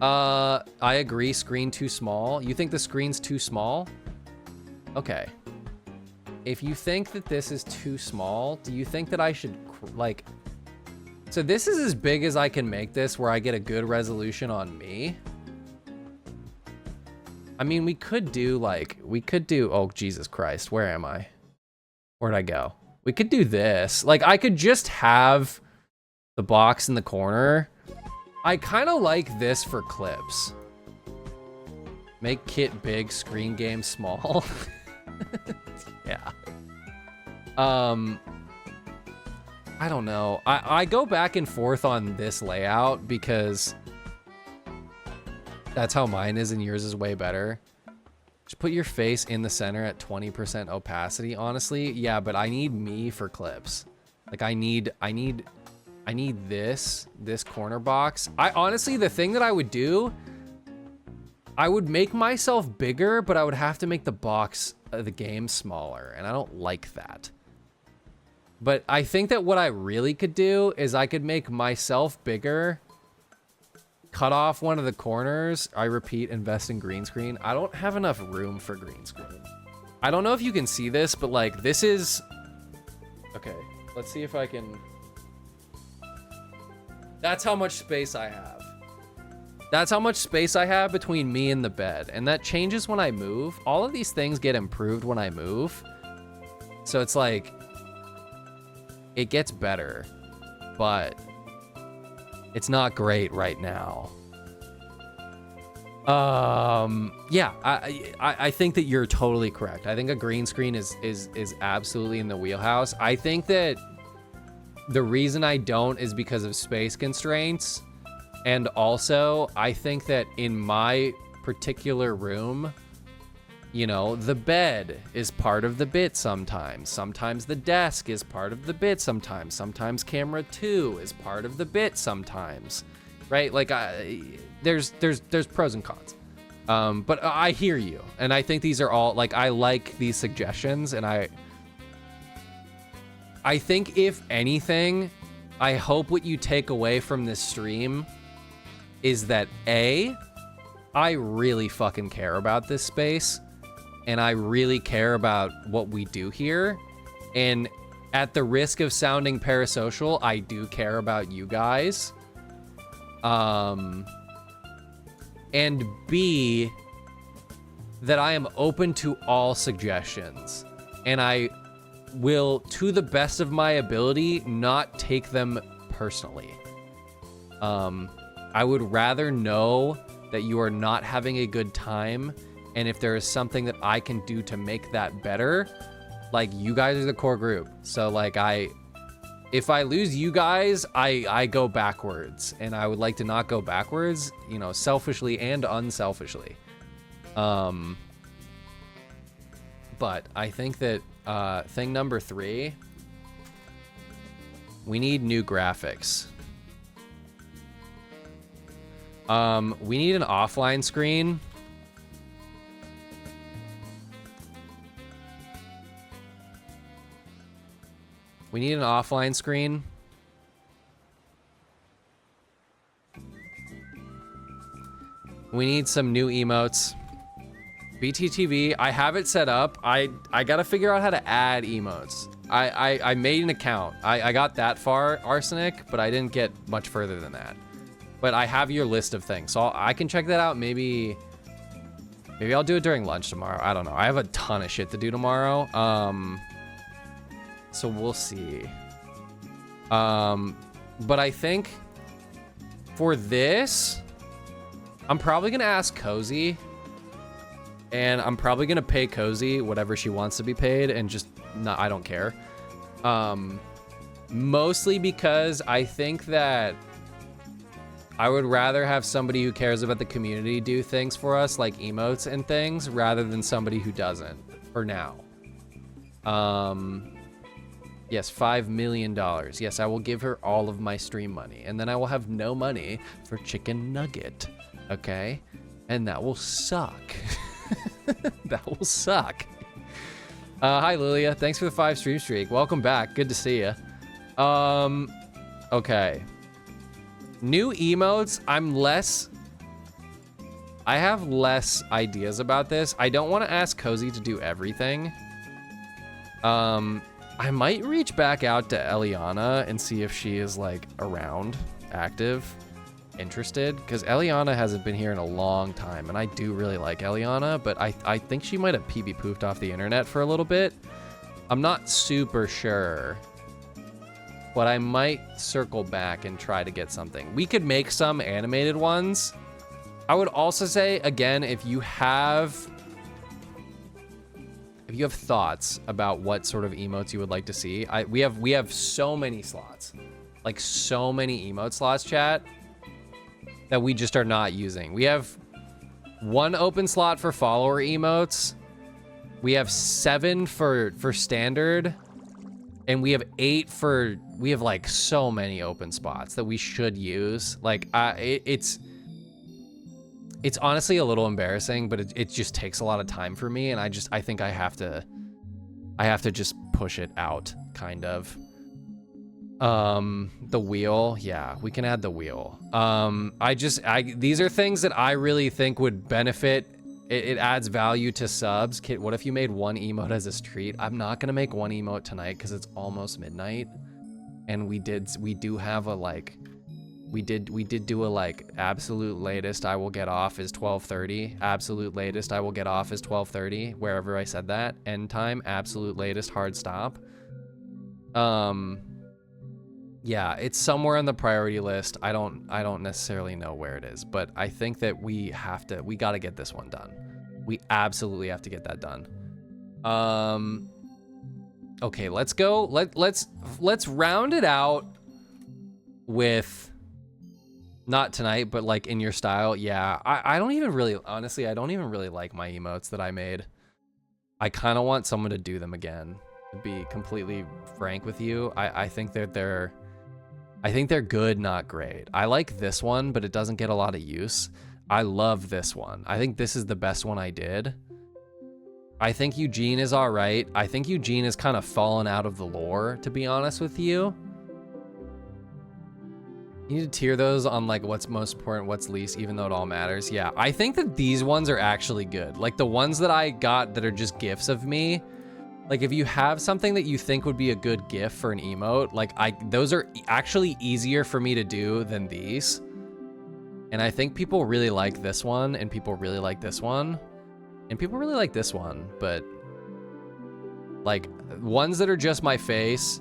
I agree, screen too small. You think the screen's too small? Okay. If you think that this is too small, do you think that I should like, so this is as big as I can make this where I get a good resolution on me. I mean, we could do, oh, Jesus Christ, where am I? Where'd I go? We could do this. Like, I could just have the box in the corner. I kind of like this for clips. Make kit big, screen game small. Yeah. I don't know. I go back and forth on this layout because that's how mine is and yours is way better. Just put your face in the center at 20% opacity. Honestly, yeah, but I need me for clips. Like I need this corner box. I honestly, the thing that I would do, I would make myself bigger, but I would have to make the box of the game smaller, and I don't like that. But I think that what I really could do is I could make myself bigger, cut off one of the corners. I repeat, invest in green screen. I don't have enough room for green screen. I don't know if you can see this, but like this is, okay, let's see if I can. That's how much space I have. That's how much space I have between me and the bed. And that changes when I move. All of these things get improved when I move. So it's like, it gets better, but it's not great right now. Yeah, I think that you're totally correct. I think a green screen is absolutely in the wheelhouse. I think that the reason I don't is because of space constraints. And also, I think that in my particular room, you know, the bed is part of the bit sometimes. Sometimes the desk is part of the bit sometimes. Sometimes camera 2 is part of the bit sometimes. Right? Like, there's pros and cons. But I hear you. And I think these are all, like, I like these suggestions. And I think, if anything, I hope what you take away from this stream is that A, I really fucking care about this space, and I really care about what we do here, and at the risk of sounding parasocial, I do care about you guys. And B, that I am open to all suggestions, and I will, to the best of my ability, not take them personally. I would rather know that you are not having a good time, and if there is something that I can do to make that better, like, you guys are the core group. So like, if I lose you guys, I go backwards, and I would like to not go backwards, you know, selfishly and unselfishly. But I think that thing number 3, we need new graphics. We need an offline screen. We need an offline screen. We need some new emotes. BTTV, I have it set up. I gotta figure out how to add emotes. I made an account. I got that far, Arsenic, but I didn't get much further than that. But I have your list of things, so I can check that out. Maybe I'll do it during lunch tomorrow. I don't know. I have a ton of shit to do tomorrow. So we'll see. But I think for this, I'm probably gonna ask Cozy, and I'm probably gonna pay Cozy whatever she wants to be paid, and just not, I don't care. Mostly because I think that I would rather have somebody who cares about the community do things for us, like emotes and things, rather than somebody who doesn't, for now. Yes, $5 million. Yes, I will give her all of my stream money, and then I will have no money for chicken nugget, okay? And that will suck. That will suck. Hi, Lilia. Thanks for the 5 stream streak. Welcome back. Good to see you. Okay. New emotes. I have less ideas about this. I don't want to ask Cozy to do everything. I might reach back out to Eliana and see if she is like around, active, interested, because Eliana hasn't been here in a long time, and I do really like Eliana, but I think she might have PB poofed off the internet for a little bit. I'm not super sure, but I might circle back and try to get something. We could make some animated ones. I would also say, again, if you have thoughts about what sort of emotes you would like to see, we have so many slots, like so many emote slots, chat, that we just are not using. We have 1 open slot for follower emotes. We have 7 for standard, and we have 8 for. We have like so many open spots that we should use. Like it's honestly a little embarrassing, but it just takes a lot of time for me, and I think I have to just push it out, kind of. The wheel, yeah, we can add the wheel. These are things that I really think would benefit. It adds value to subs. Kit, what if you made 1 emote as a street? I'm not gonna make 1 emote tonight because it's almost midnight, and we did do a like absolute latest I will get off is 12:30. Absolute latest I will get off is 12:30. Wherever I said that. End time, absolute latest hard stop. Yeah, it's somewhere on the priority list. I don't necessarily know where it is, but I think that we gotta get this one done. We absolutely have to get that done. Okay, let's go. Let's round it out with, not tonight, but like in your style. Yeah, I don't even really, honestly, I don't even really like my emotes that I made. I kind of want someone to do them again, to be completely frank with you. I think that they're good, not great. I like this one, but it doesn't get a lot of use. I love this one. I think this is the best one I did. I think Eugene is all right. I think Eugene has kind of fallen out of the lore, to be honest with you. You need to tier those on like what's most important, what's least, even though it all matters. Yeah, I think that these ones are actually good. Like the ones that I got that are just gifs of me. Like if you have something that you think would be a good GIF for an emote, like those are actually easier for me to do than these. And I think people really like this one, and people really like this one, and people really like this one, but like ones that are just my face,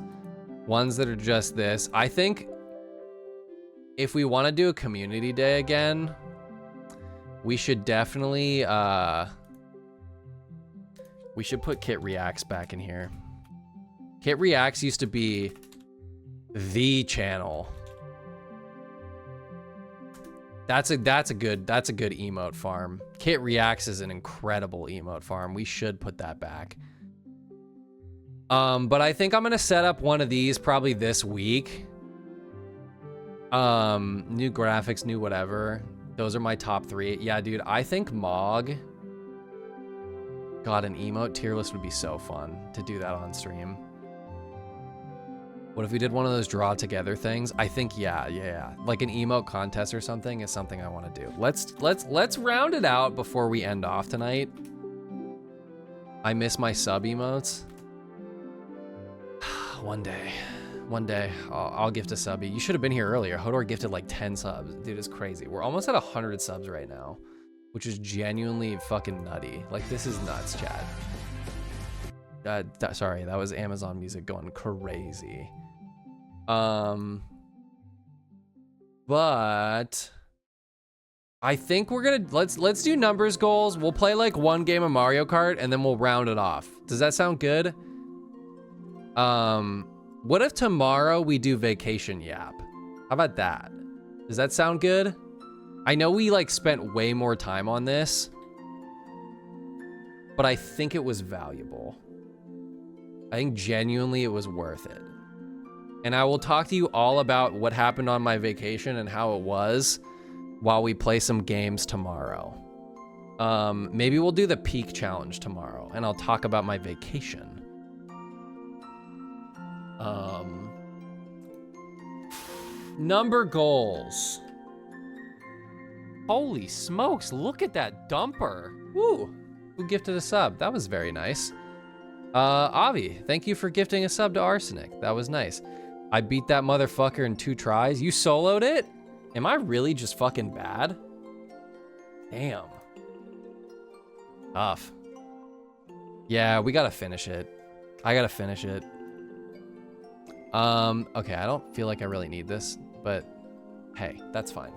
ones that are just this. I think if we want to do a community day again, we should definitely we should put Kit Reacts back in here. Kit Reacts used to be the channel. That's a good emote farm. Kit Reacts is an incredible emote farm. We should put that back. But I think I'm gonna set up one of these probably this week. New graphics, new whatever. Those are my top 3. Yeah, dude, I think Mog. God, an emote tier list would be so fun to do that on stream. What if we did one of those draw together things? I think yeah. Like an emote contest or something is something I want to do. Let's round it out before we end off tonight. I miss my sub emotes. One day, I'll gift a subby. You should have been here earlier. Hodor gifted like 10 subs. Dude, it's crazy. We're almost at 100 subs right now, which is genuinely fucking nutty. Like, this is nuts, chat. Sorry, that was Amazon Music going crazy. But I think we're gonna let's do numbers goals. We'll play like one game of Mario Kart and then we'll round it off. Does that sound good? What if tomorrow we do vacation yap? How about that? Does that sound good? I know we like spent way more time on this, but I think it was valuable. I think genuinely it was worth it. And I will talk to you all about what happened on my vacation and how it was while we play some games tomorrow. Maybe we'll do the peak challenge tomorrow, and I'll talk about my vacation. Number goals. Holy smokes, look at that dumper. Woo! Who gifted a sub? That was very nice. Avi, thank you for gifting a sub to Arsenic. That was nice. I beat that motherfucker in 2 tries. You soloed it? Am I really just fucking bad? Damn. Tough. Yeah, we gotta finish it. I gotta finish it. Okay, I don't feel like I really need this, but hey, that's fine.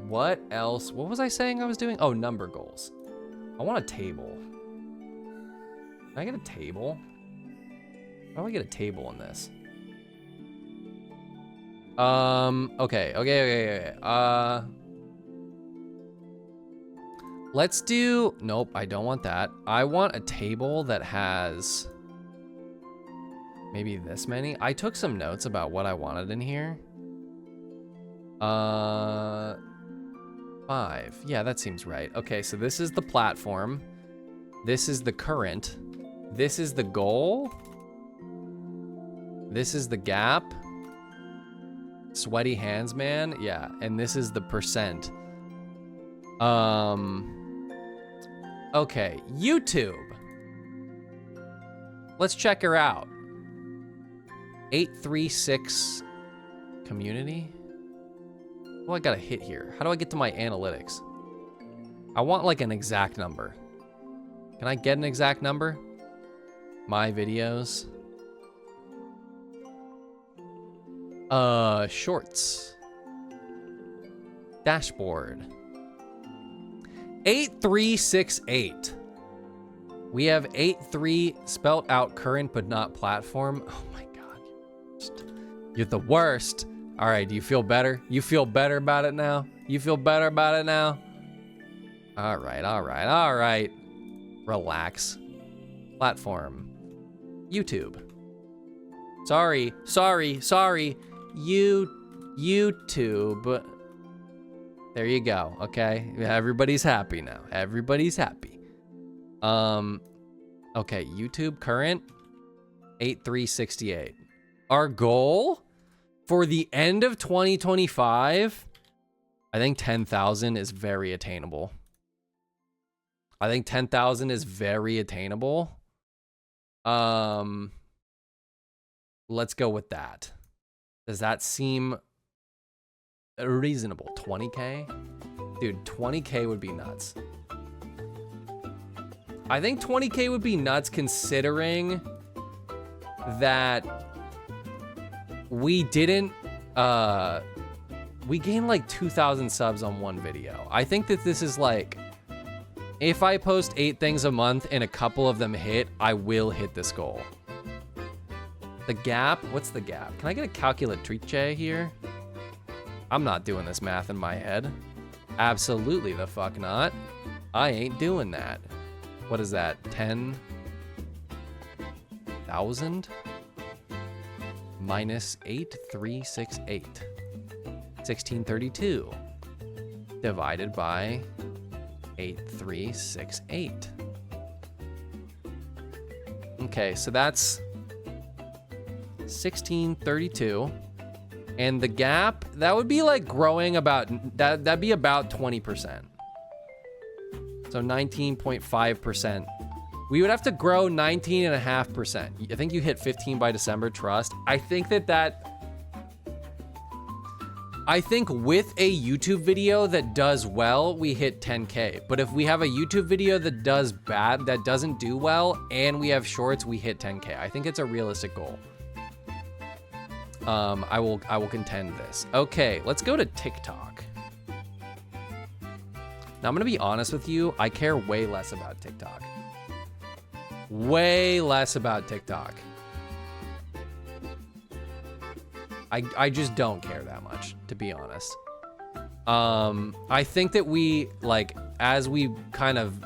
What else? What was I saying I was doing? Oh, number goals. I want a table. Can I get a table? How do I get a table in this? Okay. Let's do, nope, I don't want that. I want a table that has maybe this many. I took some notes about what I wanted in here. 5. Yeah, that seems right. Okay, so this is the platform. This is the current. This is the goal. This is the gap. Sweaty hands, man. Yeah, and this is the percent. Okay, YouTube. Let's check her out. 836 community. Well, I gotta hit here. How do I get to my analytics? I want like an exact number. Can I get an exact number? My videos. Shorts. Dashboard. 8368. We have 83 spelt out current but not platform. Oh my god. You're the worst. All right, do you feel better? You feel better about it now? You feel better about it now? All right. Relax. Platform. YouTube. Sorry. YouTube. There you go, okay? Everybody's happy now. Everybody's happy. Okay, YouTube current 8368. Our goal for the end of 2025, I think 10,000 is very attainable. Let's go with that. Does that seem reasonable? 20K? Dude, 20K would be nuts. I think 20K would be nuts considering that we didn't, we gained like 2,000 subs on one video. I think that this is like, if I post 8 things a month and a couple of them hit, I will hit this goal. The gap, what's the gap? Can I get a calculatrice here? I'm not doing this math in my head. Absolutely the fuck not. I ain't doing that. What is that? 10,000 minus 8368. 1632 divided by 8368. Okay, so that's 1632. And the gap, that would be like growing about, that'd be about 20%. So 19.5%. We would have to grow 19.5%. I think you hit 15 by December, trust. I think with a YouTube video that does well, we hit 10K. But if we have a YouTube video that does bad, that doesn't do well, and we have shorts, we hit 10K. I think it's a realistic goal. I will contend this. Okay, let's go to TikTok. Now I'm gonna be honest with you, I care way less about TikTok. Way less about TikTok. I just don't care that much, to be honest. I think that we, like, as we kind of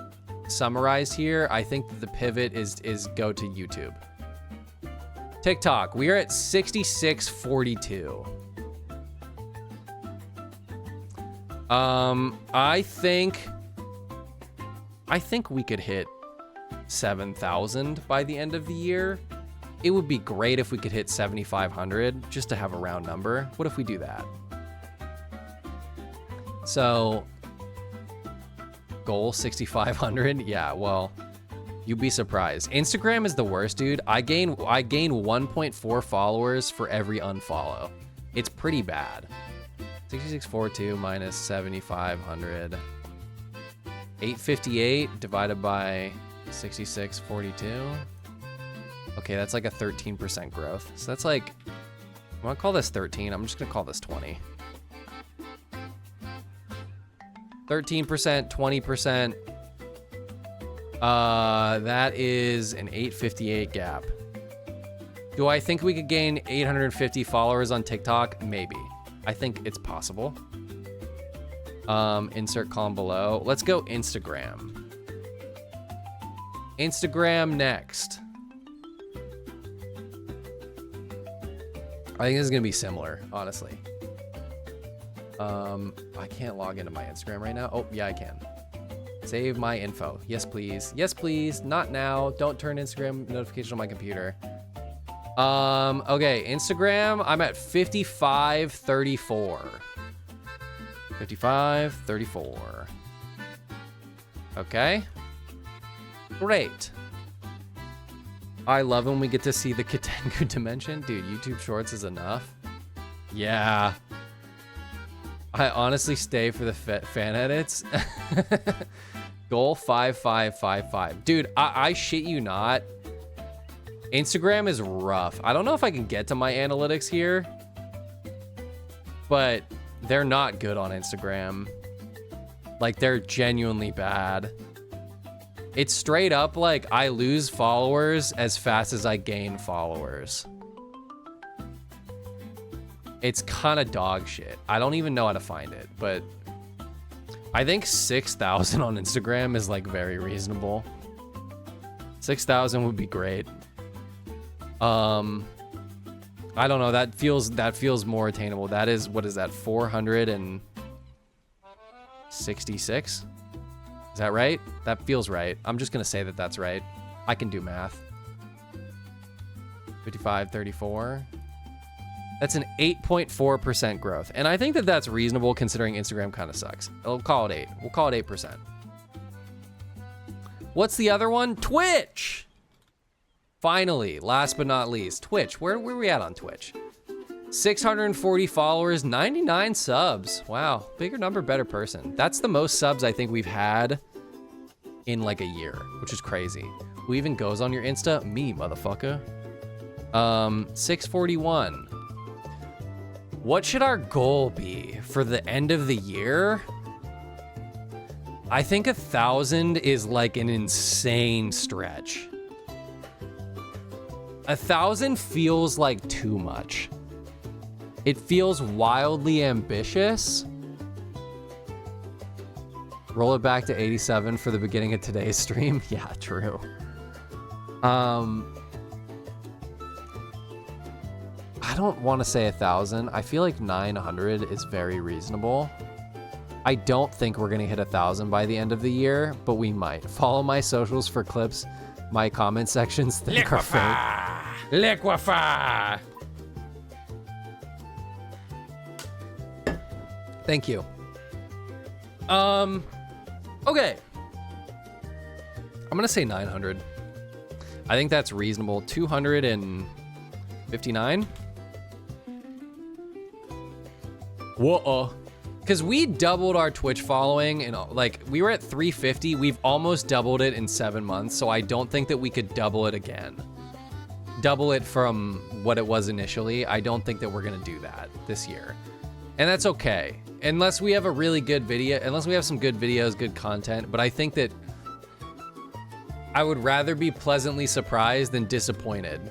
summarized here, I think that the pivot is go to YouTube. TikTok, we are at 6642. I think we could hit 7,000 by the end of the year. It would be great if we could hit 7,500 just to have a round number. What if we do that? So, goal 6,500. Yeah, well, you'd be surprised. Instagram is the worst, dude. I gain 1.4 followers for every unfollow. It's pretty bad. 6642 minus 7,500. 858 divided by 6642. Okay, that's like a 13% growth. So that's like, I want to call this 13. I'm just going to call this 20. 13%, 20%. That is an 858 gap. Do I think we could gain 850 followers on TikTok? Maybe. I think it's possible. Insert column below. Let's go Instagram. Instagram next. I think this is gonna be similar, honestly. I can't log into my Instagram right now. Oh, yeah, I can. Save my info. Yes, please. Yes, please. Not now. Don't turn Instagram notification on my computer. Okay, Instagram, I'm at 5534. 5534. Okay. Great. I love when we get to see the kitengu dimension. Dude, YouTube Shorts is enough. Yeah. I honestly stay for the fan edits. Goal 5555. Dude, I shit you not. Instagram is rough. I don't know if I can get to my analytics here, but they're not good on Instagram. Like, they're genuinely bad. It's straight up like I lose followers as fast as I gain followers. It's kind of dog shit. I don't even know how to find it, but I think 6,000 on Instagram is like very reasonable. 6,000 would be great. I don't know. That feels more attainable. That is, what is that? 466? Is that right? That feels right. I'm just gonna say that that's right. I can do math. 5534. That's an 8.4% growth. And I think that that's reasonable considering Instagram kind of sucks. We'll call it 8. We'll call it 8%. What's the other one? Twitch! Finally, last but not least, Twitch. Where are we at on Twitch? 640 followers, 99 subs. Wow, bigger number, better person. That's the most subs I think we've had in like a year, which is crazy. Who even goes on your Insta? Me, motherfucker. 641. What should our goal be for the end of the year? I think 1,000 is like an insane stretch. 1,000 feels like too much. It feels wildly ambitious. Roll it back to 87 for the beginning of today's stream. Yeah, true. I don't want to say 1,000. I feel like 900 is very reasonable. I don't think we're gonna hit 1,000 by the end of the year, but we might. Follow my socials for clips. My comment sections think are fake. Liquefy! Thank you. Okay. I'm gonna say 900. I think that's reasonable. 259. Whoa. Because we doubled our Twitch following, and like we were at 350. We've almost doubled it in 7 months, so I don't think that we could double it again. Double it from what it was initially. I don't think that we're gonna do that this year. And that's okay. Unless we have a really good video, unless we have some good videos, good content. But I think that I would rather be pleasantly surprised than disappointed.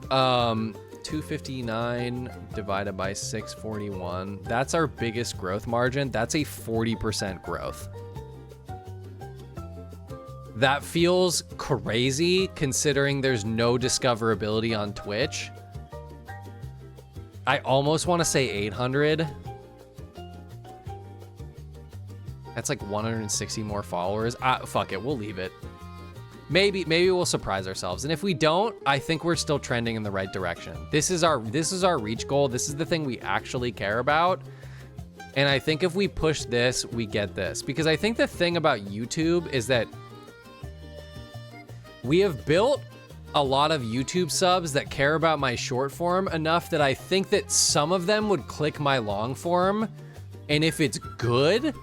259 divided by 641. That's our biggest growth margin. That's a 40% growth. That feels crazy considering there's no discoverability on Twitch. I almost want to say 800. That's like 160 more followers. Fuck it, we'll leave it. Maybe we'll surprise ourselves. And if we don't, I think we're still trending in the right direction. This is our reach goal. This is the thing we actually care about. And I think if we push this, we get this. Because I think the thing about YouTube is that we have built a lot of YouTube subs that care about my short form enough that I think that some of them would click my long form. And if it's good,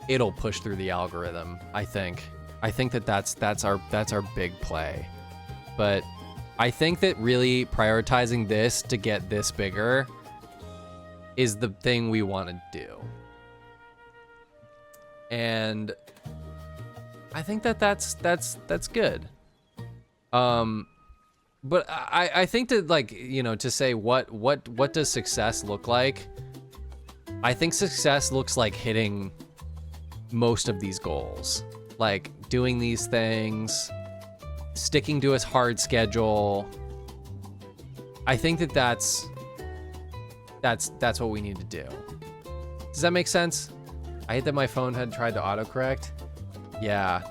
it'll push through the algorithm, I think. I think that that's our big play. But I think that really prioritizing this to get this bigger is the thing we want to do. And I think that that's good. But I think that, like, you know, to say what does success look like? I think success looks like hitting most of these goals. Like doing these things, sticking to a hard schedule. I think that that's what we need to do. Does that make sense? I hate that my phone had tried to autocorrect. Yeah,